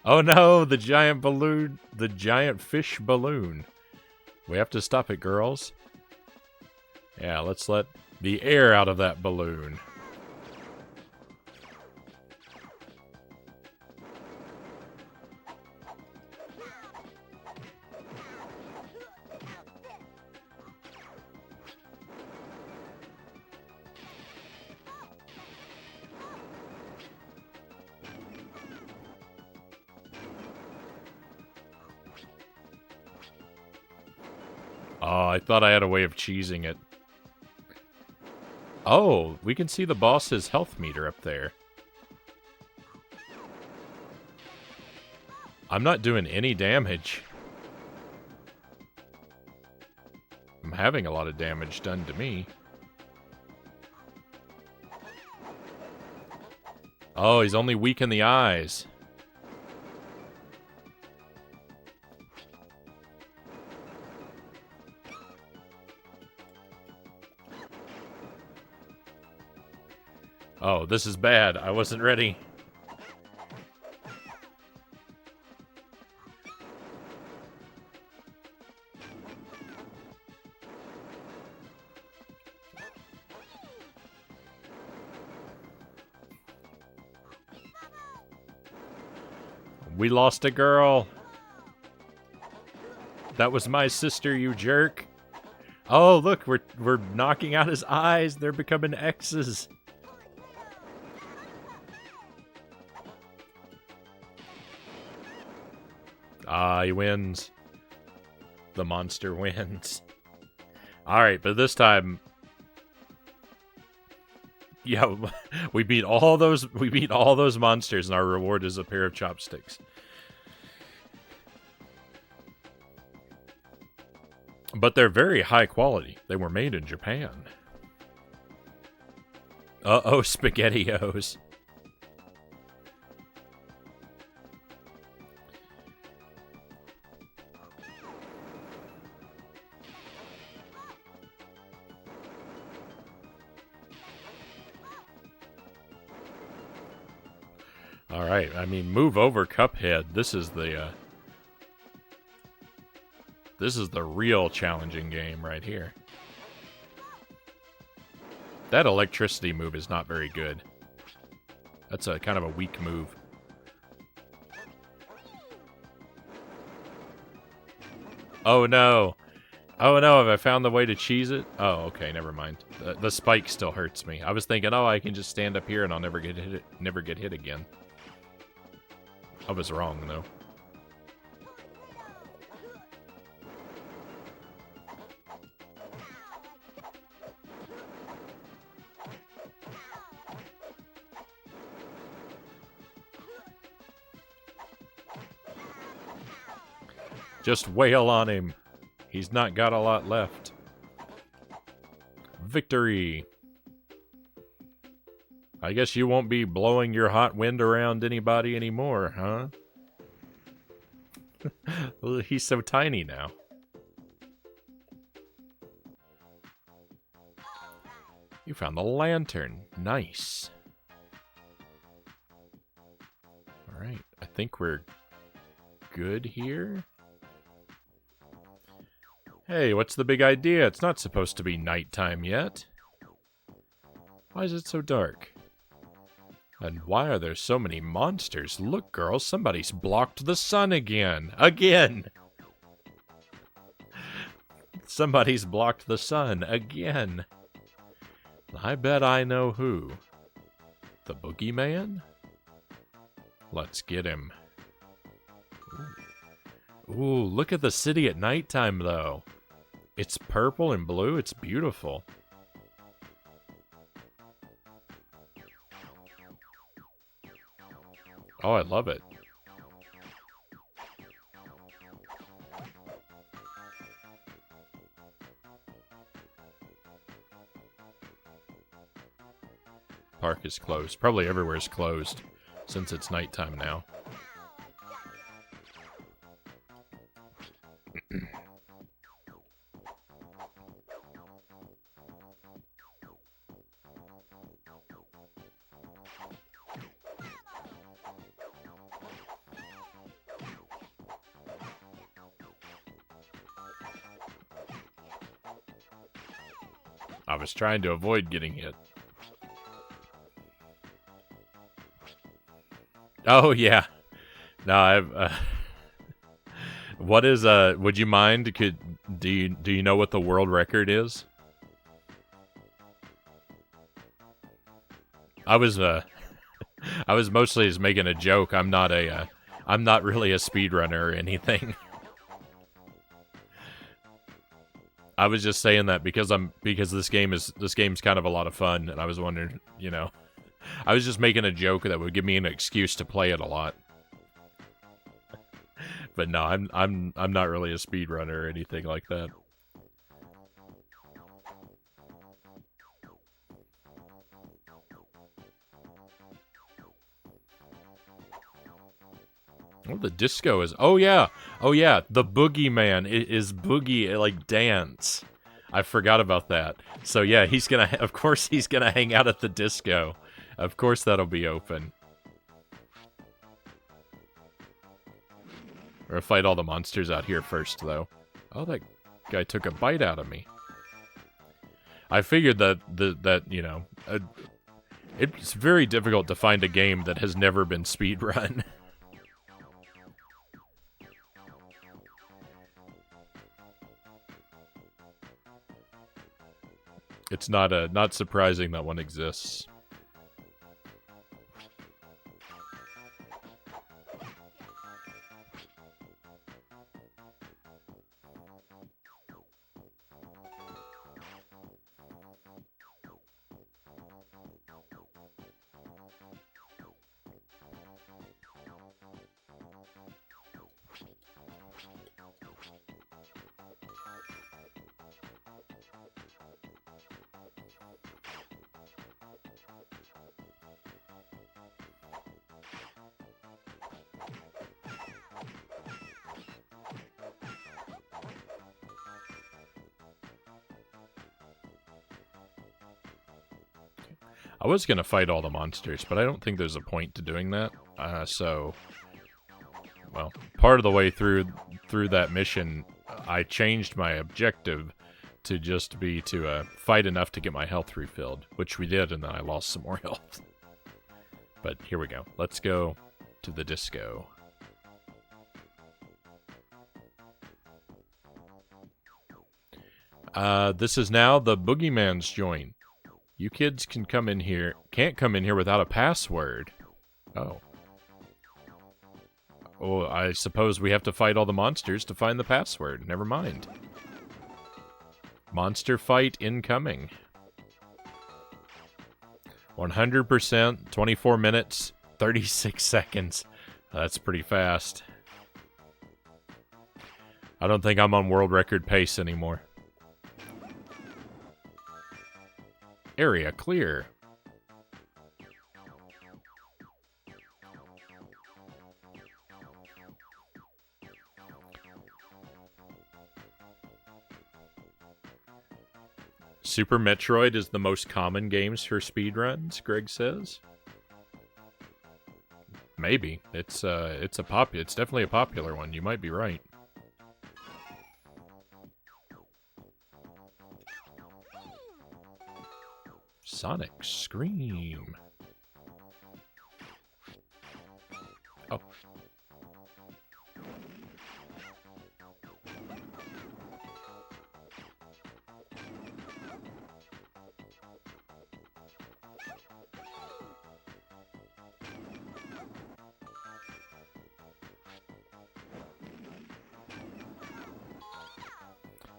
A: Oh no, the giant balloon, the giant fish balloon. We have to stop it, girls. Yeah, let's let the air out of that balloon. Oh, I thought I had a way of cheesing it. Oh, we can see the boss's health meter up there. I'm not doing any damage. I'm having a lot of damage done to me. Oh, he's only weak in the eyes. Oh, this is bad. I wasn't ready. We lost a girl. That was my sister, you jerk. Oh, look, we're knocking out his eyes. They're becoming X's. Ah, he wins. The monster wins. All right, but this time, yeah, we beat all those monsters, and our reward is a pair of chopsticks. But they're very high quality. They were made in Japan. Uh-oh, SpaghettiOs. All right, I mean, move over, Cuphead. This is the real challenging game right here. That electricity move is not very good. That's a kind of a weak move. Oh no. Oh no, have I found the way to cheese it? Oh, okay, never mind. The spike still hurts me. I was thinking, oh, I can just stand up here and I'll never get hit again. I was wrong, though. Just wail on him. He's not got a lot left. Victory. I guess you won't be blowing your hot wind around anybody anymore, huh? Well, he's so tiny now. You found the lantern. Nice. Alright, I think we're good here. Hey, what's the big idea? It's not supposed to be nighttime yet. Why is it so dark? And why are there so many monsters? Look, girls, somebody's blocked the sun again. Again! Somebody's blocked the sun again. I bet I know who. The boogeyman? Let's get him. Ooh, look at the city at nighttime, though. It's purple and blue. It's beautiful. Oh, I love it. Park is closed. Probably everywhere is closed, since it's nighttime now. I was trying to avoid getting hit. Oh, yeah. No, I've... what is, would you mind, do you know what the world record is? I was mostly just making a joke. I'm not really a speedrunner or anything. I was just saying that because this game's kind of a lot of fun, and I was wondering, you know, I was just making a joke that would give me an excuse to play it a lot. But no, I'm not really a speedrunner or anything like that. the disco is... Oh, yeah. Oh, yeah. The boogeyman is boogie, like, dance. I forgot about that. So, yeah, he's gonna... Of course he's gonna hang out at the disco. Of course that'll be open. We're gonna fight all the monsters out here first, though. Oh, that guy took a bite out of me. I figured that you know... it's very difficult to find a game that has never been speedrun. It's not surprising that one exists. I was gonna fight all the monsters, but I don't think there's a point to doing that. So, well, part of the way through that mission, I changed my objective to just be to fight enough to get my health refilled, which we did, and then I lost some more health. But here we go. Let's go to the disco. This is now the Boogeyman's joint. You kids can't come in here without a password. Oh. Oh, I suppose we have to fight all the monsters to find the password. Never mind. Monster fight incoming. 100%, 24 minutes, 36 seconds. That's pretty fast. I don't think I'm on world record pace anymore. Area clear. Super Metroid is the most common games for speedruns, Greg says. Maybe. It's definitely a popular one. You might be right. Sonic Scream. Oh.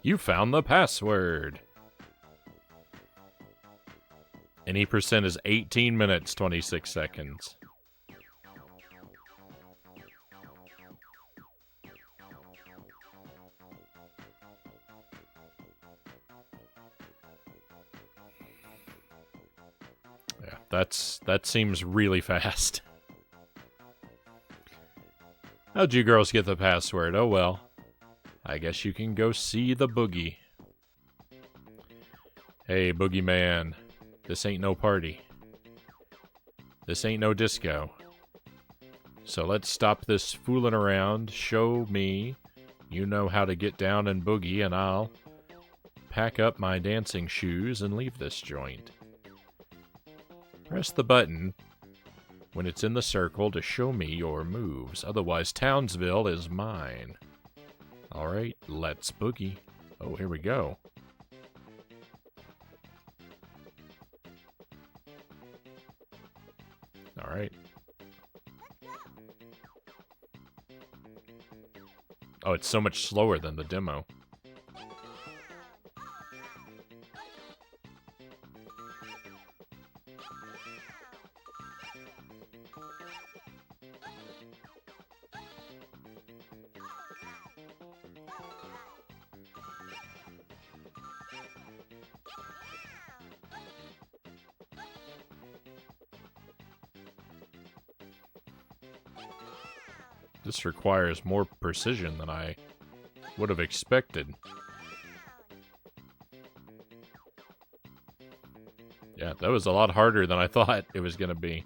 A: You found the password. Any percent is 18 minutes, 26 seconds. Yeah, that seems really fast. How'd you girls get the password? Oh well. I guess you can go see the boogie. Hey, boogeyman. This ain't no party. This ain't no disco. So let's stop this fooling around. Show me you know how to get down and boogie, and I'll pack up my dancing shoes and leave this joint. Press the button when it's in the circle to show me your moves. Otherwise, Townsville is mine. Alright, let's boogie. Oh, here we go. Alright. Oh, it's so much slower than the demo. This requires more precision than I would have expected. Yeah, that was a lot harder than I thought it was going to be.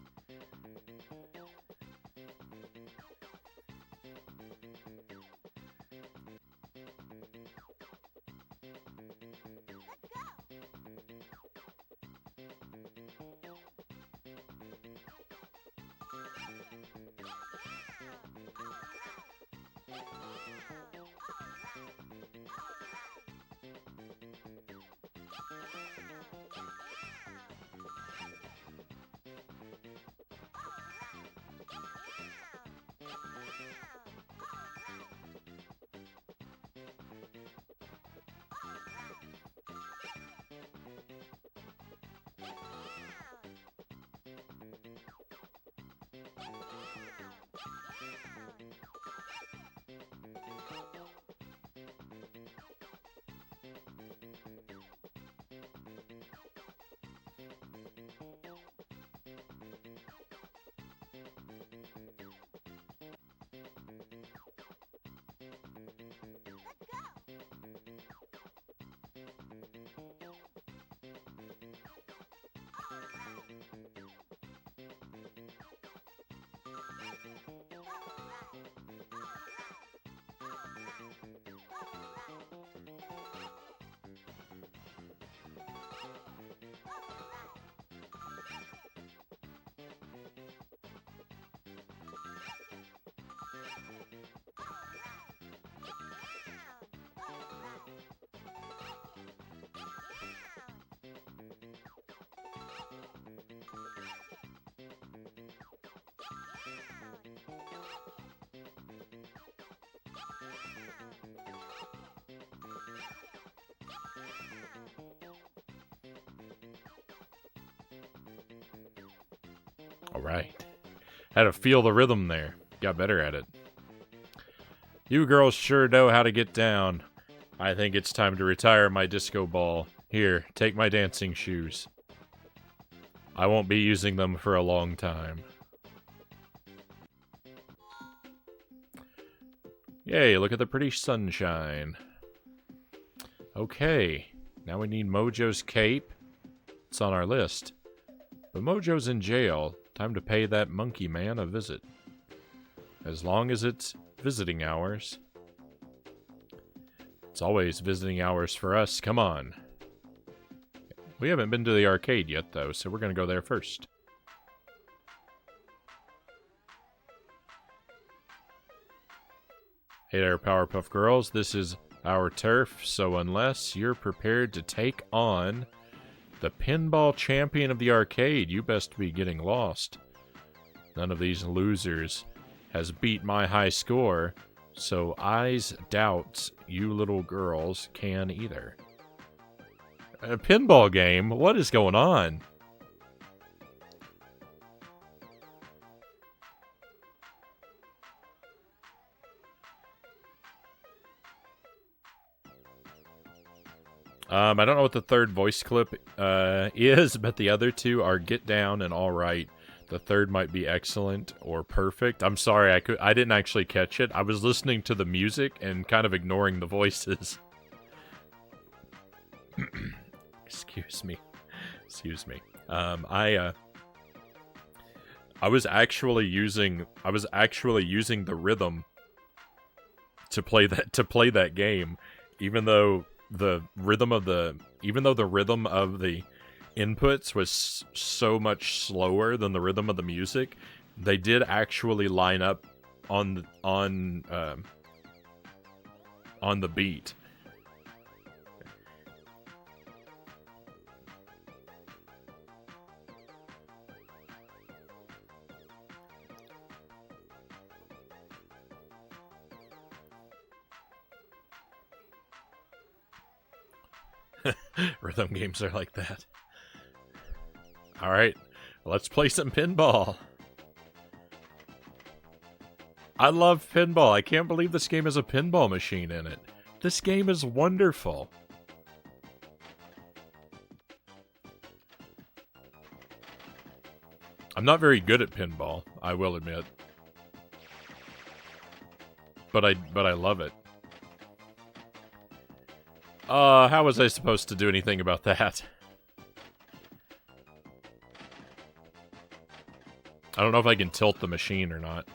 A: Alright. Had to feel the rhythm there. Got better at it. You girls sure know how to get down. I think it's time to retire my disco ball. Here, take my dancing shoes. I won't be using them for a long time. Yay, look at the pretty sunshine. Okay, now we need Mojo's cape. It's on our list. But Mojo's in jail. Time to pay that monkey man a visit. As long as it's visiting hours. It's always visiting hours for us. Come on. We haven't been to the arcade yet, though, so we're going to go there first. Hey there, Powerpuff Girls. This is our turf, so unless you're prepared to take on the pinball champion of the arcade, you best be getting lost. None of these losers has beat my high score, so I's doubts you little girls can either. A pinball game? What is going on? I don't know what the third voice clip is, but the other two are Get Down and All Right. The third might be Excellent or Perfect. I'm sorry, I didn't actually catch it. I was listening to the music and kind of ignoring the voices. Excuse me. I was actually using the rhythm to play that game, even though the rhythm of the inputs was so much slower than the rhythm of the music. They did actually line up on the beat. Rhythm games are like that. Alright, let's play some pinball. I love pinball. I can't believe this game has a pinball machine in it. This game is wonderful. I'm not very good at pinball, I will admit. but I love it. How was I supposed to do anything about that? I don't know if I can tilt the machine or not.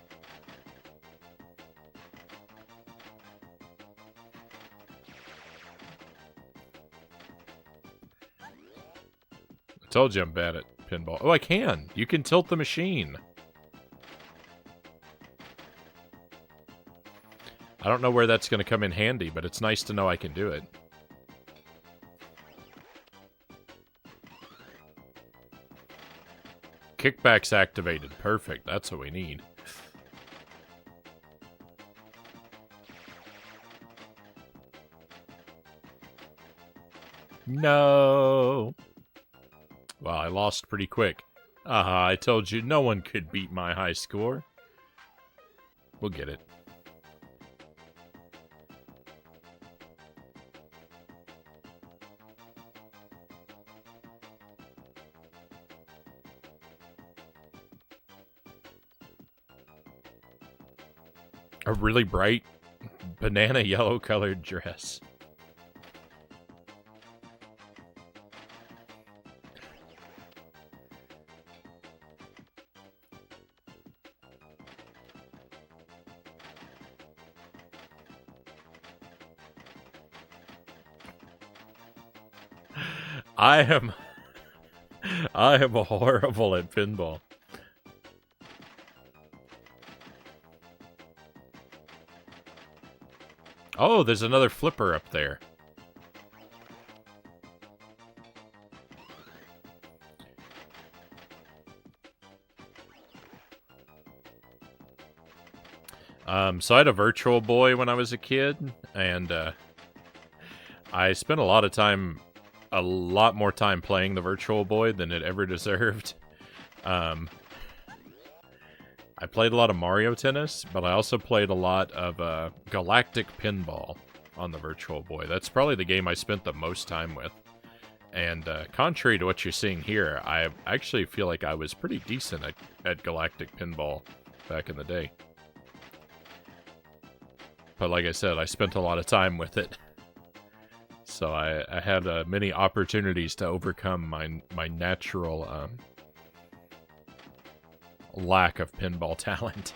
A: I told you I'm bad at pinball. Oh, I can. You can tilt the machine. I don't know where that's going to come in handy, but it's nice to know I can do it. Kickback's activated. Perfect. That's what we need. No. Well, I lost pretty quick. I told you no one could beat my high score. We'll get it. A really bright banana yellow colored dress. I am horrible at pinball. Oh, there's another flipper up there. So I had a Virtual Boy when I was a kid, and I spent a lot more time playing the Virtual Boy than it ever deserved. I played a lot of Mario Tennis, but I also played a lot of Galactic Pinball on the Virtual Boy. That's probably the game I spent the most time with. And contrary to what you're seeing here, I actually feel like I was pretty decent at Galactic Pinball back in the day. But like I said, I spent a lot of time with it. So I had many opportunities to overcome my natural lack of pinball talent.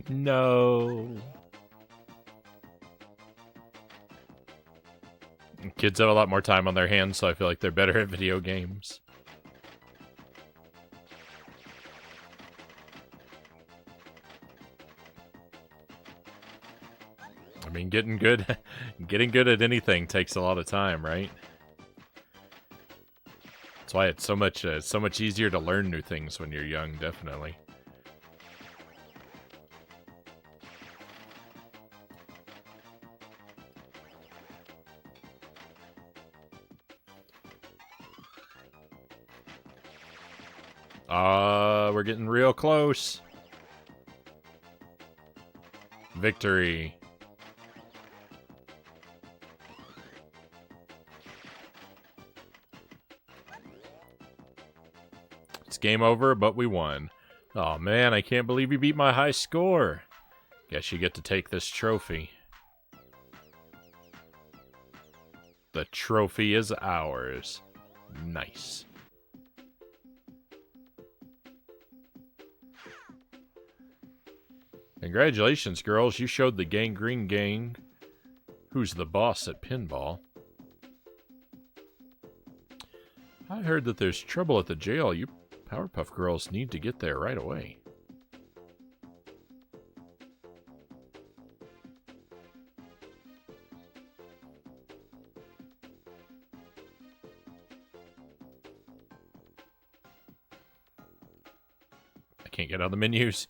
A: No. Kids have a lot more time on their hands, so I feel like they're better at video games. I mean, getting good at anything takes a lot of time, right? That's why it's so much easier to learn new things when you're young, definitely. We're getting real close. Victory. It's game over, but we won. Oh man, I can't believe you beat my high score. Guess you get to take this trophy. The trophy is ours. Nice. Congratulations, girls. You showed the Gangrene Gang Who's the boss at pinball? I heard that there's trouble at the jail. You Powerpuff Girls need to get there right away. I can't get on the menus.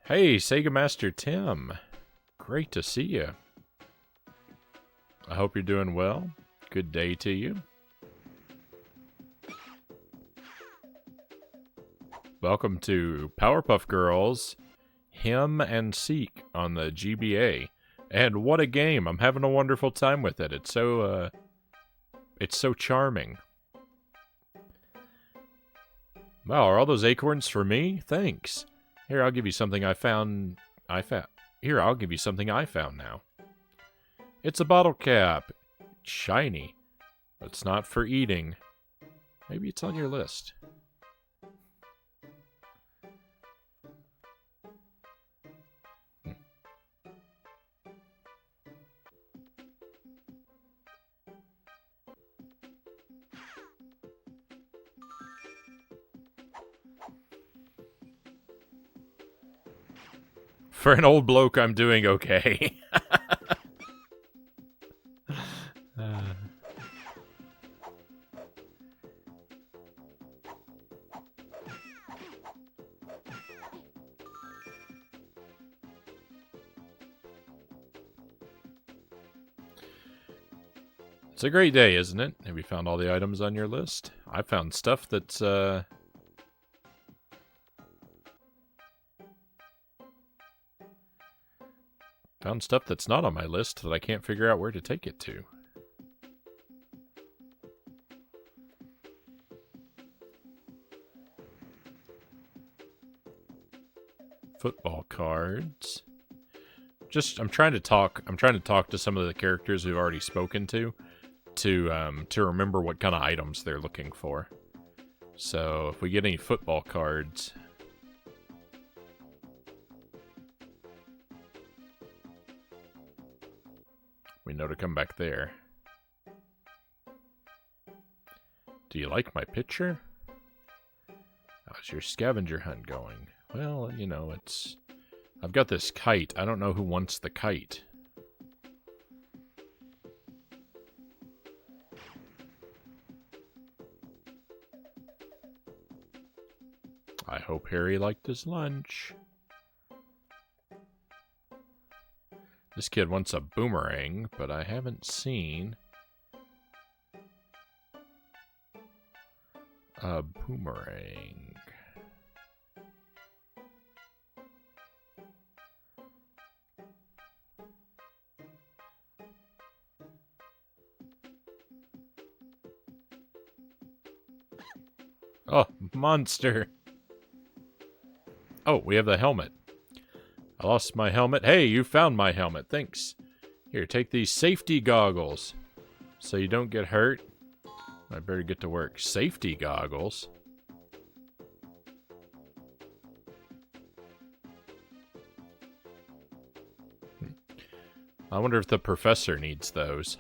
A: Hey, Sega Master Tim. Great to see you. I hope you're doing well. Good day to you. Welcome to Powerpuff Girls, Him and Seek on the GBA. And what a game. I'm having a wonderful time with it. It's so charming. Wow, are all those acorns for me? Thanks. Here, I'll give you something I found. Here, I'll give you something I found now. It's a bottle cap. It's shiny. But it's not for eating. Maybe it's on your list. For an old bloke, I'm doing okay. It's a great day, isn't it? Have you found all the items on your list? I found stuff that's, found stuff that's not on my list that I can't figure out where to take it to. Football cards. I'm trying to talk to some of the characters we've already spoken to remember what kind of items they're looking for. So if we get any football cards, we know to come back there. Do you like my picture? How's your scavenger hunt going? Well, you know, I've got this kite. I don't know who wants the kite. I hope Harry liked his lunch. This kid wants a boomerang, but I haven't seen a boomerang. Oh, monster. Oh, we have the helmet. I lost my helmet. Hey, you found my helmet. Thanks. Here, take these safety goggles so you don't get hurt. I better get to work. Safety goggles? I wonder if the professor needs those.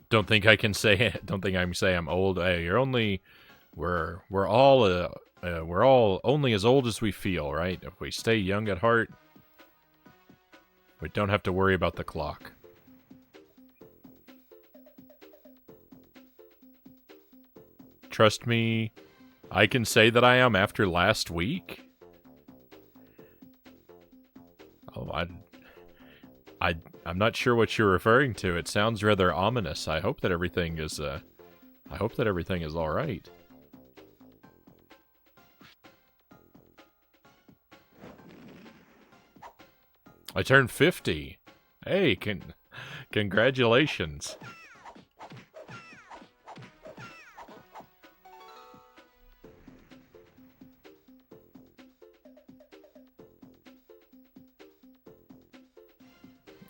A: Don't think I can say I'm old. Hey, you're only we're all only as old as we feel, right? If we stay young at heart, we don't have to worry about the clock. Trust me, I can say that I am after last week. Oh, I'm not sure what you're referring to. It sounds rather ominous. I hope that everything is all right. I turned 50. Hey, congratulations.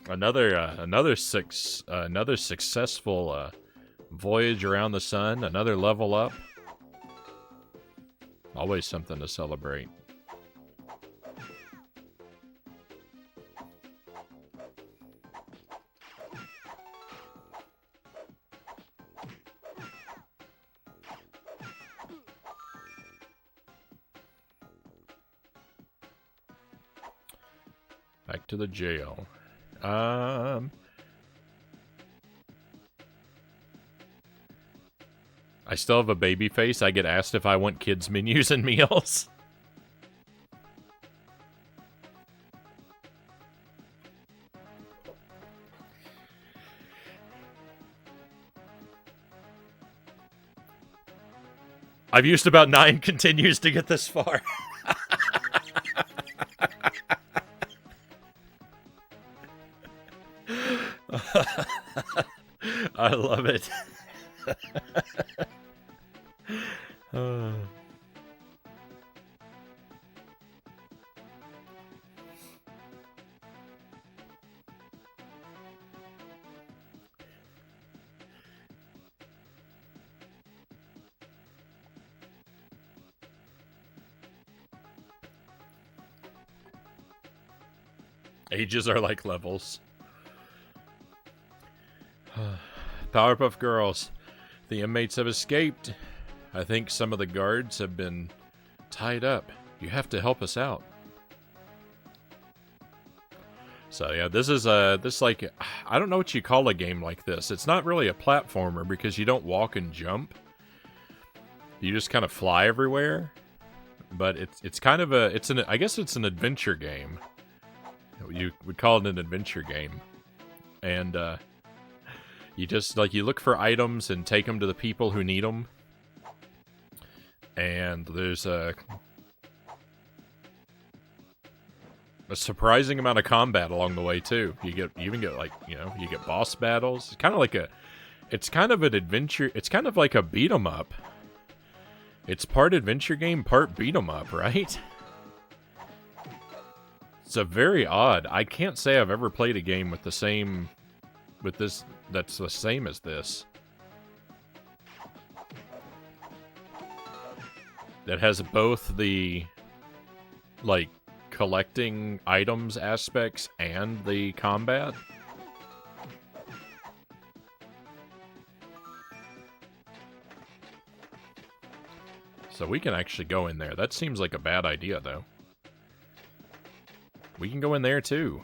A: Another successful voyage around the sun. Another level up. Always something to celebrate. Back to the jail. I still have a baby face. I get asked if I want kids' menus and meals. I've used about 9 continues to get this far. I love it. Ages are like levels. Powerpuff Girls. The inmates have escaped. I think some of the guards have been tied up. You have to help us out. So yeah, this is like, I don't know what you call a game like this. It's not really a platformer because you don't walk and jump. You just kind of fly everywhere. But it's kind of I guess it's an adventure game. You would call it an adventure game. And you just, like, you look for items and take them to the people who need them. And there's a surprising amount of combat along the way, too. You even get, like, you know, you get boss battles. It's kind of an adventure, it's kind of like a beat 'em up. It's part adventure game, part beat 'em up, right? It's a very odd. I can't say I've ever played a game with that's the same as this. That has both the, like, collecting items aspects and the combat. So we can actually go in there. That seems like a bad idea, though. We can go in there, too.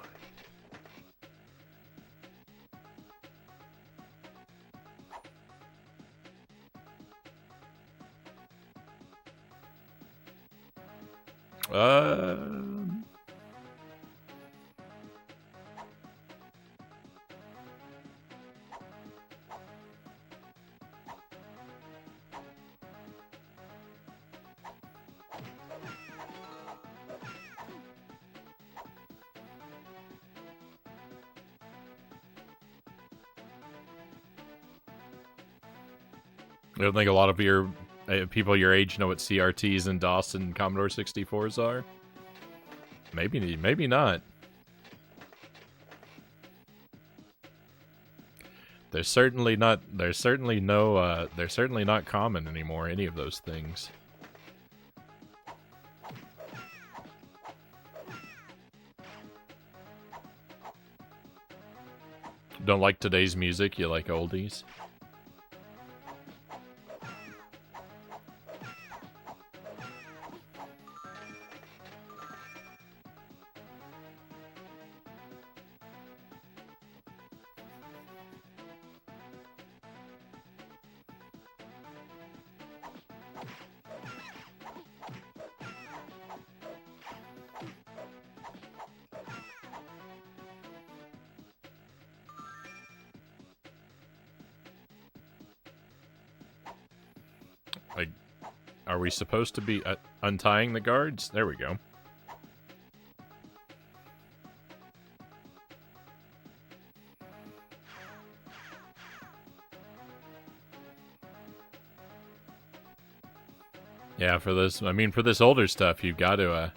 A: I don't think a lot of your people your age know what CRTs and DOS and Commodore 64s are. Maybe not. They're certainly not common anymore, any of those things. Don't like today's music, you like oldies? Are we supposed to be untying the guards? There we go. Yeah, for this older stuff, you've got to,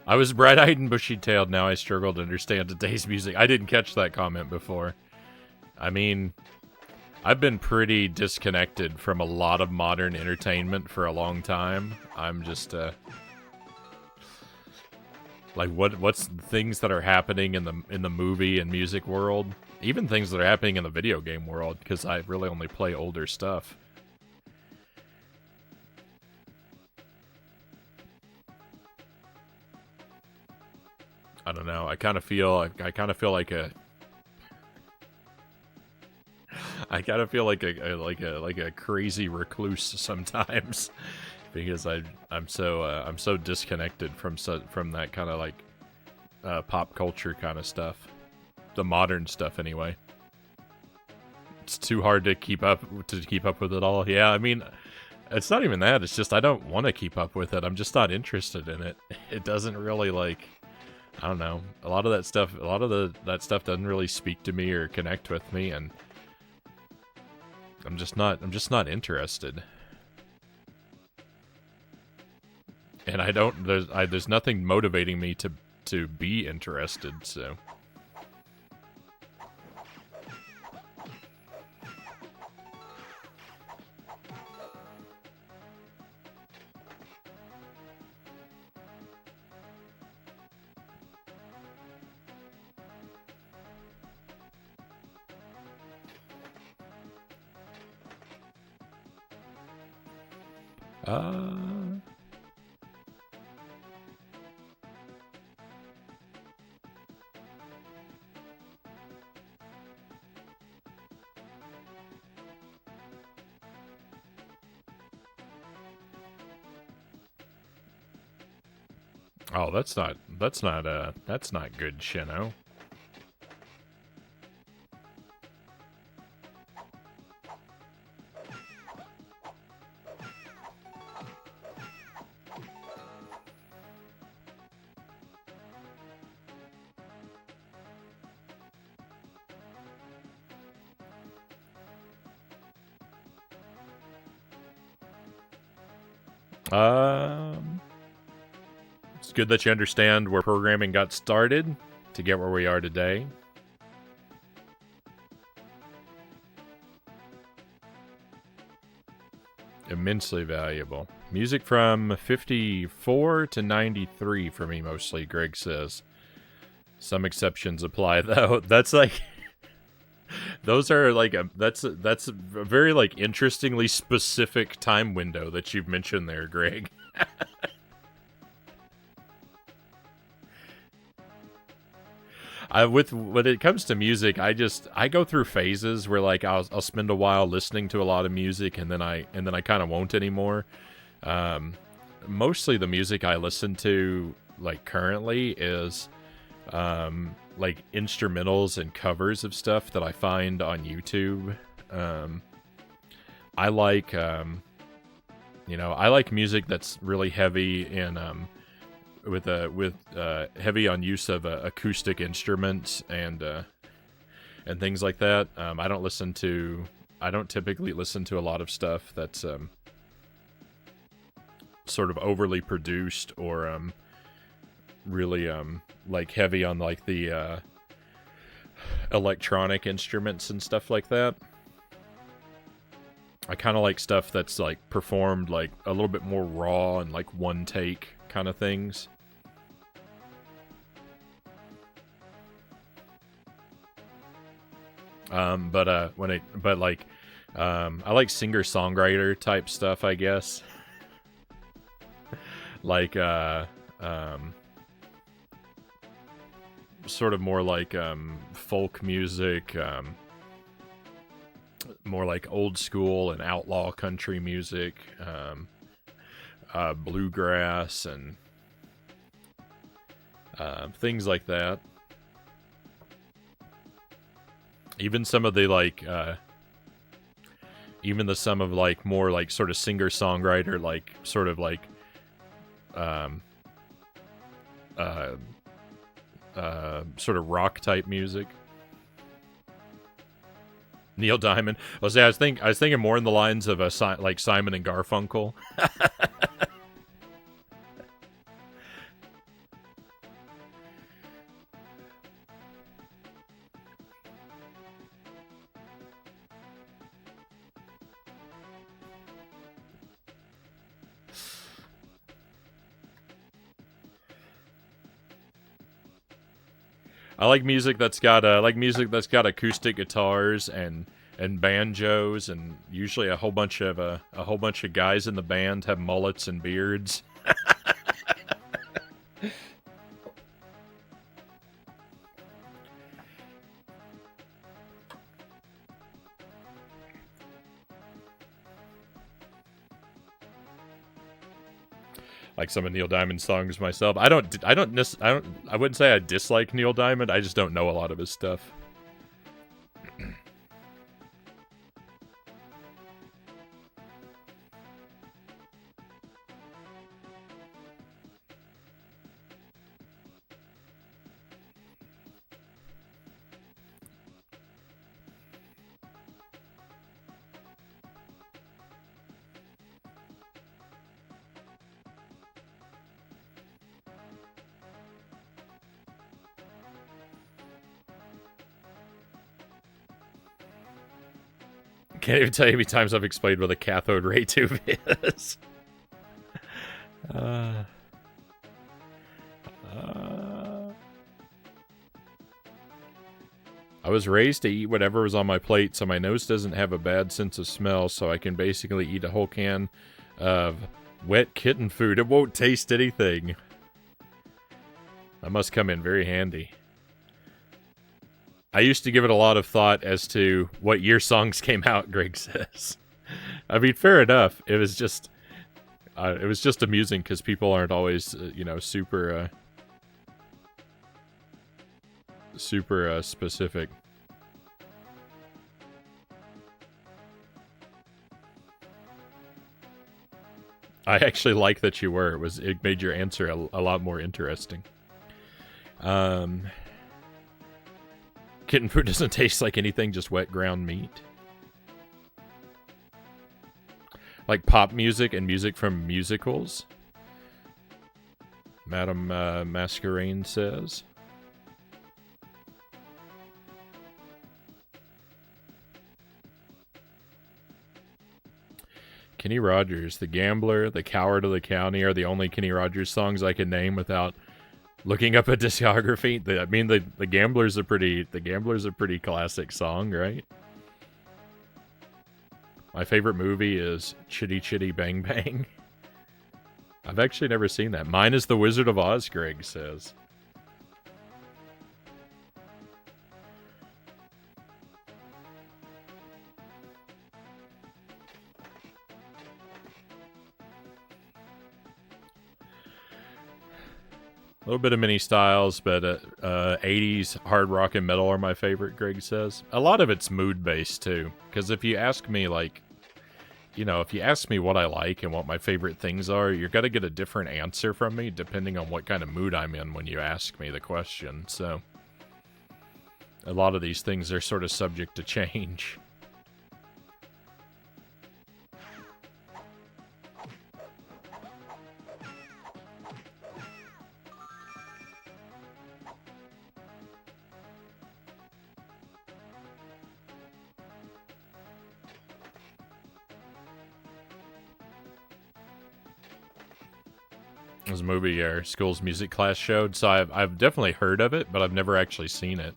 A: I was bright-eyed and bushy-tailed, now I struggle to understand today's music. I didn't catch that comment before. I mean, I've been pretty disconnected from a lot of modern entertainment for a long time. I'm just, like, what's things that are happening in the movie and music world? Even things that are happening in the video game world, because I really only play older stuff. I don't know. I kind of feel like a I kind of feel like a crazy recluse sometimes because I'm so disconnected from that kind of like pop culture kind of stuff, the modern stuff anyway. It's too hard to keep up with it all. Yeah, I mean, it's not even that. It's just I don't want to keep up with it. I'm just not interested in it. It doesn't really like. I don't know. A lot of that stuff doesn't really speak to me or connect with me, and I'm just not interested. And I don't there's nothing motivating me to be interested, so oh, that's not good, Shino. It's good that you understand where programming got started to get where we are today. Immensely valuable. Music from 54 to 93 for me mostly, Greg says. Some exceptions apply though. That's like those are like that's a very like interestingly specific time window that you've mentioned there, Greg. When it comes to music, I go through phases where like I'll spend a while listening to a lot of music and then I kind of won't anymore. Mostly the music I listen to like currently is like instrumentals and covers of stuff that I find on YouTube. I like I like music that's really heavy in with heavy on use of acoustic instruments and things like that. I don't typically listen to a lot of stuff that's sort of overly produced or really like heavy on like the electronic instruments and stuff like that. I kind of like stuff that's like performed like a little bit more raw and like one take kind of things. I like singer-songwriter type stuff, I guess. Like sort of more like folk music, more like old school and outlaw country music, bluegrass and things like that. Even some of the like some of like more like sort of singer-songwriter like sort of like sort of rock type music. Neil Diamond. I was thinking more in the lines of like Simon and Garfunkel. I like music that's got acoustic guitars and banjos, and usually a whole bunch of guys in the band have mullets and beards. like some of Neil Diamond's songs myself. I wouldn't say I dislike Neil Diamond. I just don't know a lot of his stuff. Can't even tell you how many times I've explained what a cathode ray tube is. I was raised to eat whatever was on my plate, so my nose doesn't have a bad sense of smell, so I can basically eat a whole can of wet kitten food. It won't taste anything. That must come in very handy. I used to give it a lot of thought as to what year songs came out, Greg says. I mean, fair enough. It was just amusing because people aren't always, super specific. I actually like that you were. It made your answer a lot more interesting. Kitten food doesn't taste like anything, just wet ground meat. Like pop music and music from musicals. Madame Masquerade says. Kenny Rogers, The Gambler, The Coward of the County are the only Kenny Rogers songs I can name without looking up a discography. The Gambler's a pretty classic song, right? My favorite movie is Chitty Chitty Bang Bang. I've actually never seen that. Mine is The Wizard of Oz, Greg says. A little bit of mini styles, but 80s hard rock and metal are my favorite, Greg says. A lot of it's mood-based, too. Because if you ask me, if you ask me what I like and what my favorite things are, you're going to get a different answer from me depending on what kind of mood I'm in when you ask me the question. So, a lot of these things are sort of subject to change. This movie our school's music class showed, so I've definitely heard of it, but I've never actually seen it.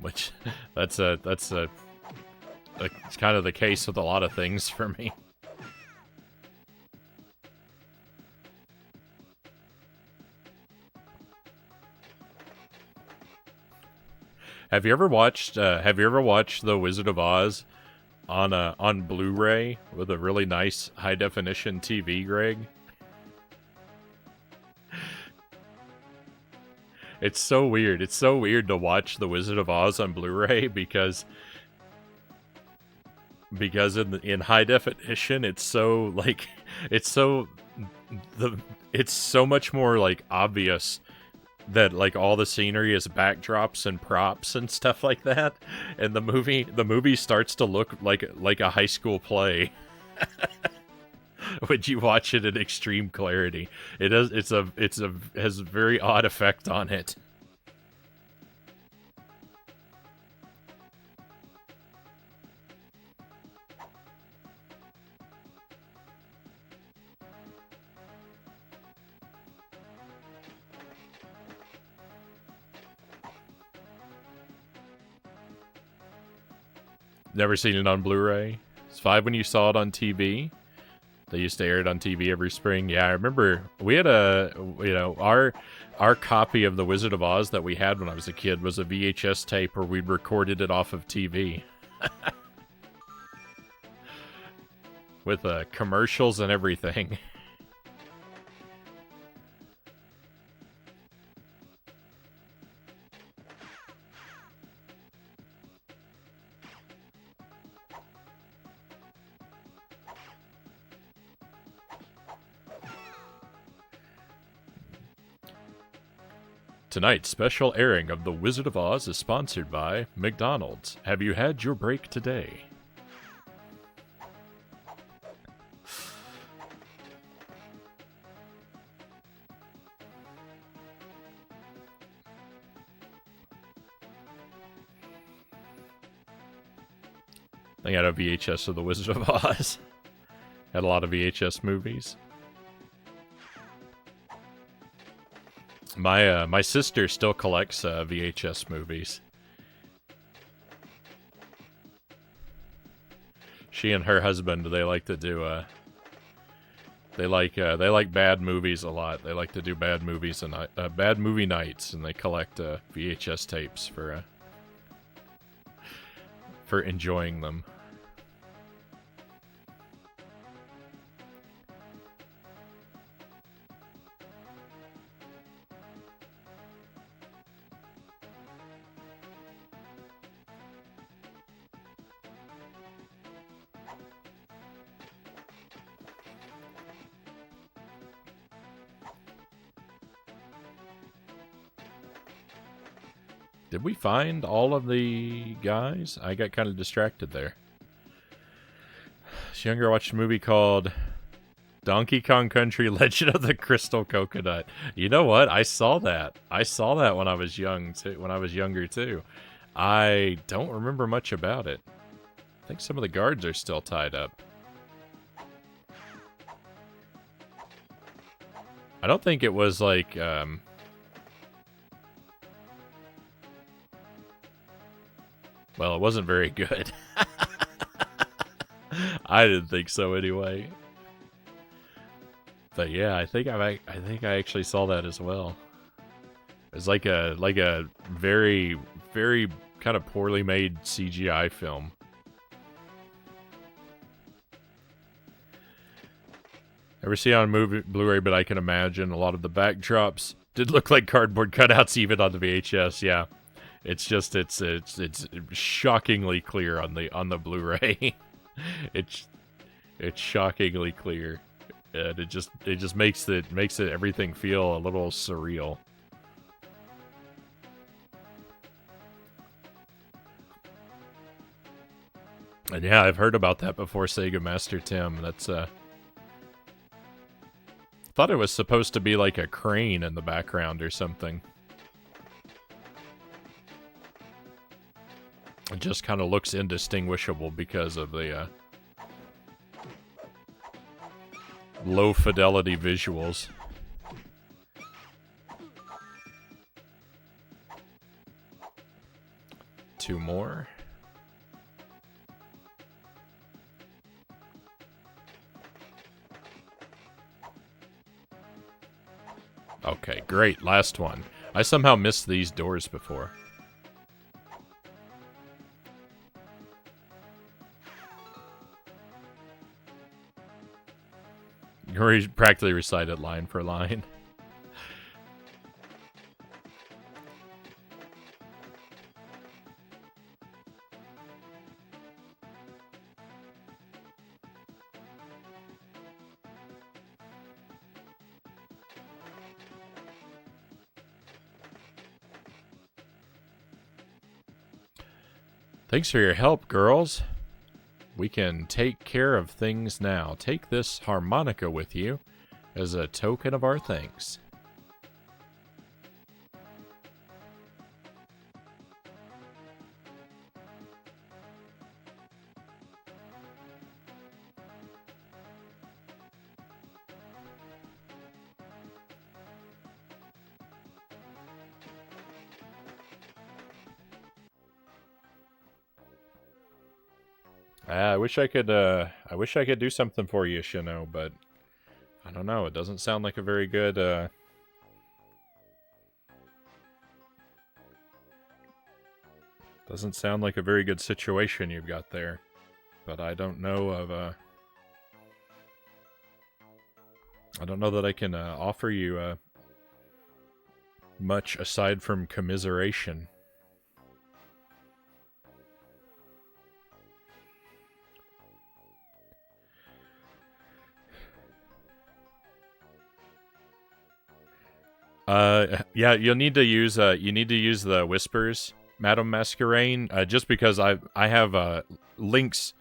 A: Which that's it's kind of the case with a lot of things for me. Have you ever watched The Wizard of Oz on Blu-ray with a really nice high-definition TV, Greg? It's so weird. It's so weird to watch The Wizard of Oz on Blu-ray because in high definition it's so much more like obvious that like all the scenery is backdrops and props and stuff like that, and the movie starts to look like a high school play when you watch it in extreme clarity. Has a very odd effect on it. Never seen it on Blu-ray. It's 5 when you saw it on TV. They used to air it on TV every spring. Yeah, I remember we had our copy of The Wizard of Oz that we had when I was a kid was a VHS tape where we recorded it off of TV. with commercials and everything. Tonight's special airing of The Wizard of Oz is sponsored by McDonald's. Have you had your break today? I got a VHS of The Wizard of Oz. Had a lot of VHS movies. My sister still collects VHS movies. She and her husband, they like to do they like bad movies a lot. They like to do bad movies and bad movie nights, and they collect VHS tapes for enjoying them. Did we find all of the guys? I got kind of distracted there. As younger, I watched a movie called Donkey Kong Country Legend of the Crystal Coconut. You know what? I saw that. I saw that when I was young too, when I was younger too. I don't remember much about it. I think some of the guards are still tied up. I don't think it was like well, it wasn't very good. I didn't think so anyway. But yeah, I think I actually saw that as well. It was like a very, very kind of poorly made CGI film. Never see it on Blu-ray, but I can imagine a lot of the backdrops did look like cardboard cutouts even on the VHS. Yeah. It's just it's shockingly clear on the Blu-ray. it's shockingly clear, and it just makes it everything feel a little surreal. And yeah, I've heard about that before, Sega Master Tim. That's thought it was supposed to be like a crane in the background or something. It just kind of looks indistinguishable because of the low fidelity visuals. Two more. Okay, great. Last one. I somehow missed these doors before. You practically recite it line for line. Thanks for your help, girls. We can take care of things now. Take this harmonica with you as a token of our thanks. I wish I could do something for you, Shino, but I don't know. It doesn't sound like a very good doesn't sound like a very good situation you've got there. But I don't know of I don't know that I can offer you much aside from commiseration. Yeah, you'll need to use the whispers, Madame Masquerain, just because I have links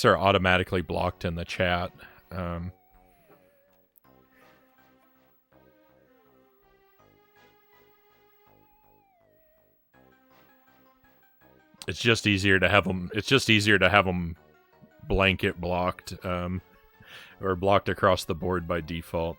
A: are automatically blocked in the chat. It's just easier to have them. It's just easier to have them blanket blocked, or blocked across the board by default.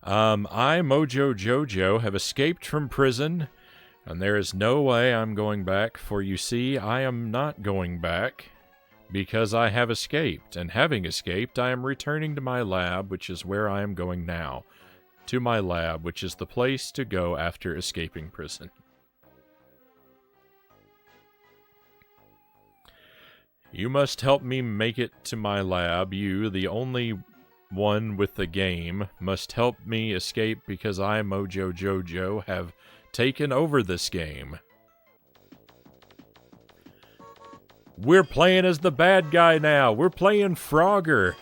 A: I, Mojo Jojo, have escaped from prison, and there is no way I'm going back, for you see, I am not going back, because I have escaped, and having escaped, I am returning to my lab, which is where I am going now. To my lab, which is the place to go after escaping prison. You must help me make it to my lab. You, the only one with the game, must help me escape because I, Mojo Jojo, have taken over this game. We're playing as the bad guy now. We're playing Frogger.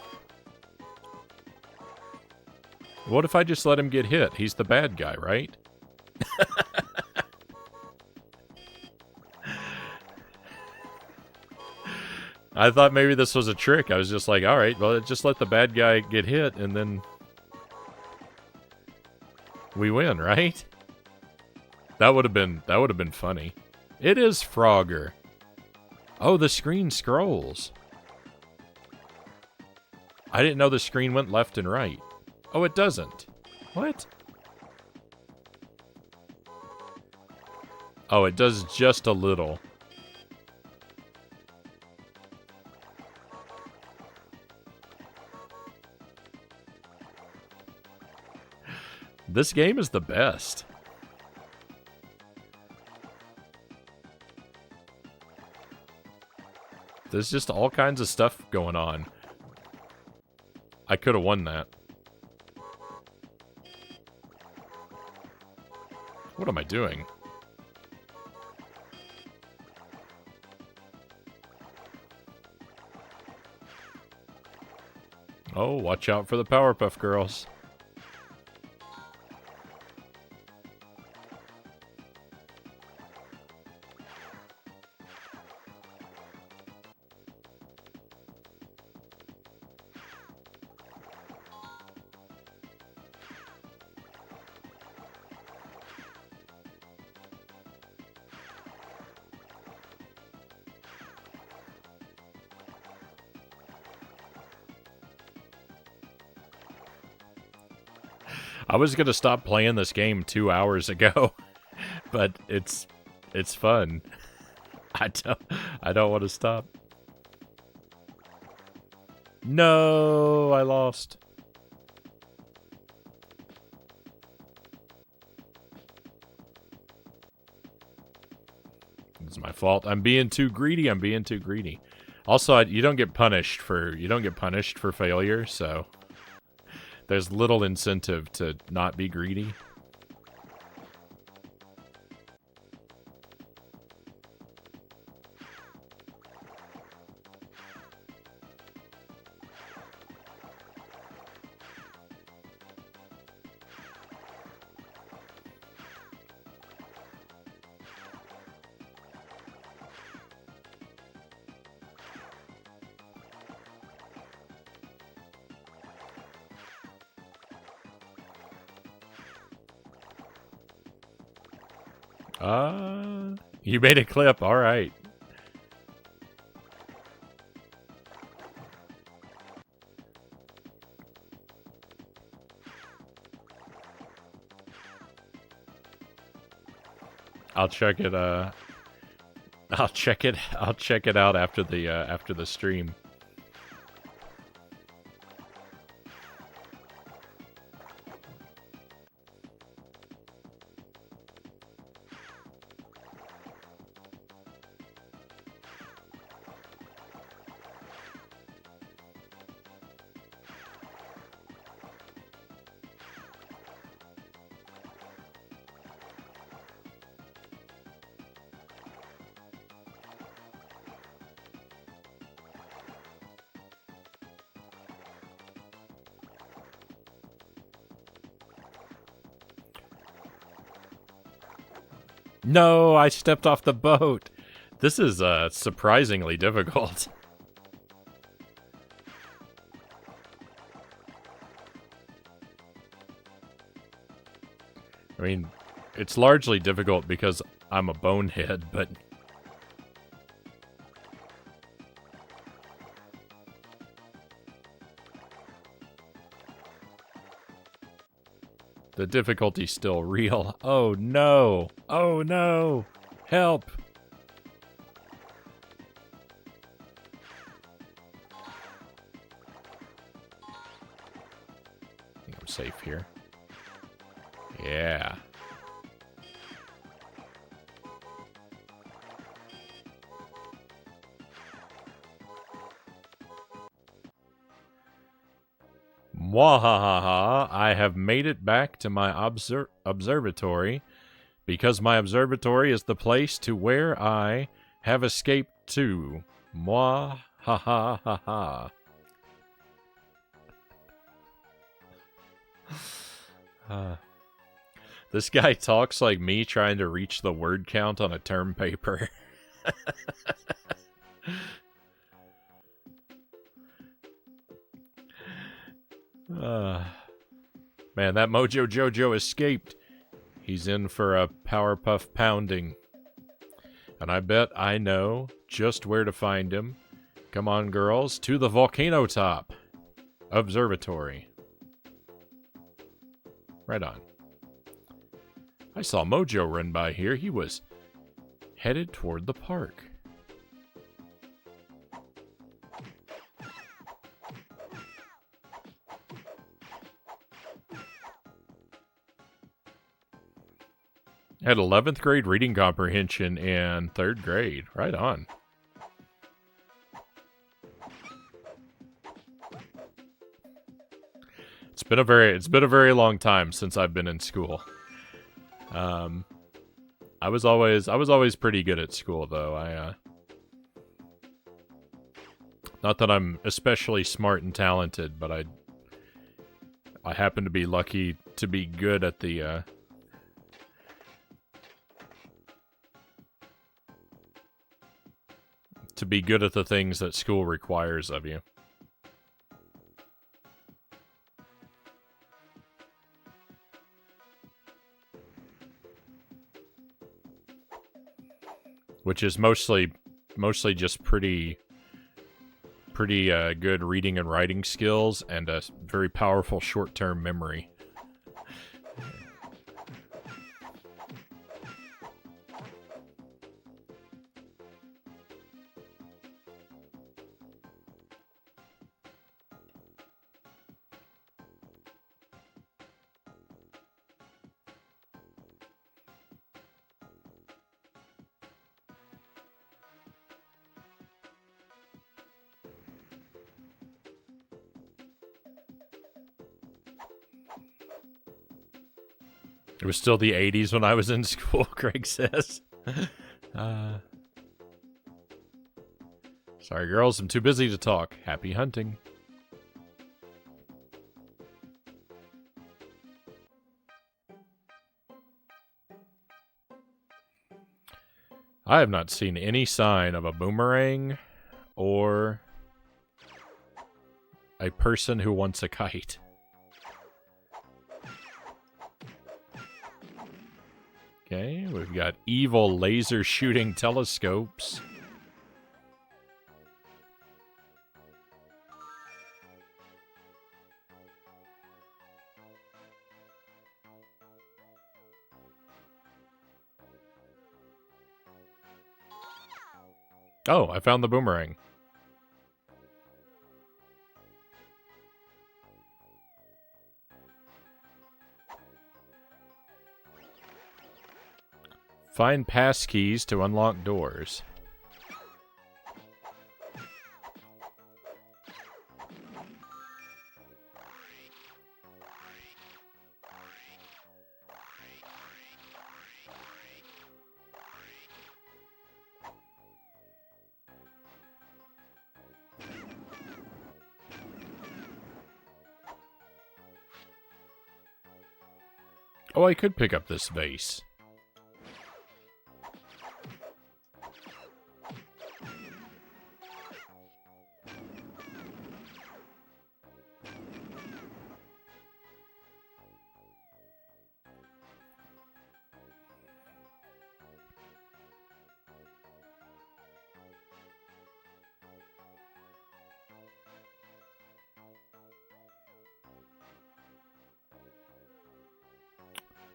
A: What if I just let him get hit? He's the bad guy, right? I thought maybe this was a trick. I was just like, all right, well, just let the bad guy get hit, and then we win, right? That would have been funny. It is Frogger. Oh, the screen scrolls. I didn't know the screen went left and right. Oh, it doesn't. What? Oh, it does just a little. This game is the best. There's just all kinds of stuff going on. I could have won that. What am I doing? Oh, watch out for the Powerpuff Girls. I was gonna stop playing this game 2 hours ago, but it's fun. I don't want to stop. No, I lost. It's my fault. I'm being too greedy. Also, you don't get punished for failure, so there's little incentive to not be greedy. You made a clip, alright. I'll check it out after the stream. No, I stepped off the boat. This is surprisingly difficult. I mean, it's largely difficult because I'm a bonehead, but... the difficulty's still real. Oh no! Oh no! Help! I think I'm safe here. Yeah. Mwahaha, I have made it back to my observatory because my observatory is the place to where I have escaped to. Mwahaha. This guy talks like me trying to reach the word count on a term paper. Man, that Mojo Jojo escaped. He's in for a Powerpuff pounding. And I bet I know just where to find him. Come on, girls, to the volcano top. Observatory. Right on. I saw Mojo run by here. He was headed toward the park. Had 11th grade reading comprehension in 3rd grade. Right on. It's been a very long time since I've been in school. I was always pretty good at school though. Not that I'm especially smart and talented, but I happen to be lucky to be good at the things that school requires of you. Which is mostly just pretty good reading and writing skills and a very powerful short-term memory. It was still the 80s when I was in school, Craig says. Sorry, girls, I'm too busy to talk. Happy hunting. I have not seen any sign of a boomerang or a person who wants a kite. Okay, we've got evil laser shooting telescopes. Oh, I found the boomerang. Find passkeys to unlock doors. Oh, I could pick up this vase.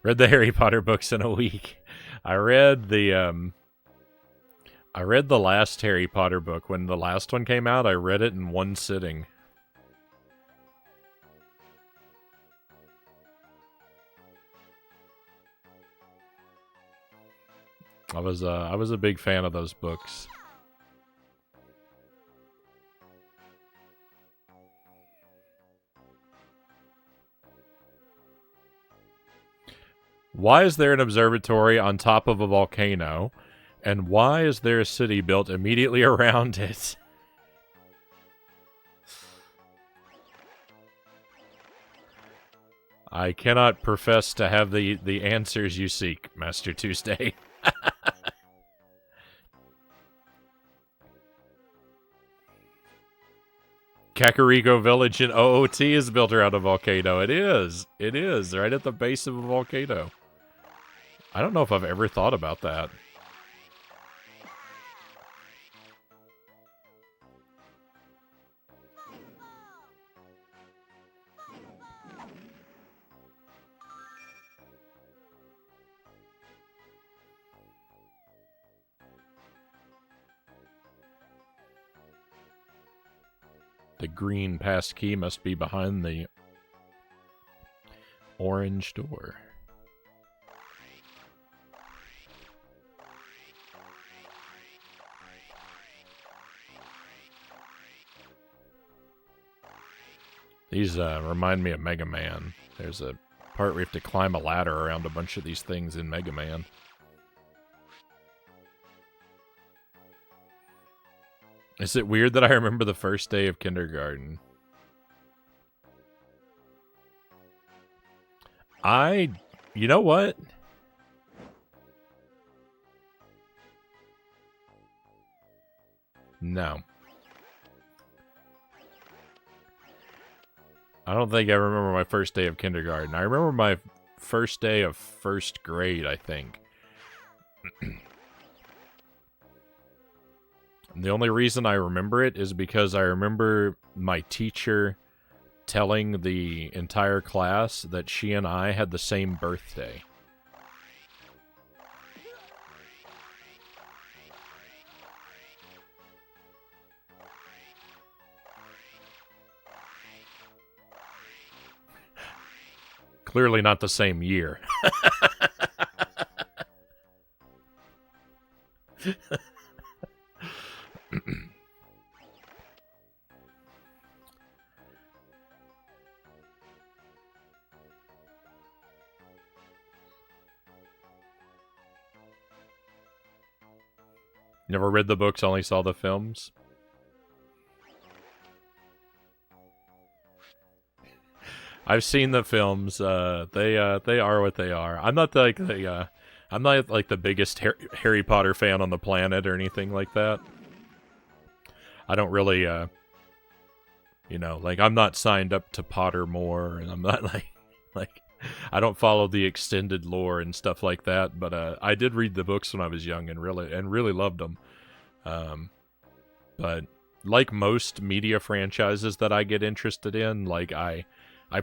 A: Read the Harry Potter books in a week. I read the last Harry Potter book when the last one came out. I read it in one sitting. I was a big fan of those books. Why is there an observatory on top of a volcano? And why is there a city built immediately around it? I cannot profess to have the answers you seek, Master Tuesday. Kakariko Village in OOT is built around a volcano. It is. It is, right at the base of a volcano. I don't know if I've ever thought about that. The green pass key must be behind the orange door. These remind me of Mega Man. There's a part where you have to climb a ladder around a bunch of these things in Mega Man. Is it weird that I remember the first day of kindergarten? You know what? No. I don't think I remember my first day of kindergarten. I remember my first day of first grade, I think. The only reason I remember it is because I remember my teacher telling the entire class that she and I had the same birthday. Clearly not the same year. Never read the books, only saw the films. I've seen the films. They are what they are. I'm not like the biggest Harry Potter fan on the planet or anything like that. I don't really you know, like I'm not signed up to Pottermore, and I'm not like I don't follow the extended lore and stuff like that, but I did read the books when I was young and really loved them. But like most media franchises that I get interested in, like I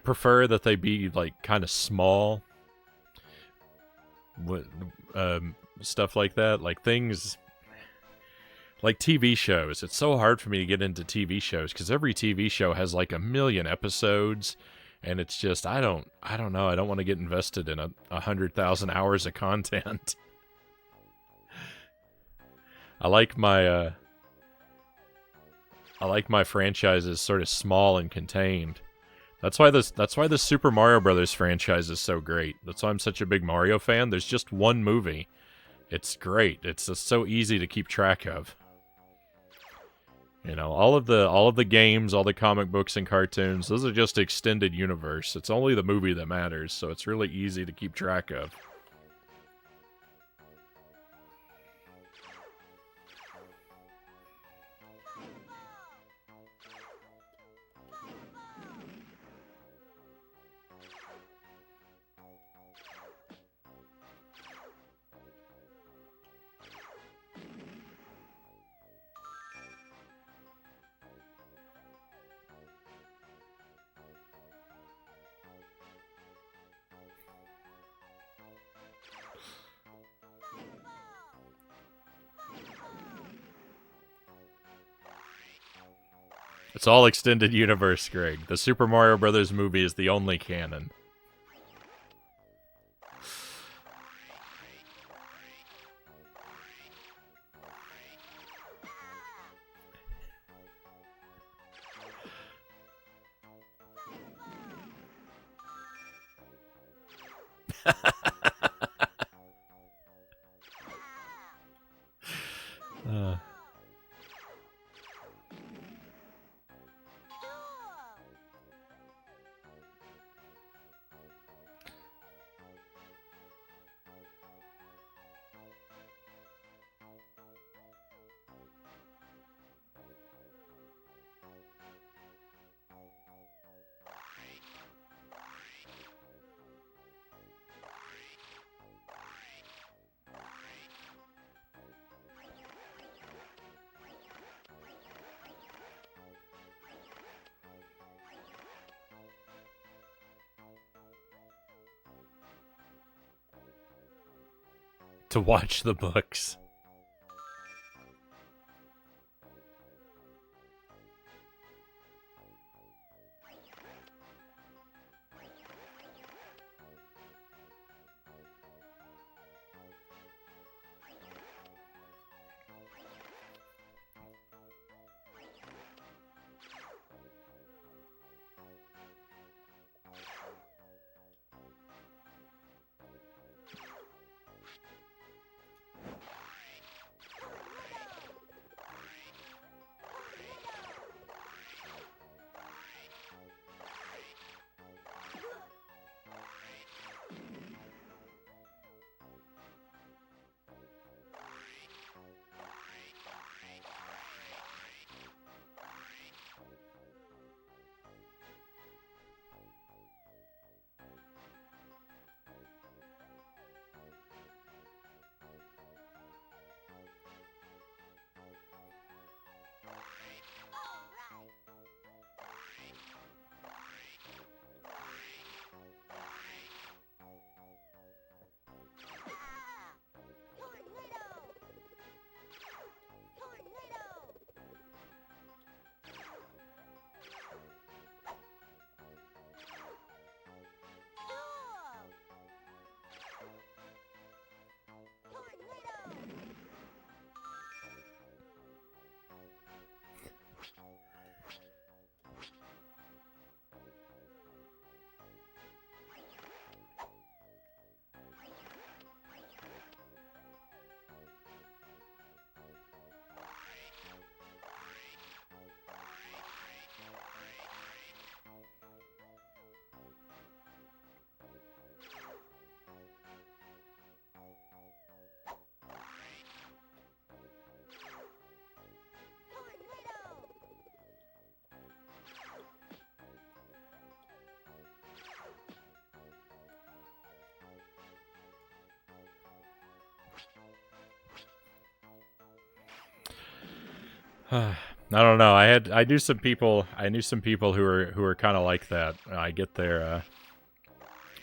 A: prefer that they be like kind of small, stuff like that, like things like TV shows. It's so hard for me to get into TV shows because every TV show has like 1 million episodes. And it's just, I don't know. I don't want to get invested in 100,000 hours of content. I like my franchises sort of small and contained. That's why the Super Mario Brothers franchise is so great. That's why I'm such a big Mario fan. There's just one movie. It's great. It's just so easy to keep track of. You know, all of the games, all the comic books and cartoons, those are just extended universe. It's only the movie that matters, so it's really easy to keep track of. It's all extended universe, Greg. The Super Mario Brothers movie is the only canon. To watch the books. I don't know. I knew some people who were kind of like that. I get their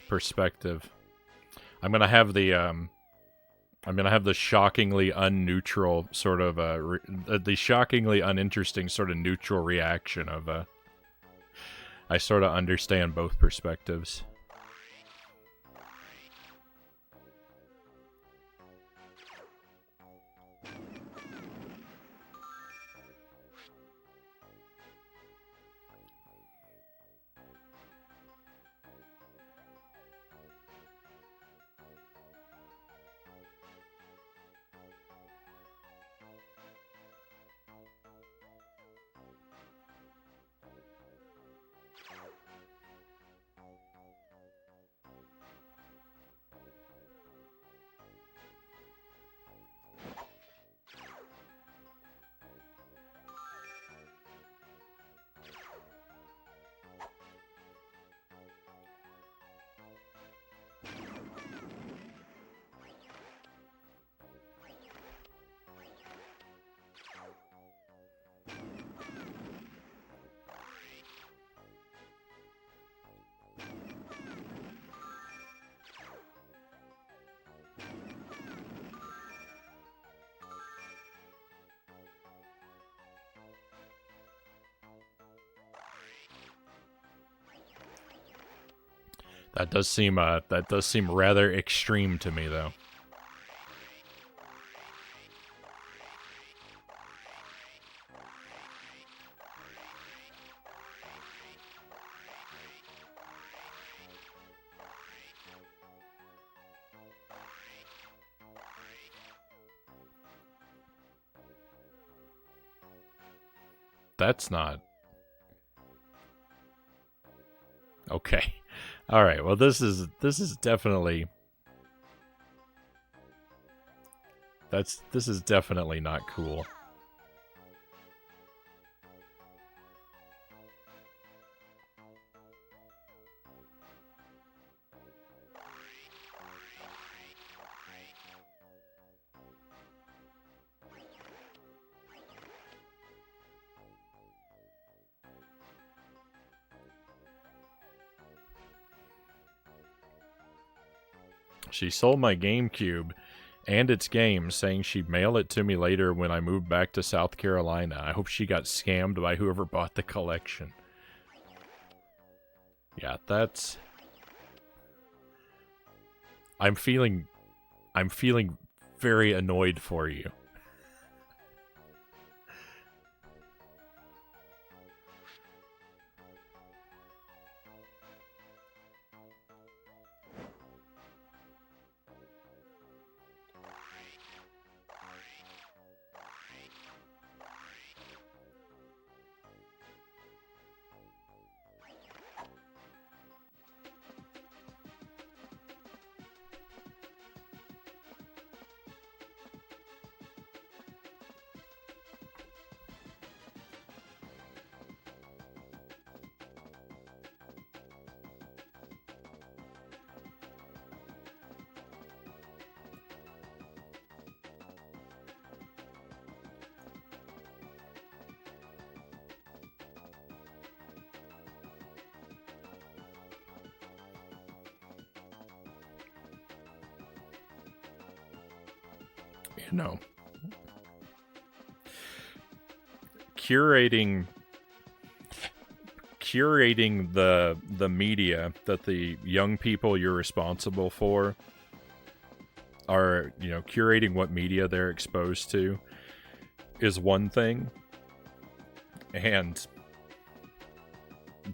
A: perspective. I'm gonna have the shockingly unneutral sort of the shockingly uninteresting sort of neutral reaction of I sort of understand both perspectives. That does seem rather extreme to me, though. That's not... Okay. All right. Well, this is definitely... This is definitely not cool. She sold my GameCube and its games, saying she'd mail it to me later when I moved back to South Carolina. I hope she got scammed by whoever bought the collection. Yeah, that's... I'm feeling very annoyed for you. You know, curating the media that the young people you're responsible for are, you know, curating what media they're exposed to is one thing, and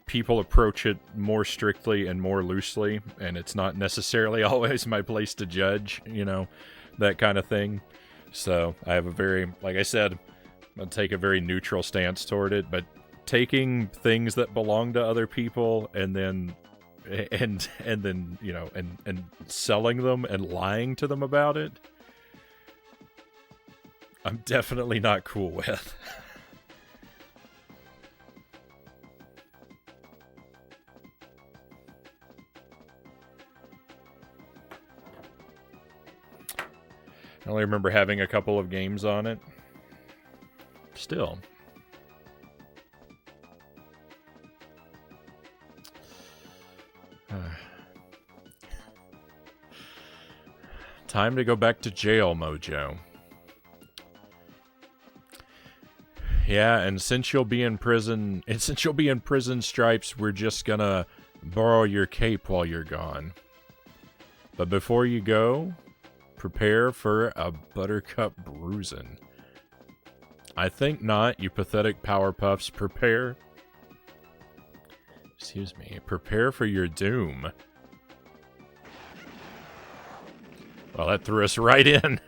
A: people approach it more strictly and more loosely, and it's not necessarily always my place to judge, you know, that kind of thing. So I have a very, like I said, I'll take a very neutral stance toward it, but taking things that belong to other people and then you know, and selling them and lying to them about it, I'm definitely not cool with. I only remember having a couple of games on it. Still. Time to go back to jail, Mojo. Yeah, and since you'll be in prison, Stripes, we're just gonna borrow your cape while you're gone. But before you go, prepare for a buttercup bruising. I think not, you pathetic Powerpuffs. Prepare for your doom. Well, that threw us right in.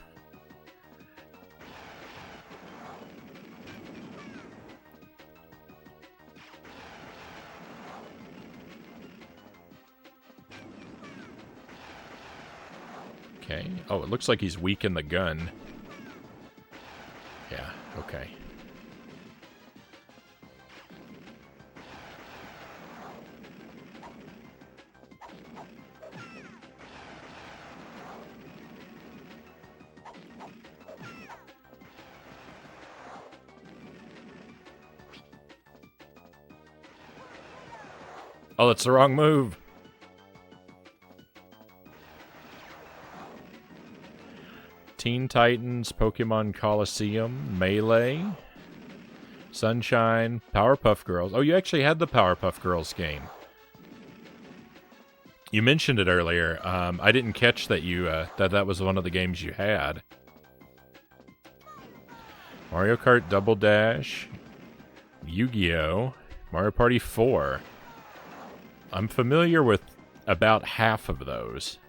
A: Okay. Oh, it looks like he's weak in the gun. Yeah, okay. Oh, that's the wrong move. Teen Titans, Pokemon Coliseum, Melee, Sunshine, Powerpuff Girls. Oh, you actually had the Powerpuff Girls game. You mentioned it earlier. I didn't catch that you that was one of the games you had. Mario Kart Double Dash, Yu-Gi-Oh, Mario Party 4. I'm familiar with about half of those.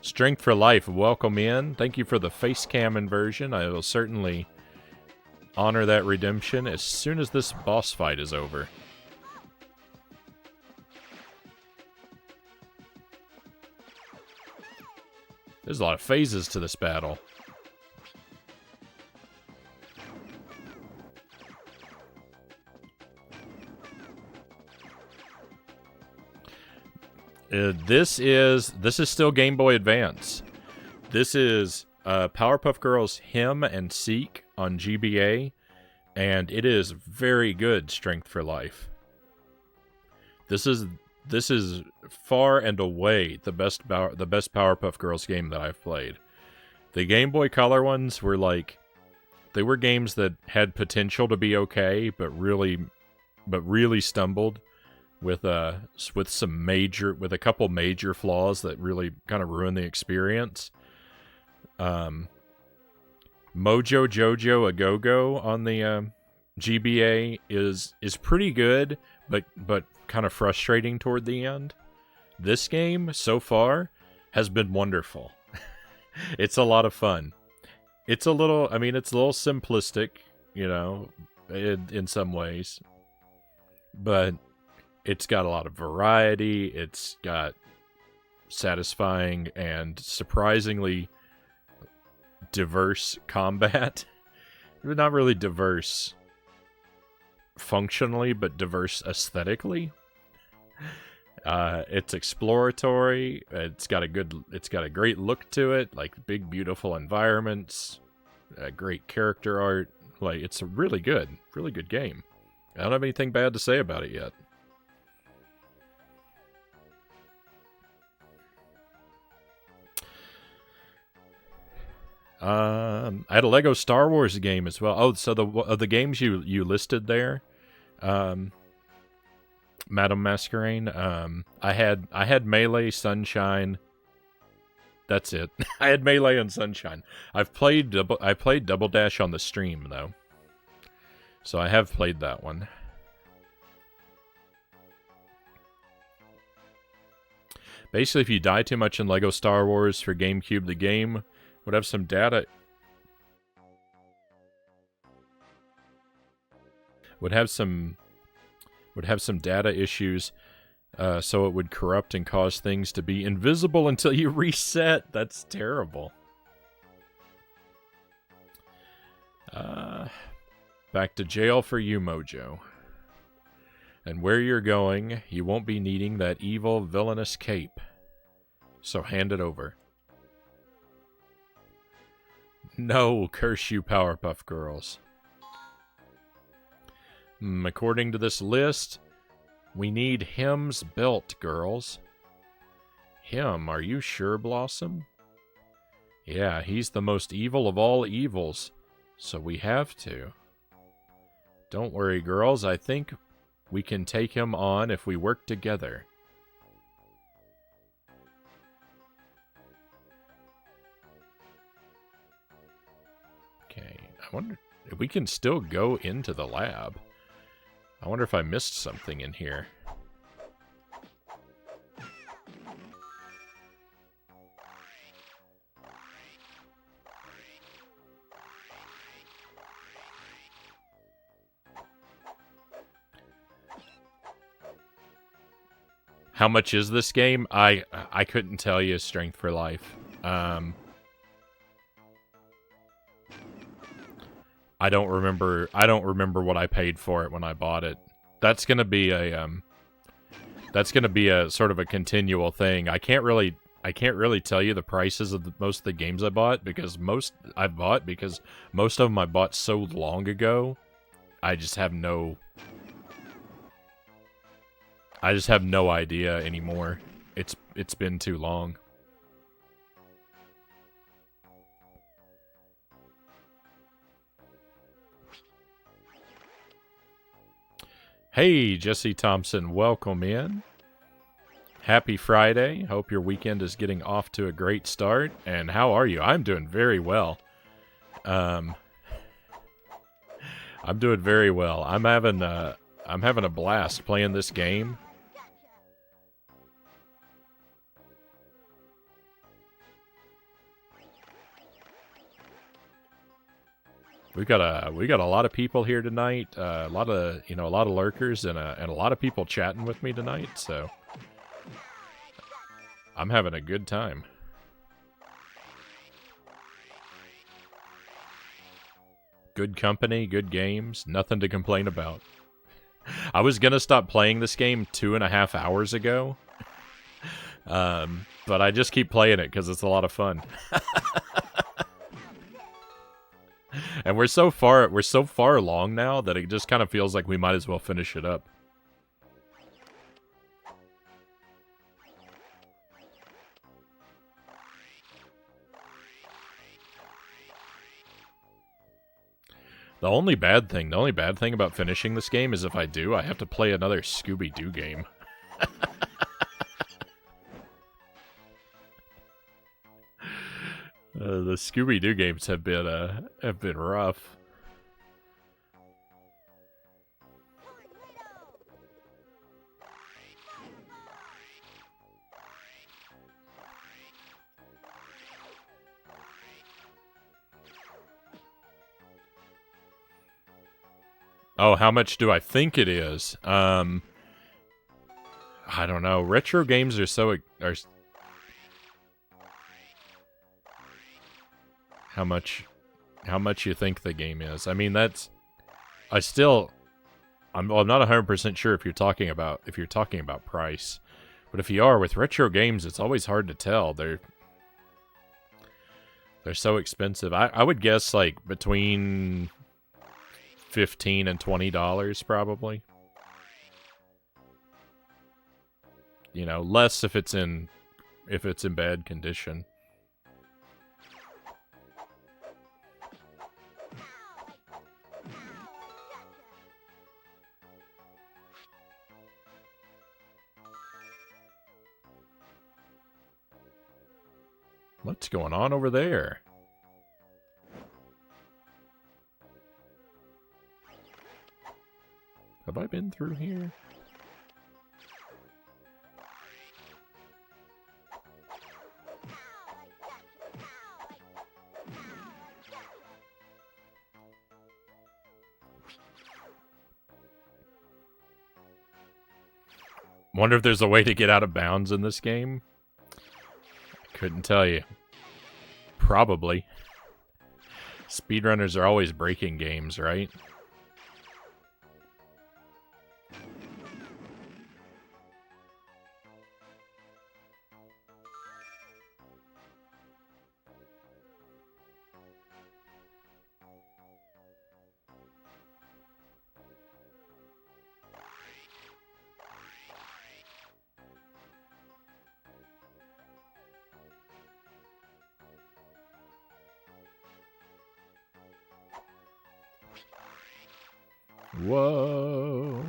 A: Strength for Life, welcome in. Thank you for the face cam inversion. I will certainly honor that redemption as soon as this boss fight is over. There's a lot of phases to this battle. This is still Game Boy Advance. This is Powerpuff Girls Him and Seek on GBA, and it is very good Strength for Life. This is far and away the best Powerpuff Girls game that I've played. The Game Boy Color ones were like, they were games that had potential to be okay, but really stumbled with a couple major flaws that really kind of ruined the experience. Mojo Jojo A Go-Go on the GBA is pretty good, but kind of frustrating toward the end. This game so far has been wonderful. It's a lot of fun. It's a little simplistic, you know, in some ways, but it's got a lot of variety. It's got satisfying and surprisingly diverse combat. Not really diverse functionally, but diverse aesthetically. It's exploratory. It's got a great look to it, like big, beautiful environments, great character art. Like, it's a really good game. I don't have anything bad to say about it yet. I had a Lego Star Wars game as well. Oh, so the games you listed there, Madame Masquerain. I had Melee, Sunshine. That's it. I had Melee and Sunshine. I played Double Dash on the stream though, so I have played that one. Basically, if you die too much in Lego Star Wars for GameCube, the game would have some data. Would have some data issues, so it would corrupt and cause things to be invisible until you reset. That's terrible. Back to jail for you, Mojo. And where you're going, you won't be needing that evil, villainous cape. So hand it over. No, curse you, Powerpuff Girls. According to this list, we need Him's belt, girls. Him, are you sure, Blossom? Yeah, he's the most evil of all evils, so we have to. Don't worry, girls, I think we can take him on if we work together. Okay, I wonder if we can still go into the lab. I wonder if I missed something in here. How much is this game? I couldn't tell you. Strength for Life. I don't remember what I paid for it when I bought it. That's gonna be a sort of a continual thing. I can't really tell you the prices of most of the games I bought because most of them I bought so long ago. I just have no idea anymore. It's been too long. Hey, Jesse Thompson, welcome in. Happy Friday. Hope your weekend is getting off to a great start. And how are you? I'm doing very well. I'm doing very well. I'm having a blast playing this game. We got a lot of people here tonight. A lot of lurkers and a lot of people chatting with me tonight. So I'm having a good time. Good company, good games, nothing to complain about. I was gonna stop playing this game 2.5 hours ago, but I just keep playing it because it's a lot of fun. And we're so far along now that it just kind of feels like we might as well finish it up. The only bad thing about finishing this game is if I do, I have to play another Scooby-Doo game. The Scooby-Doo games have been rough. Oh, how much do I think it is? I don't know. Retro games are how much you think the game is. I mean, I'm not 100% sure if you're talking about price. But if you are, with retro games, it's always hard to tell. They're so expensive. I would guess like between $15 and $20 probably. You know, less if it's in bad condition. What's going on over there? Have I been through here? Wonder if there's a way to get out of bounds in this game? Couldn't tell you. Probably. Speedrunners are always breaking games, right? Whoa.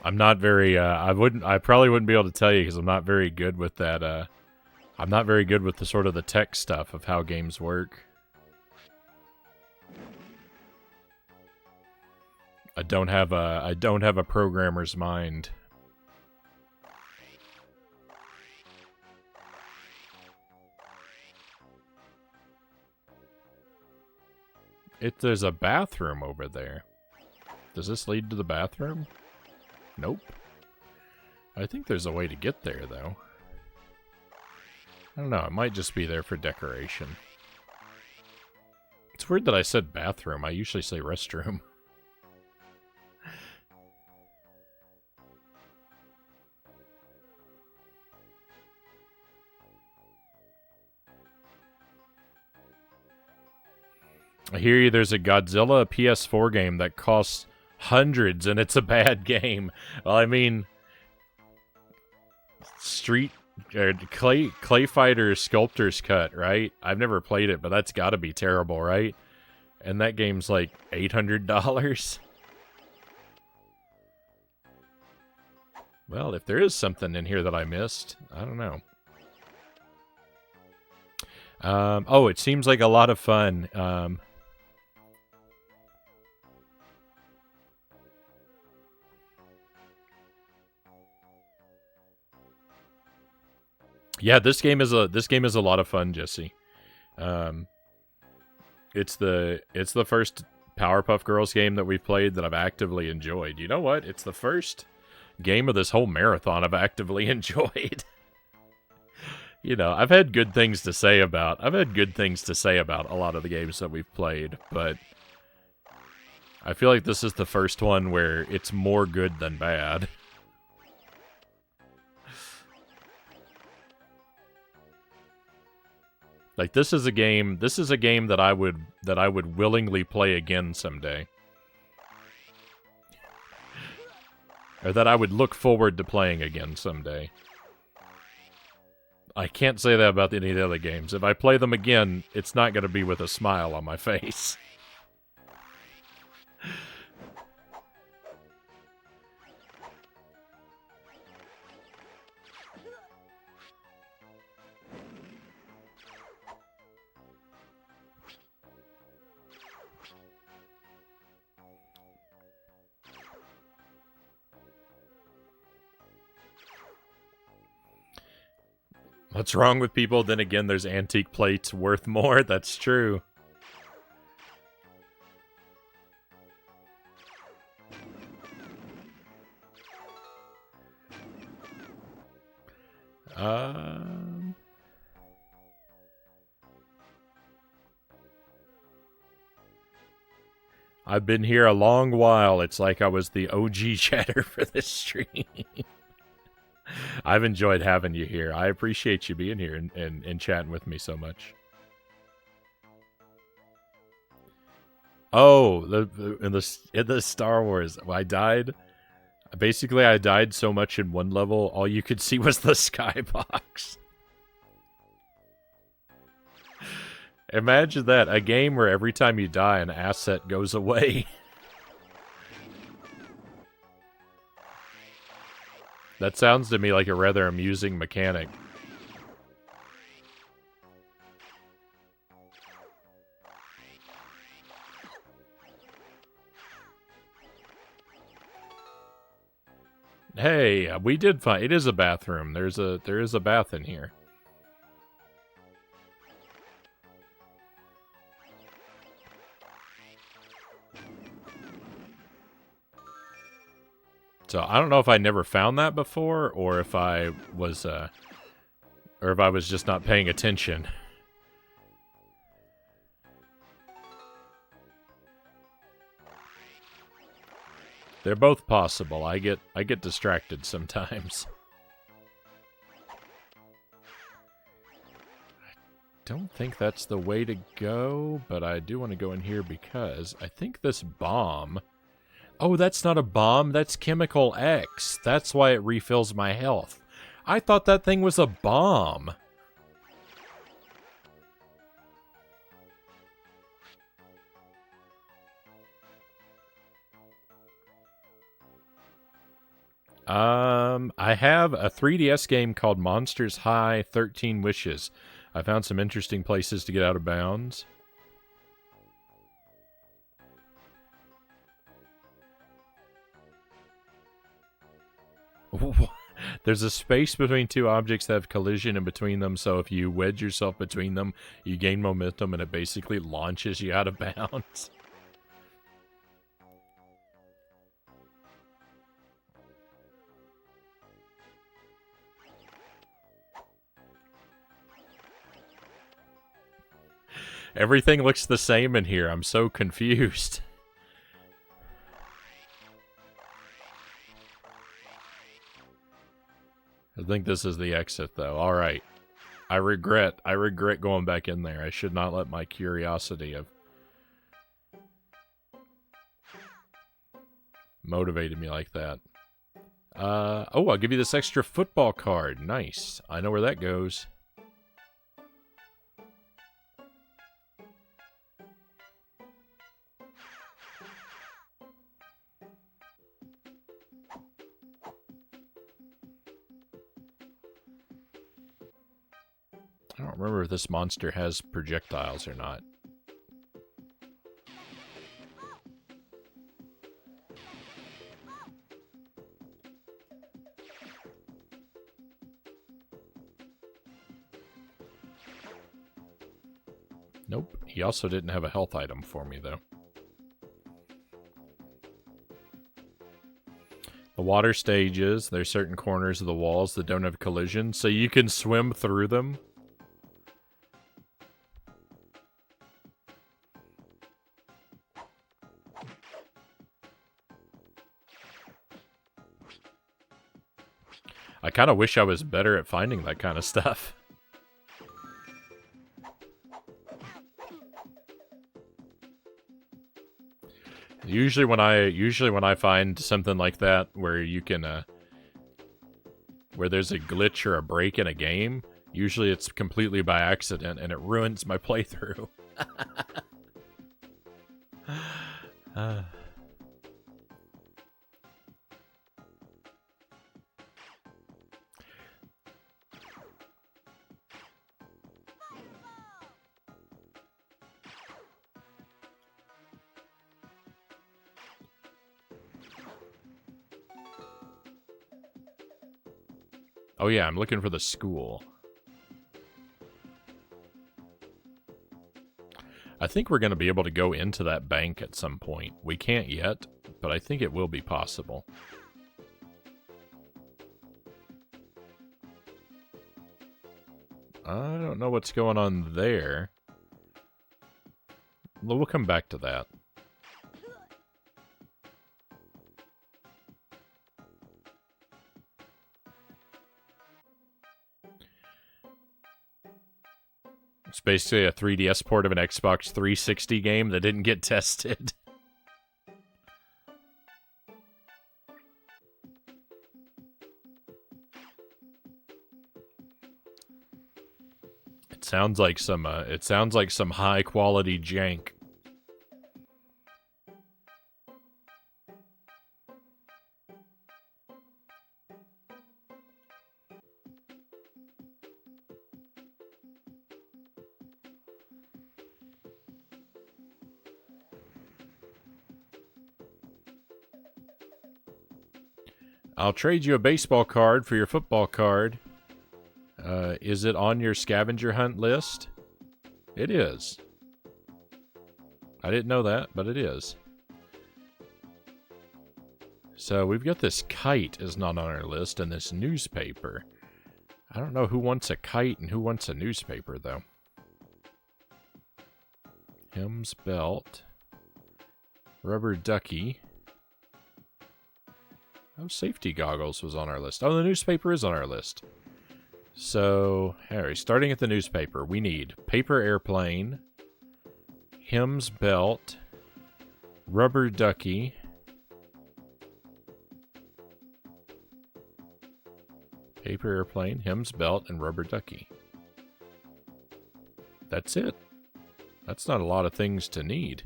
A: I'm not very, I probably wouldn't be able to tell you because I'm not very good with that, I'm not very good with the sort of the tech stuff of how games work. I don't have a programmer's mind. There's a bathroom over there. Does this lead to the bathroom? Nope. I think there's a way to get there, though. I don't know, it might just be there for decoration. It's weird that I said bathroom. I usually say restroom. I hear you, there's a Godzilla PS4 game that costs hundreds and it's a bad game. Well, I mean, Street Clay Fighter Sculptor's Cut, right? I've never played it, but that's got to be terrible, right? And that game's like $800. Well, if there is something in here that I missed, I don't know. Oh, it seems like a lot of fun. Yeah, this game is a lot of fun, Jesse. It's the first Powerpuff Girls game that we've played that I've actively enjoyed. You know what? It's the first game of this whole marathon I've actively enjoyed. You know, I've had good things to say about a lot of the games that we've played, but I feel like this is the first one where it's more good than bad. Like this is a game that I would willingly play again someday. Or that I would look forward to playing again someday. I can't say that about any of the other games. If I play them again, it's not going to be with a smile on my face. What's wrong with people? Then again, there's antique plates worth more. That's true. I've been here a long while. It's like I was the OG chatter for this stream. I've enjoyed having you here. I appreciate you being here and chatting with me so much. Oh, in the Star Wars, I died. Basically, I died so much in one level, all you could see was the skybox. Imagine that, a game where every time you die, an asset goes away. That sounds to me like a rather amusing mechanic. Hey, we did find it is a bathroom. There is a bath in here. So I don't know if I never found that before, or if I was just not paying attention. They're both possible. I get distracted sometimes. I don't think that's the way to go, but I do want to go in here because I think this bomb... Oh, that's not a bomb, that's Chemical X. That's why it refills my health. I thought that thing was a bomb. I have a 3DS game called Monsters High 13 Wishes. I found some interesting places to get out of bounds. There's a space between two objects that have collision in between them, so if you wedge yourself between them, you gain momentum and it basically launches you out of bounds. Everything looks the same in here. I'm so confused. I think this is the exit, though. All right. I regret going back in there. I should not let my curiosity have motivated me like that. Oh, I'll give you this extra football card. Nice. I know where that goes. I don't remember if this monster has projectiles or not. Nope. He also didn't have a health item for me, though. The water stages, there's certain corners of the walls that don't have collision, so you can swim through them. I kind of wish I was better at finding that kind of stuff. Usually when I find something like that where you can where there's a glitch or a break in a game, usually it's completely by accident and it ruins my playthrough. Oh yeah, I'm looking for the school. I think we're going to be able to go into that bank at some point. We can't yet, but I think it will be possible. I don't know what's going on there. We'll come back to that. It's basically a 3DS port of an Xbox 360 game that didn't get tested. It sounds like some high quality jank. I'll trade you a baseball card for your football card. Is it on your scavenger hunt list? It is. I didn't know that, but it is. So we've got this kite is not on our list, and this newspaper. I don't know who wants a kite and who wants a newspaper, though. Hem's belt. Rubber ducky. Oh, safety goggles was on our list. Oh, the newspaper is on our list. So, Harry, starting at the newspaper, we need paper airplane, Hem's belt, rubber ducky, paper airplane, Hem's belt, and rubber ducky. That's it. That's not a lot of things to need.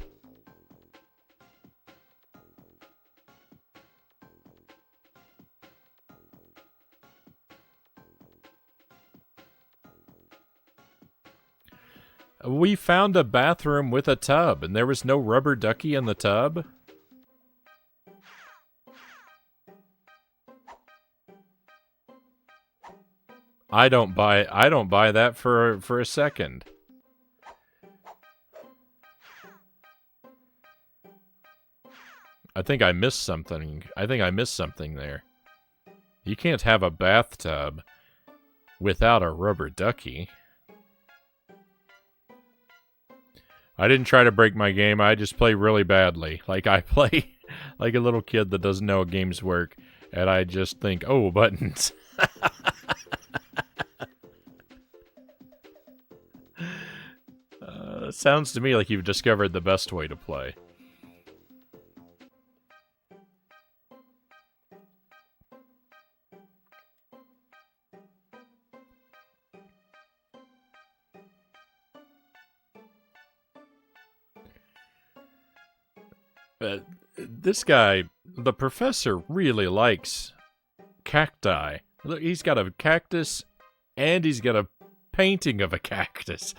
A: We found a bathroom with a tub, and there was no rubber ducky in the tub. I don't buy that for a second. I think I missed something. I think I missed something there. You can't have a bathtub without a rubber ducky. I didn't try to break my game. I just play really badly. Like, I play like a little kid that doesn't know how games work. And I just think, oh, buttons. Sounds to me like you've discovered the best way to play. This guy, the professor, really likes cacti. Look, he's got a cactus and he's got a painting of a cactus.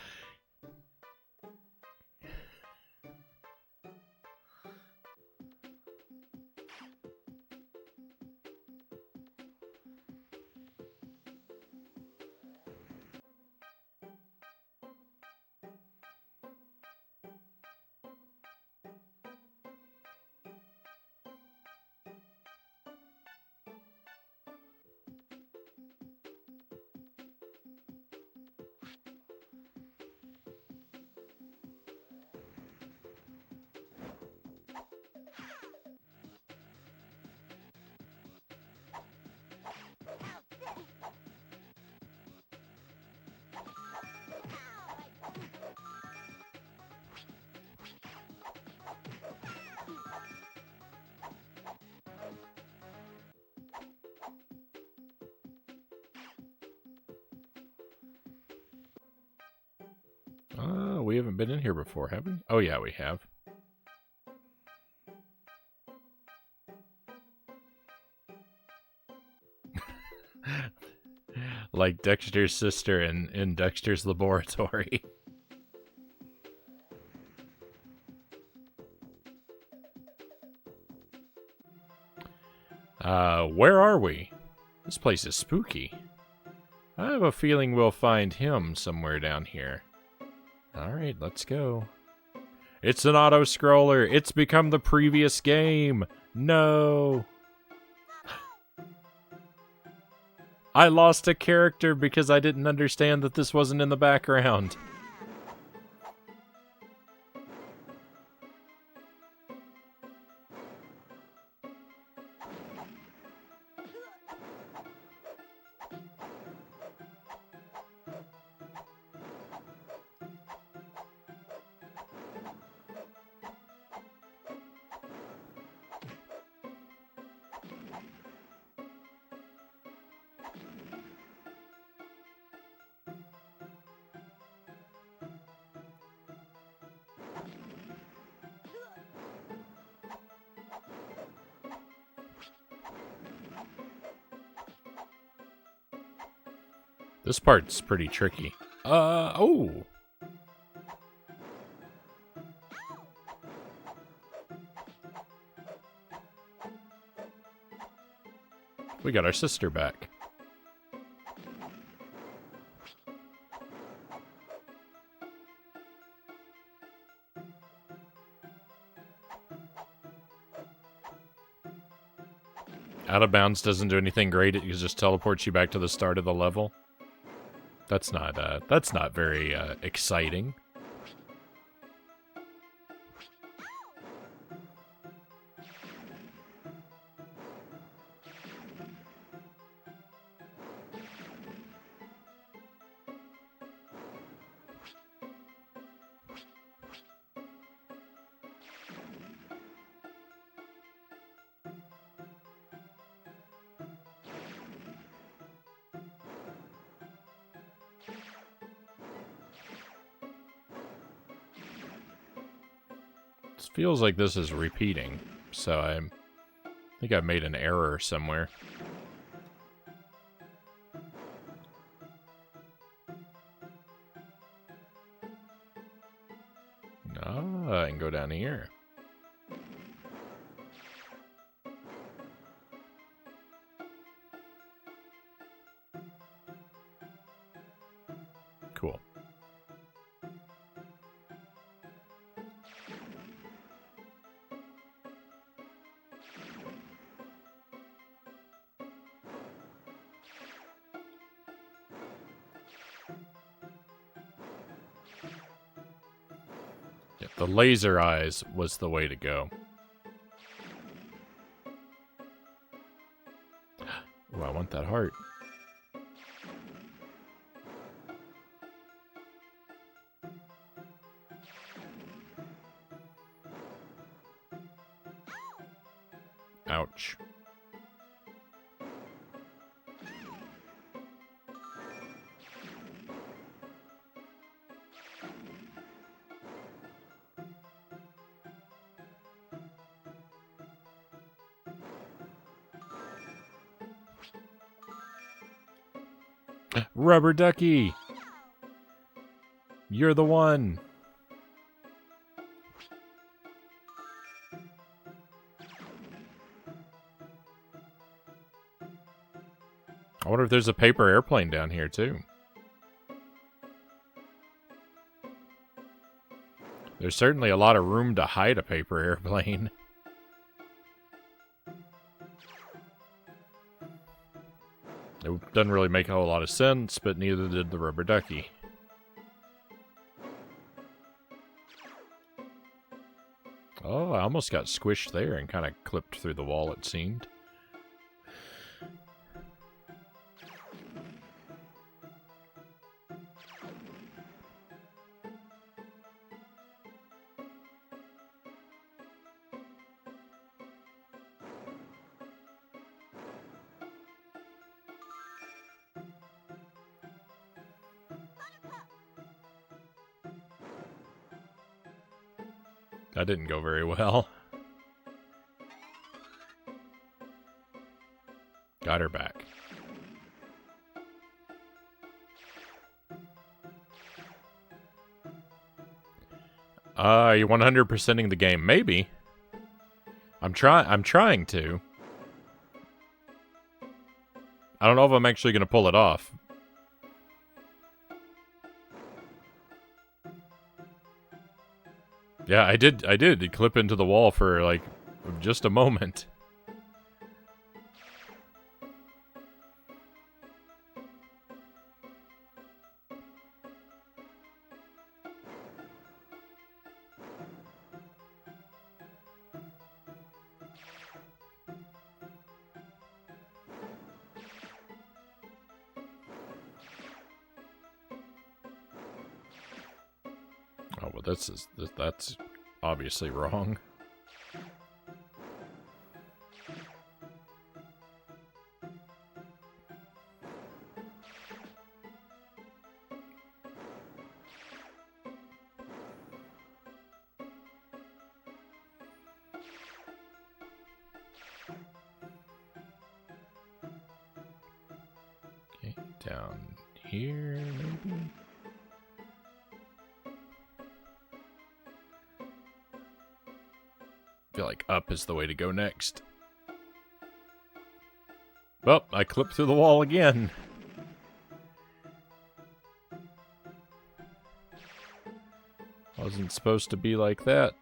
A: We haven't been in here before, have we? Oh, yeah, we have. Like Dexter's sister in Dexter's laboratory. Where are we? This place is spooky. I have a feeling we'll find him somewhere down here. Alright, let's go. It's an auto-scroller. It's become the previous game. No. I lost a character because I didn't understand that this wasn't in the background. This part's pretty tricky. Oh! We got our sister back. Out of bounds doesn't do anything great. It just teleports you back to the start of the level. That's not very exciting. This feels like this is repeating, so I think I made an error somewhere. Ah, I can go down here. Cool. Yeah, the laser eyes was the way to go. Oh, I want that heart. Ouch. Rubber ducky! You're the one! I wonder if there's a paper airplane down here, too. There's certainly a lot of room to hide a paper airplane. It doesn't really make a whole lot of sense, but neither did the rubber ducky. Oh, I almost got squished there and kind of clipped through the wall, it seemed. That didn't go very well. Got her back. Are you 100%ing the game? Maybe. I'm trying to. I don't know if I'm actually going to pull it off. Yeah, I did clip into the wall for, like, just a moment. Oh, well, that's obviously wrong. Okay, down here, maybe? I feel like up is the way to go next. Well, I clipped through the wall again. Wasn't supposed to be like that.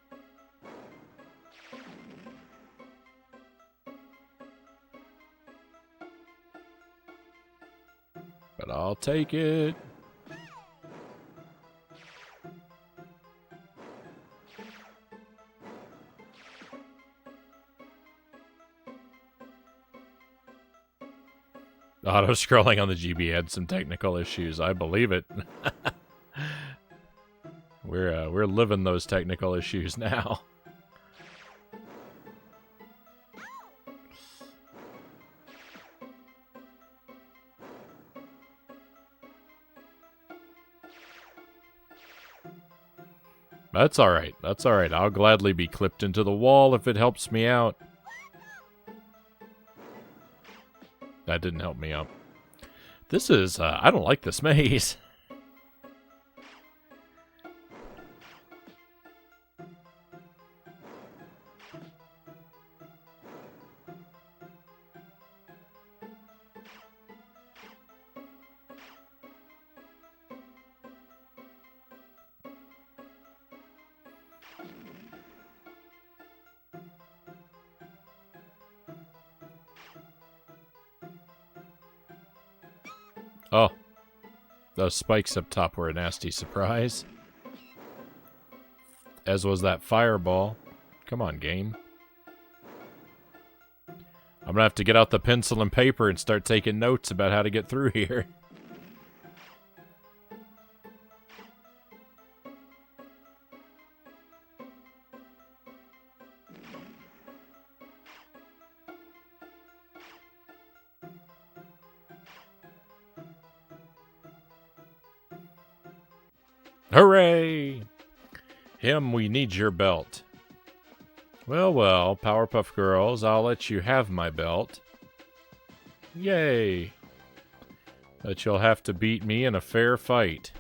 A: But I'll take it. Auto-scrolling on the GB had some technical issues. I believe it. We're living those technical issues now. That's alright. That's alright. I'll gladly be clipped into the wall if it helps me out. That didn't help me out. This is, I don't like this maze. Oh, those spikes up top were a nasty surprise. As was that fireball. Come on, game. I'm gonna have to get out the pencil and paper and start taking notes about how to get through here. Hooray! Him, we need your belt. Well, well, Powerpuff Girls, I'll let you have my belt. Yay! But you'll have to beat me in a fair fight.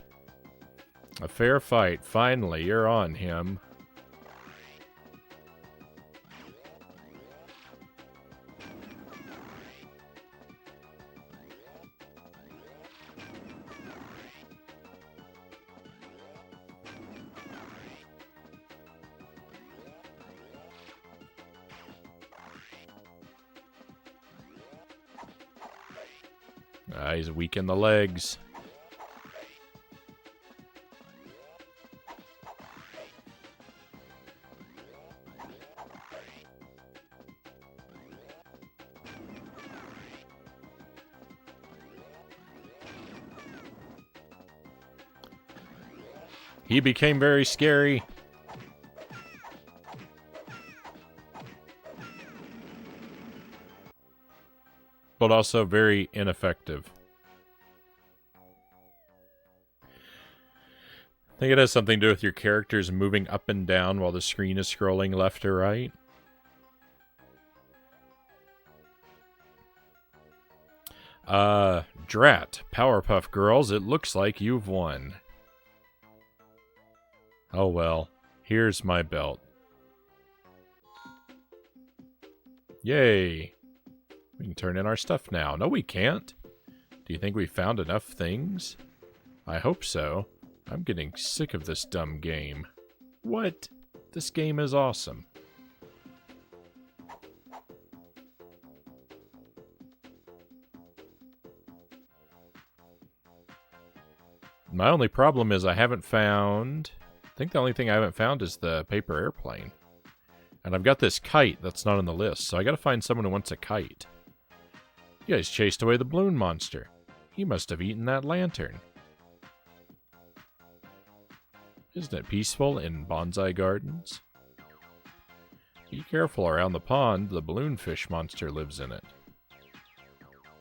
A: A fair fight. Finally, you're on him. He's weak in the legs. He became very scary. But also very ineffective. I think it has something to do with your characters moving up and down while the screen is scrolling left or right. Drat, Powerpuff Girls, it looks like you've won. Oh well, here's my belt. Yay! We can turn in our stuff now. No, we can't. Do you think we found enough things? I hope so. I'm getting sick of this dumb game. What? This game is awesome. My only problem is I haven't found... I think the only thing I haven't found is the paper airplane. And I've got this kite that's not on the list, so I gotta find someone who wants a kite. You guys chased away the balloon monster. He must have eaten that lantern. Isn't it peaceful in bonsai gardens? Be careful around the pond, the balloon fish monster lives in it.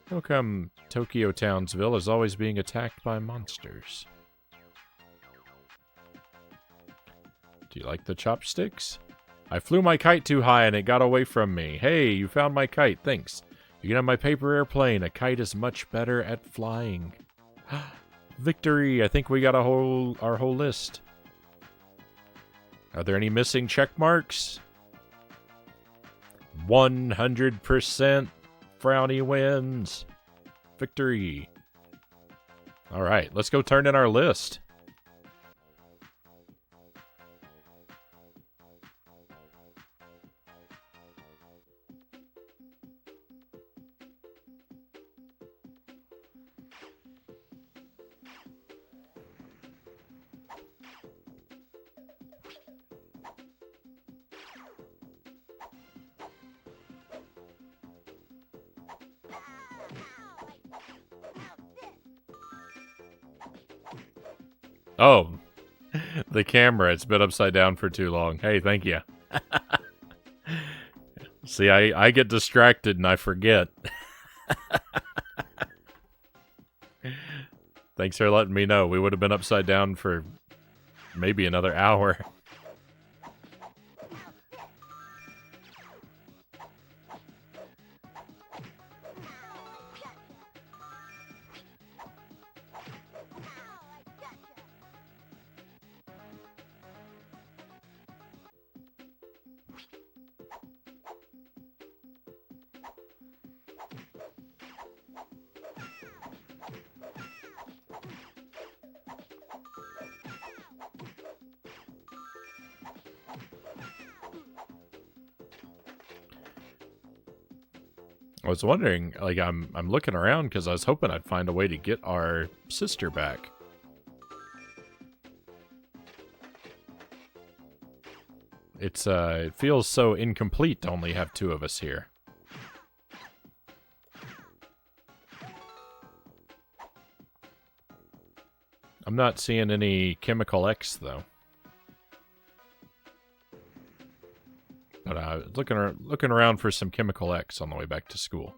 A: How come Tokyo Townsville is always being attacked by monsters? Do you like the chopsticks? I flew my kite too high and it got away from me. Hey, you found my kite, thanks. You can have my paper airplane. A kite is much better at flying. Victory! I think we got our whole list. Are there any missing check marks? 100% Frownie wins. Victory. Alright, let's go turn in our list. Oh, the camera. It's been upside down for too long. Hey, thank you. See, I get distracted and I forget. Thanks for letting me know. We would have been upside down for maybe another hour. I was wondering, like, I'm looking around because I was hoping I'd find a way to get our sister back. It's it feels so incomplete to only have two of us here. I'm not seeing any Chemical X though. But looking around for some Chemical X on the way back to school.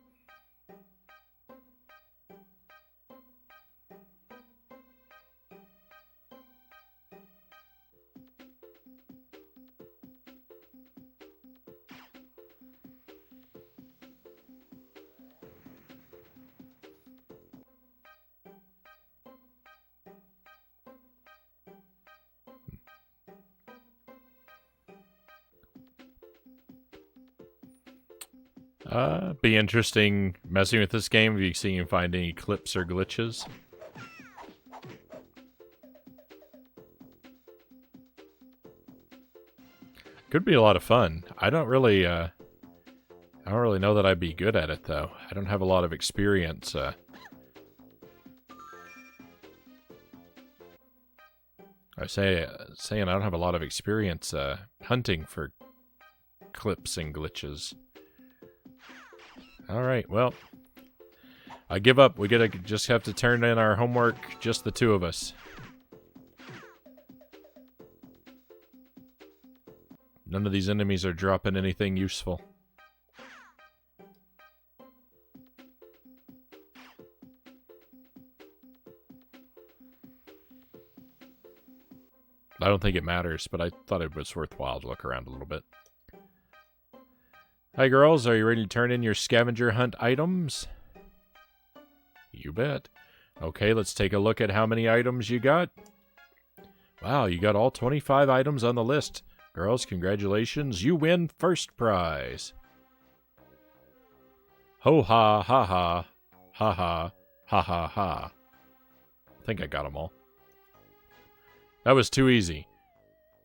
A: Be interesting messing with this game if you see you find any clips or glitches. Could be a lot of fun. I don't really know that I'd be good at it though. I don't have a lot of experience. I was saying I don't have a lot of experience hunting for clips and glitches. All right, well, I give up. We just have to turn in our homework, just the two of us. None of these enemies are dropping anything useful. I don't think it matters, but I thought it was worthwhile to look around a little bit. Hi girls, are you ready to turn in your scavenger hunt items? You bet. Okay, let's take a look at how many items you got. Wow, you got all 25 items on the list. Girls, congratulations. You win first prize. Ho ha ha ha. Ha ha ha ha ha. I think I got them all. That was too easy.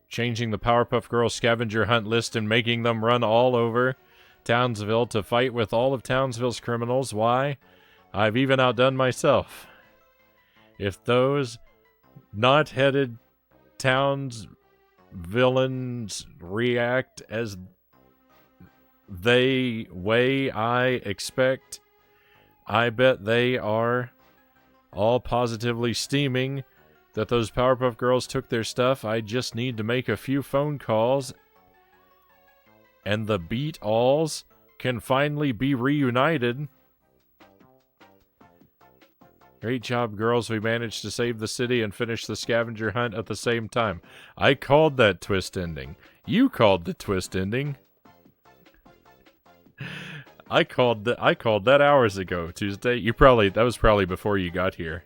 A: Changing the Powerpuff Girls scavenger hunt list and making them run all over Townsville to fight with all of Townsville's criminals. Why? I've even outdone myself. If those knot-headed Towns villains react as they way I expect, I bet they are all positively steaming that those Powerpuff Girls took their stuff. I just need to make a few phone calls and the Beat-Alls can finally be reunited. Great job, girls. We managed to save the city and finish the scavenger hunt at the same time. I called that twist ending. You called the twist ending. I called that hours ago, Tuesday. That was probably before you got here.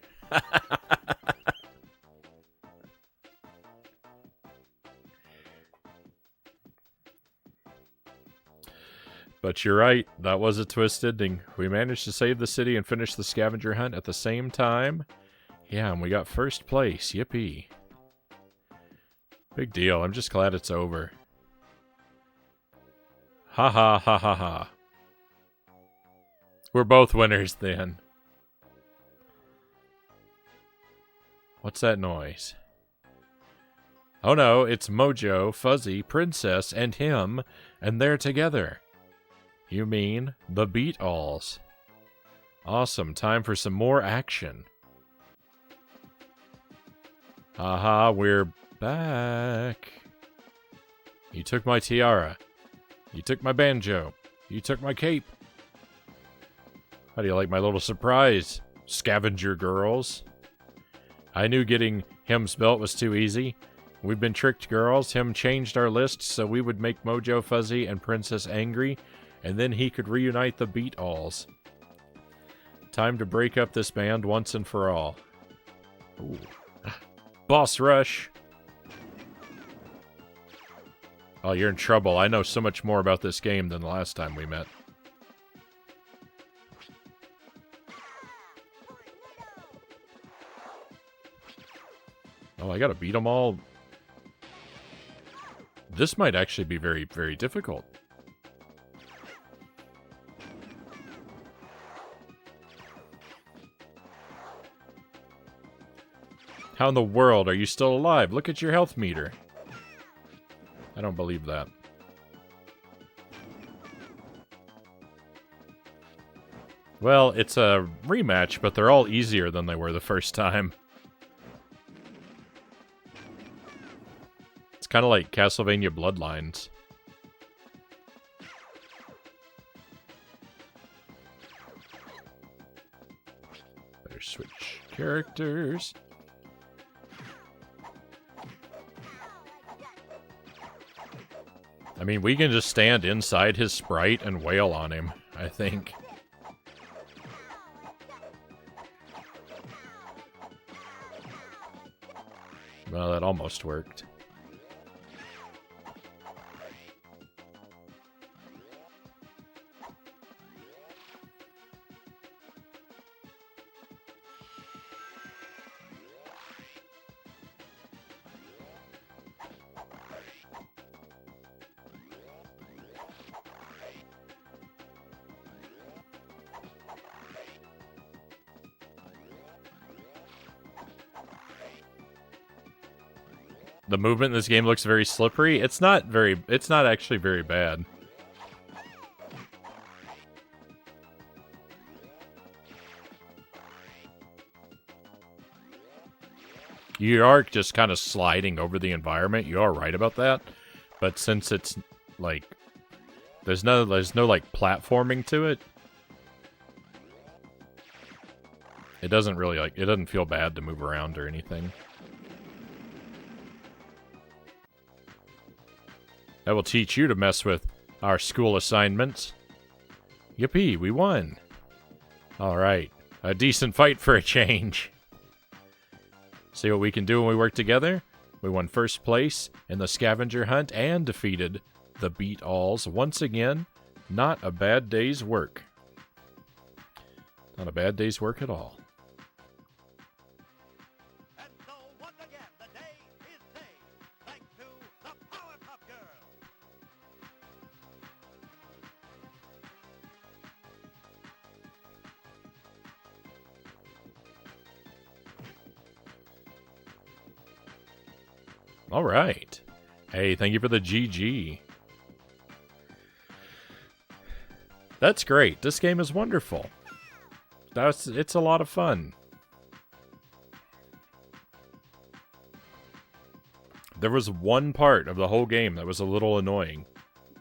A: But you're right, that was a twist ending. We managed to save the city and finish the scavenger hunt at the same time. Yeah, and we got first place. Yippee. Big deal. I'm just glad it's over. Ha ha ha ha ha. We're both winners then. What's that noise? Oh no, it's Mojo, Fuzzy, Princess, and him, and they're together. You mean the Beat-Alls. Awesome, time for some more action. Haha, we're back. You took my tiara. You took my banjo. You took my cape. How do you like my little surprise, scavenger girls? I knew getting him's belt was too easy. We've been tricked, girls. Him changed our list so we would make Mojo, Fuzzy, and Princess angry, and then he could reunite the Beat-Alls. Time to break up this band once and for all. Ooh. Boss rush! Oh, you're in trouble. I know so much more about this game than the last time we met. Oh, I gotta beat them all. This might actually be very, very difficult. How in the world are you still alive? Look at your health meter. I don't believe that. Well, it's a rematch, but they're all easier than they were the first time. It's kind of like Castlevania Bloodlines. Better switch characters. I mean, we can just stand inside his sprite and wail on him, I think. Well, that almost worked. The movement in this game looks very slippery. It's not actually very bad. You are just kind of sliding over the environment. You are right about that. But since it's like there's no like platforming to it, it doesn't really it doesn't feel bad to move around or anything. That will teach you to mess with our school assignments. Yippee, we won. All right, a decent fight for a change. See what we can do when we work together? We won first place in the scavenger hunt and defeated the Beat-Alls once again. Not a bad day's work. Not a bad day's work at all.
B: And so, once again, the day is saved, thanks to the Powerpuff Girls.
A: All right. Hey, thank you for the GG. That's great. This game is wonderful. It's a lot of fun. There was one part of the whole game that was a little annoying.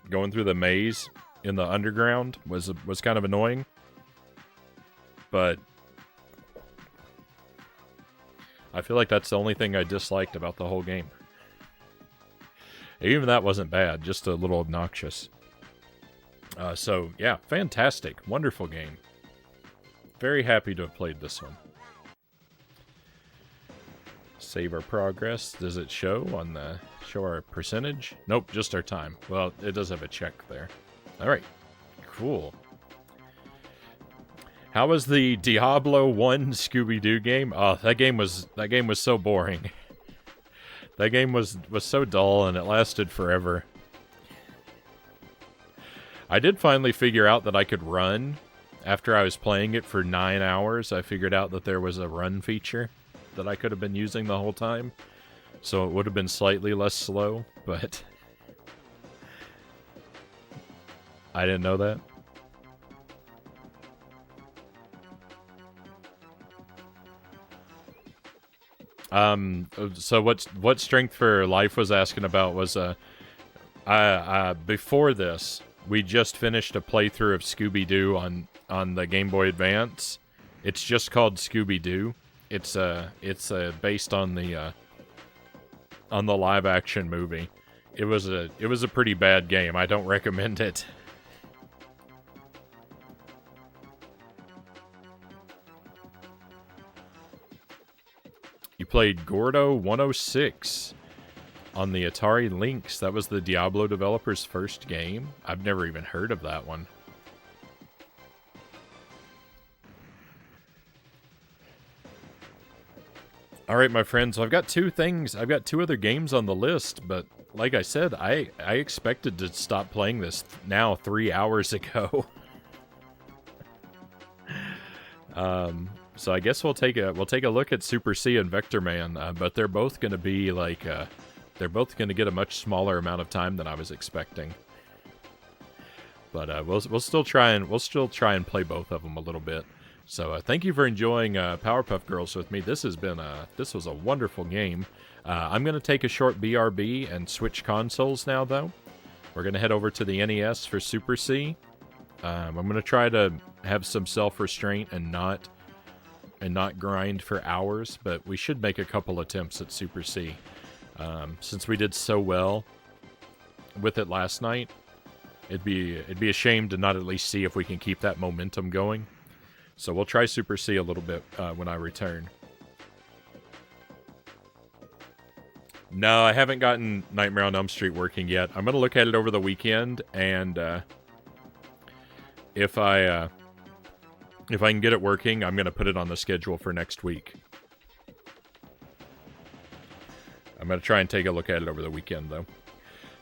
A: Going through the maze in the underground was kind of annoying. But I feel like that's the only thing I disliked about the whole game. Even that wasn't bad, just a little obnoxious. So, yeah, fantastic. Wonderful game. Very happy to have played this one. Save our progress. Does it show on the... show our percentage? Nope, just our time. Well, it does have a check there. Alright. Cool. How was the Diablo 1 Scooby-Doo game? Oh, that game was so boring. That game was so dull, and it lasted forever. I did finally figure out that I could run. After I was playing it for 9 hours, I figured out that there was a run feature that I could have been using the whole time. So it would have been slightly less slow, but... I didn't know that. So what Strength for Life was asking about was, before this, we just finished a playthrough of Scooby-Doo on the Game Boy Advance. It's just called Scooby-Doo. It's based on the live-action movie. It was a pretty bad game. I don't recommend it. You played Gordo 106 on the Atari Lynx. That was the Diablo developer's first game. I've never even heard of that one. Alright, my friends, so I've got two other games on the list, but like I said, I expected to stop playing this now 3 hours ago. So I guess we'll take a look at Super C and Vector Man, but they're both going to be like they're both going to get a much smaller amount of time than I was expecting. But we'll still try and play both of them a little bit. So thank you for enjoying Powerpuff Girls with me. This was a wonderful game. I'm going to take a short BRB and switch consoles now, though. We're going to head over to the NES for Super C. I'm going to try to have some self-restraint and not grind for hours, but we should make a couple attempts at Super C. Since we did so well with it last night, it'd be a shame to not at least see if we can keep that momentum going. So we'll try Super C a little bit when I return. No, I haven't gotten Nightmare on Elm Street working yet. I'm going to look at it over the weekend, and if I can get it working, I'm going to put it on the schedule for next week. I'm going to try and take a look at it over the weekend, though.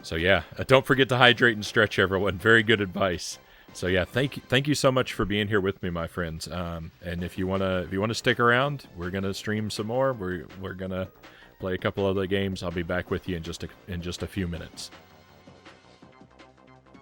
A: So yeah, don't forget to hydrate and stretch, everyone. Very good advice. So yeah, thank you so much for being here with me, my friends. And if you wanna stick around, we're gonna stream some more. We're gonna play a couple other games. I'll be back with you in just a few minutes.